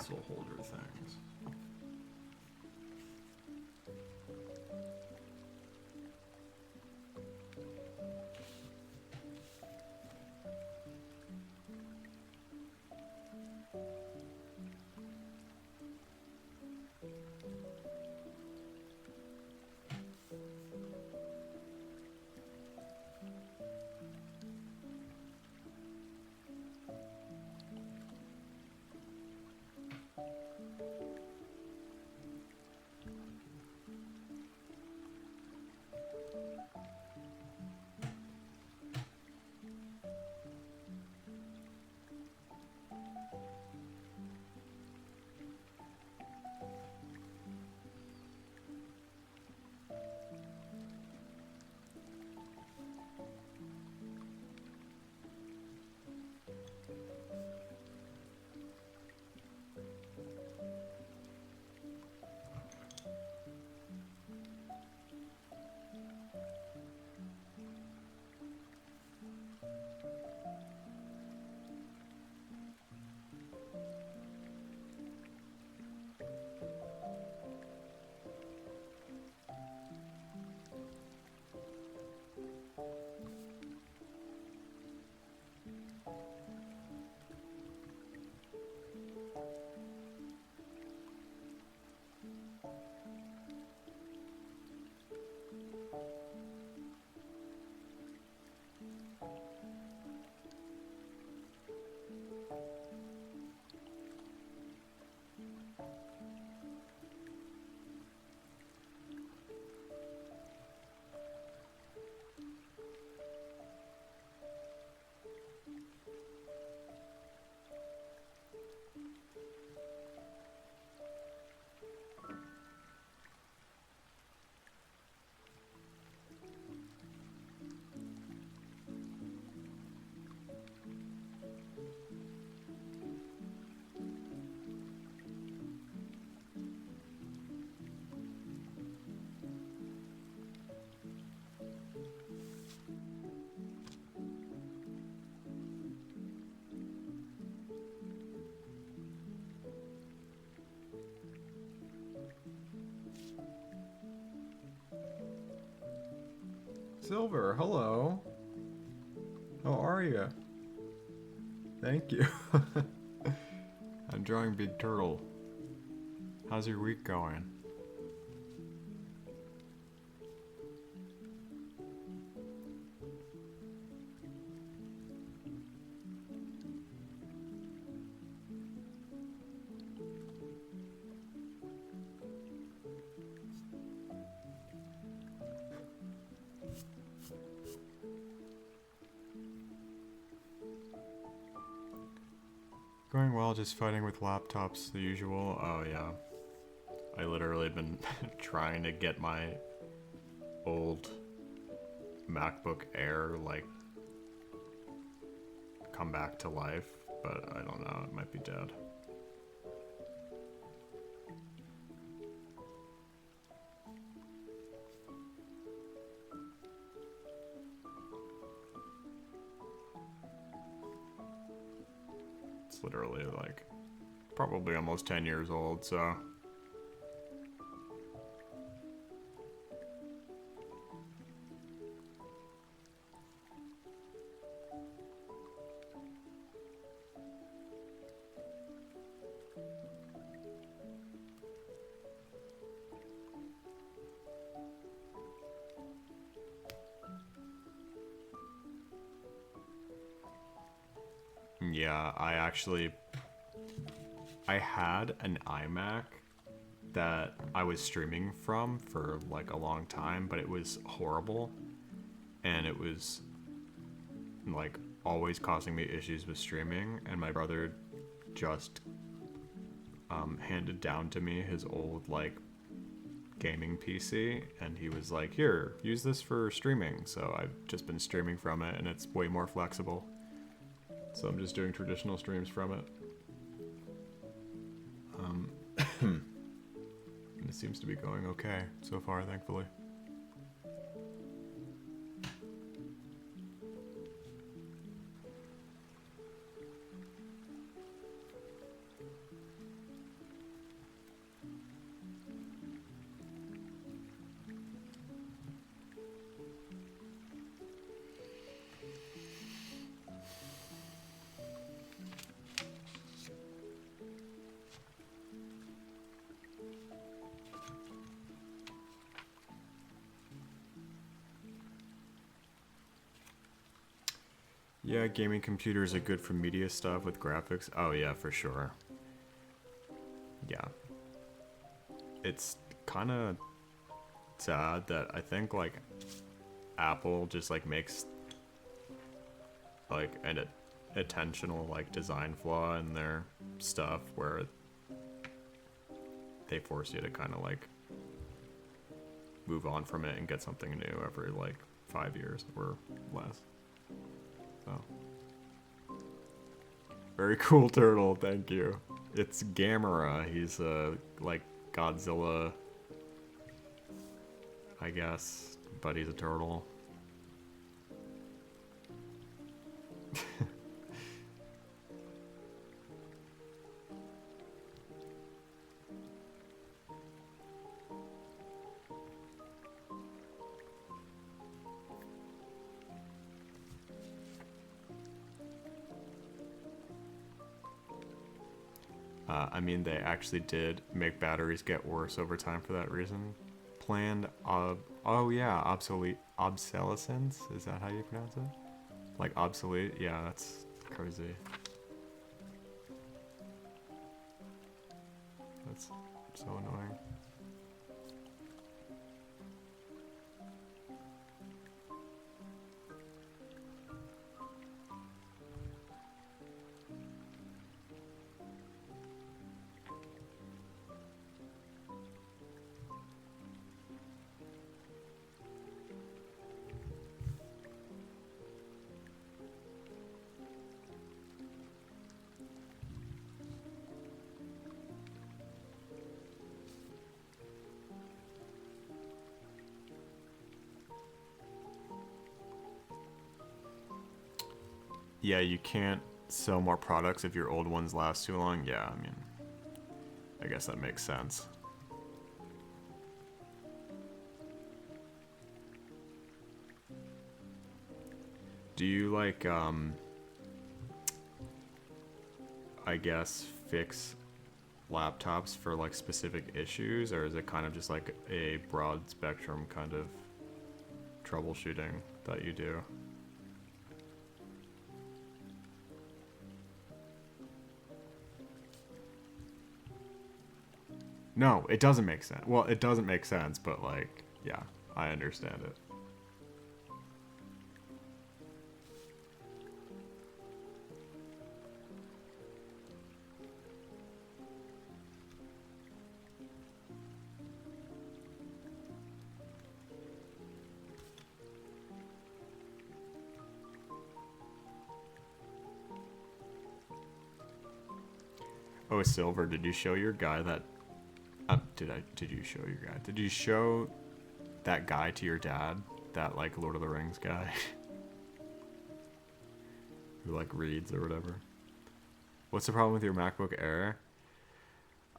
pencil holder things. Silver, hello. How are you? Thank you. I'm drawing Big Turtle. How's your week going? Going well, just fighting with laptops, the usual. Oh yeah. I literally been trying to get my old MacBook Air, like, come back to life, but I don't know, it might be dead. It's literally, like, probably almost 10 years old, so... Yeah, I had an iMac that I was streaming from for like a long time, but it was horrible. And it was like always causing me issues with streaming. And my brother just handed down to me his old like gaming PC. And he was like, here, use this for streaming. So I've just been streaming from it and it's way more flexible. So I'm just doing traditional streams from it. And it seems to be going okay so far, thankfully. Yeah, gaming computers are good for media stuff with graphics. Oh yeah, for sure. Yeah. It's kind of sad that I think like Apple just like makes like an intentional like design flaw in their stuff where they force you to kind of like move on from it and get something new every like 5 years or less. So very cool turtle, thank you. It's Gamera. He's like Godzilla, I guess, but he's a turtle. I mean, they actually did make batteries get worse over time for that reason. Planned, oh yeah, obsolescence? Is that how you pronounce it? Like obsolete? Yeah, that's crazy. That's so annoying. Yeah, you can't sell more products if your old ones last too long. Yeah, I mean, I guess that makes sense. Do you like, I guess, fix laptops for like specific issues, or is it kind of just like a broad spectrum kind of troubleshooting that you do? No, it doesn't make sense. Well, it doesn't make sense, but like, yeah, I understand it. Oh, Silver, did you show your guy that did you show your guy? Did you show that guy to your dad? That like Lord of the Rings guy who like reads or whatever. What's the problem with your MacBook Air?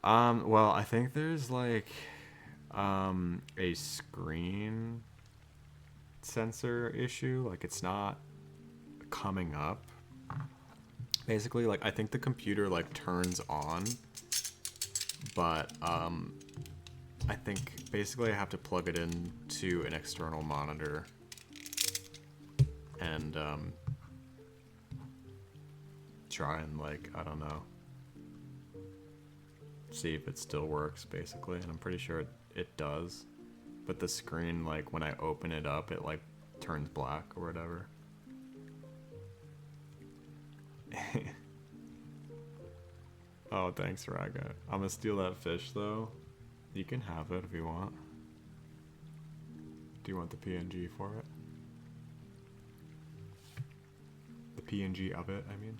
Well, I think there's like a screen sensor issue. Like it's not coming up. Basically, like I think the computer like turns on, but I think basically I have to plug it into an external monitor and try and like, I don't know, see if it still works basically, and I'm pretty sure it does, but the screen, like when I open it up, it like turns black or whatever. Oh, thanks, Raga. I'm gonna steal that fish though. You can have it if you want. Do you want the PNG for it? The PNG of it, I mean.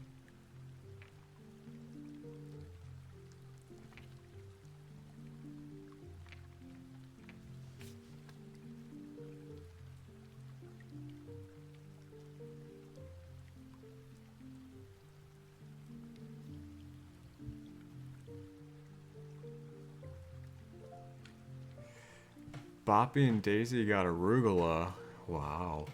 Boppy and Daisy got arugula. Wow.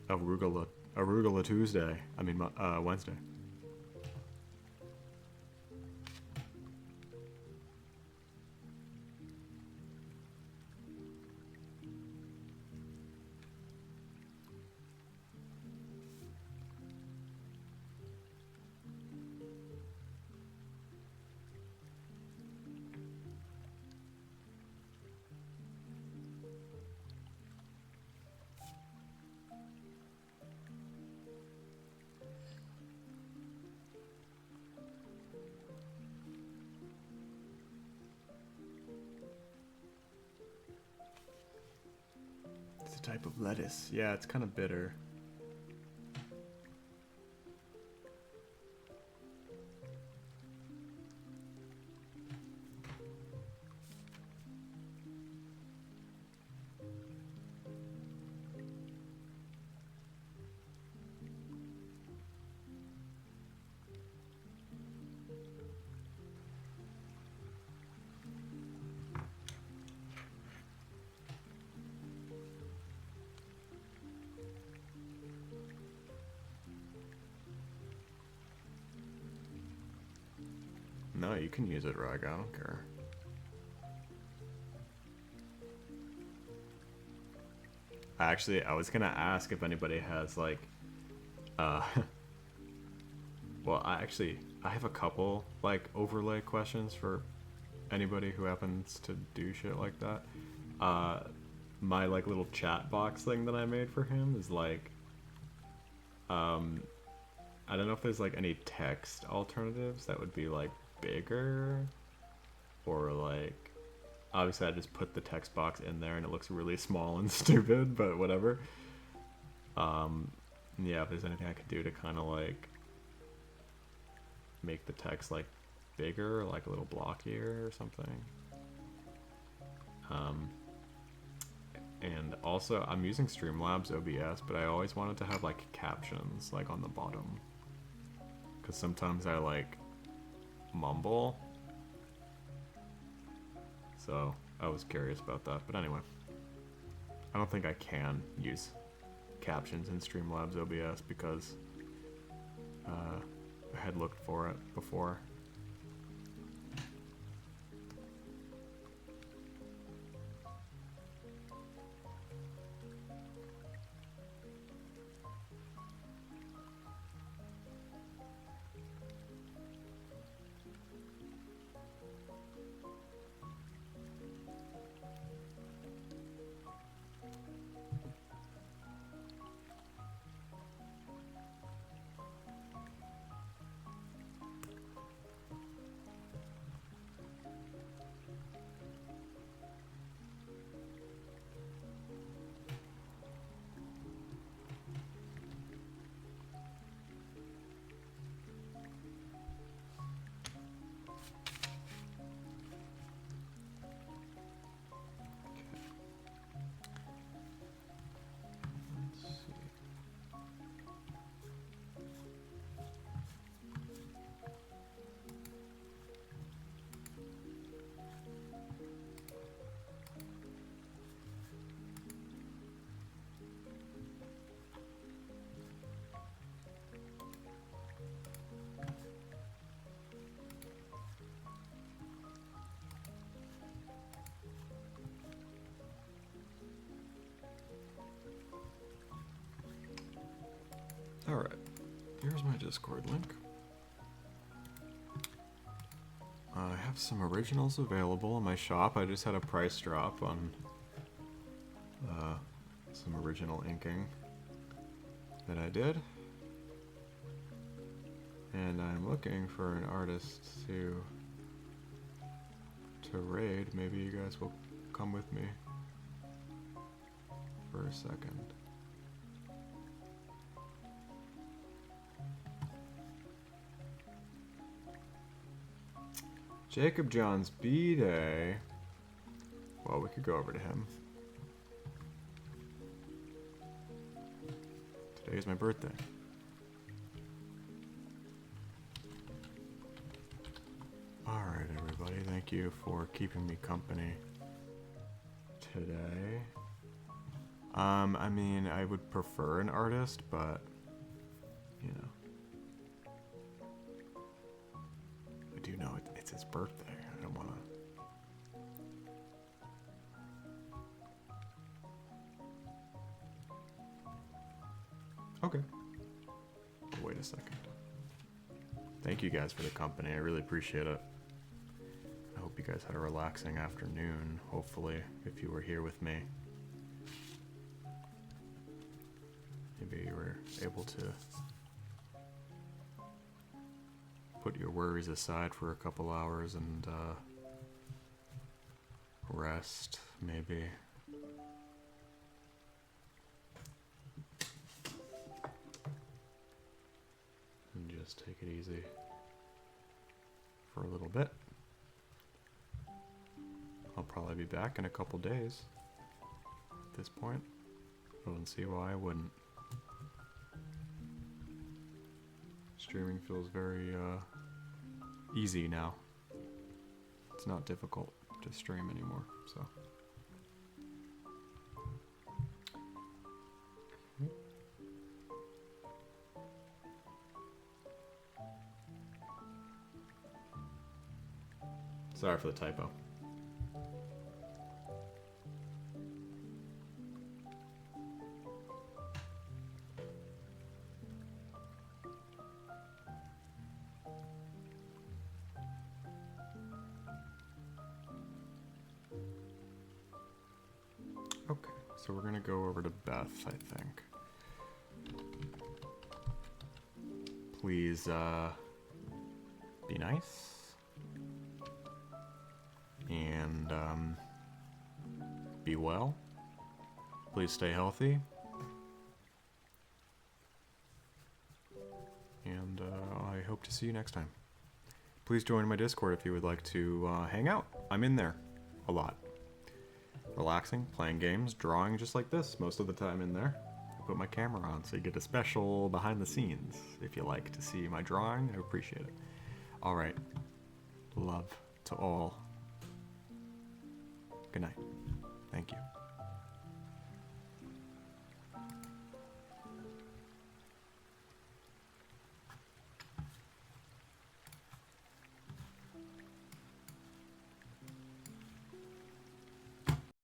Arugula Tuesday. I mean, Wednesday. type of lettuce. Yeah, it's kind of bitter. No, you can use it, Rag. I don't care. Actually, I was gonna ask if anybody has like, well, I have a couple like overlay questions for anybody who happens to do shit like that. My like little chat box thing that I made for him is like, I don't know if there's like any text alternatives that would be like bigger, or like, obviously I just put the text box in there and it looks really small and stupid, but whatever. Yeah, if there's anything I could do to kind of like make the text like bigger, or like a little blockier or something. And also I'm using Streamlabs OBS, but I always wanted to have like captions like on the bottom, because sometimes I like mumble, so I was curious about that. But anyway, I don't think I can use captions in Streamlabs OBS because I had looked for it before. Alright, here's my Discord link. I have some originals available in my shop. I just had a price drop on some original inking that I did. And I'm looking for an artist to raid. Maybe you guys will come with me for a second. Jacob John's B-Day. Well, we could go over to him. Today is my birthday. Alright, everybody. Thank you for keeping me company today. I mean, I would prefer an artist, but, you know. I do know it's his birthday. I don't want to... Okay. But wait a second. Thank you guys for the company. I really appreciate it. I hope you guys had a relaxing afternoon, hopefully, if you were here with me. Maybe you were able to put your worries aside for a couple hours and rest, maybe. just take it easy for a little bit. I'll probably be back in a couple days at this point. I don't see why I wouldn't. Streaming feels very easy now. It's not difficult to stream anymore, so. Sorry for the typo. Okay, so we're gonna go over to Beth, I think. Please, be nice. And, be well. Please stay healthy. And, I hope to see you next time. Please join my Discord if you would like to, hang out. I'm in there a lot. Relaxing, playing games, drawing just like this most of the time in there. I put my camera on so you get a special behind the scenes. If you like to see my drawing, I appreciate it. Alright. Love to all. Good night. Thank you.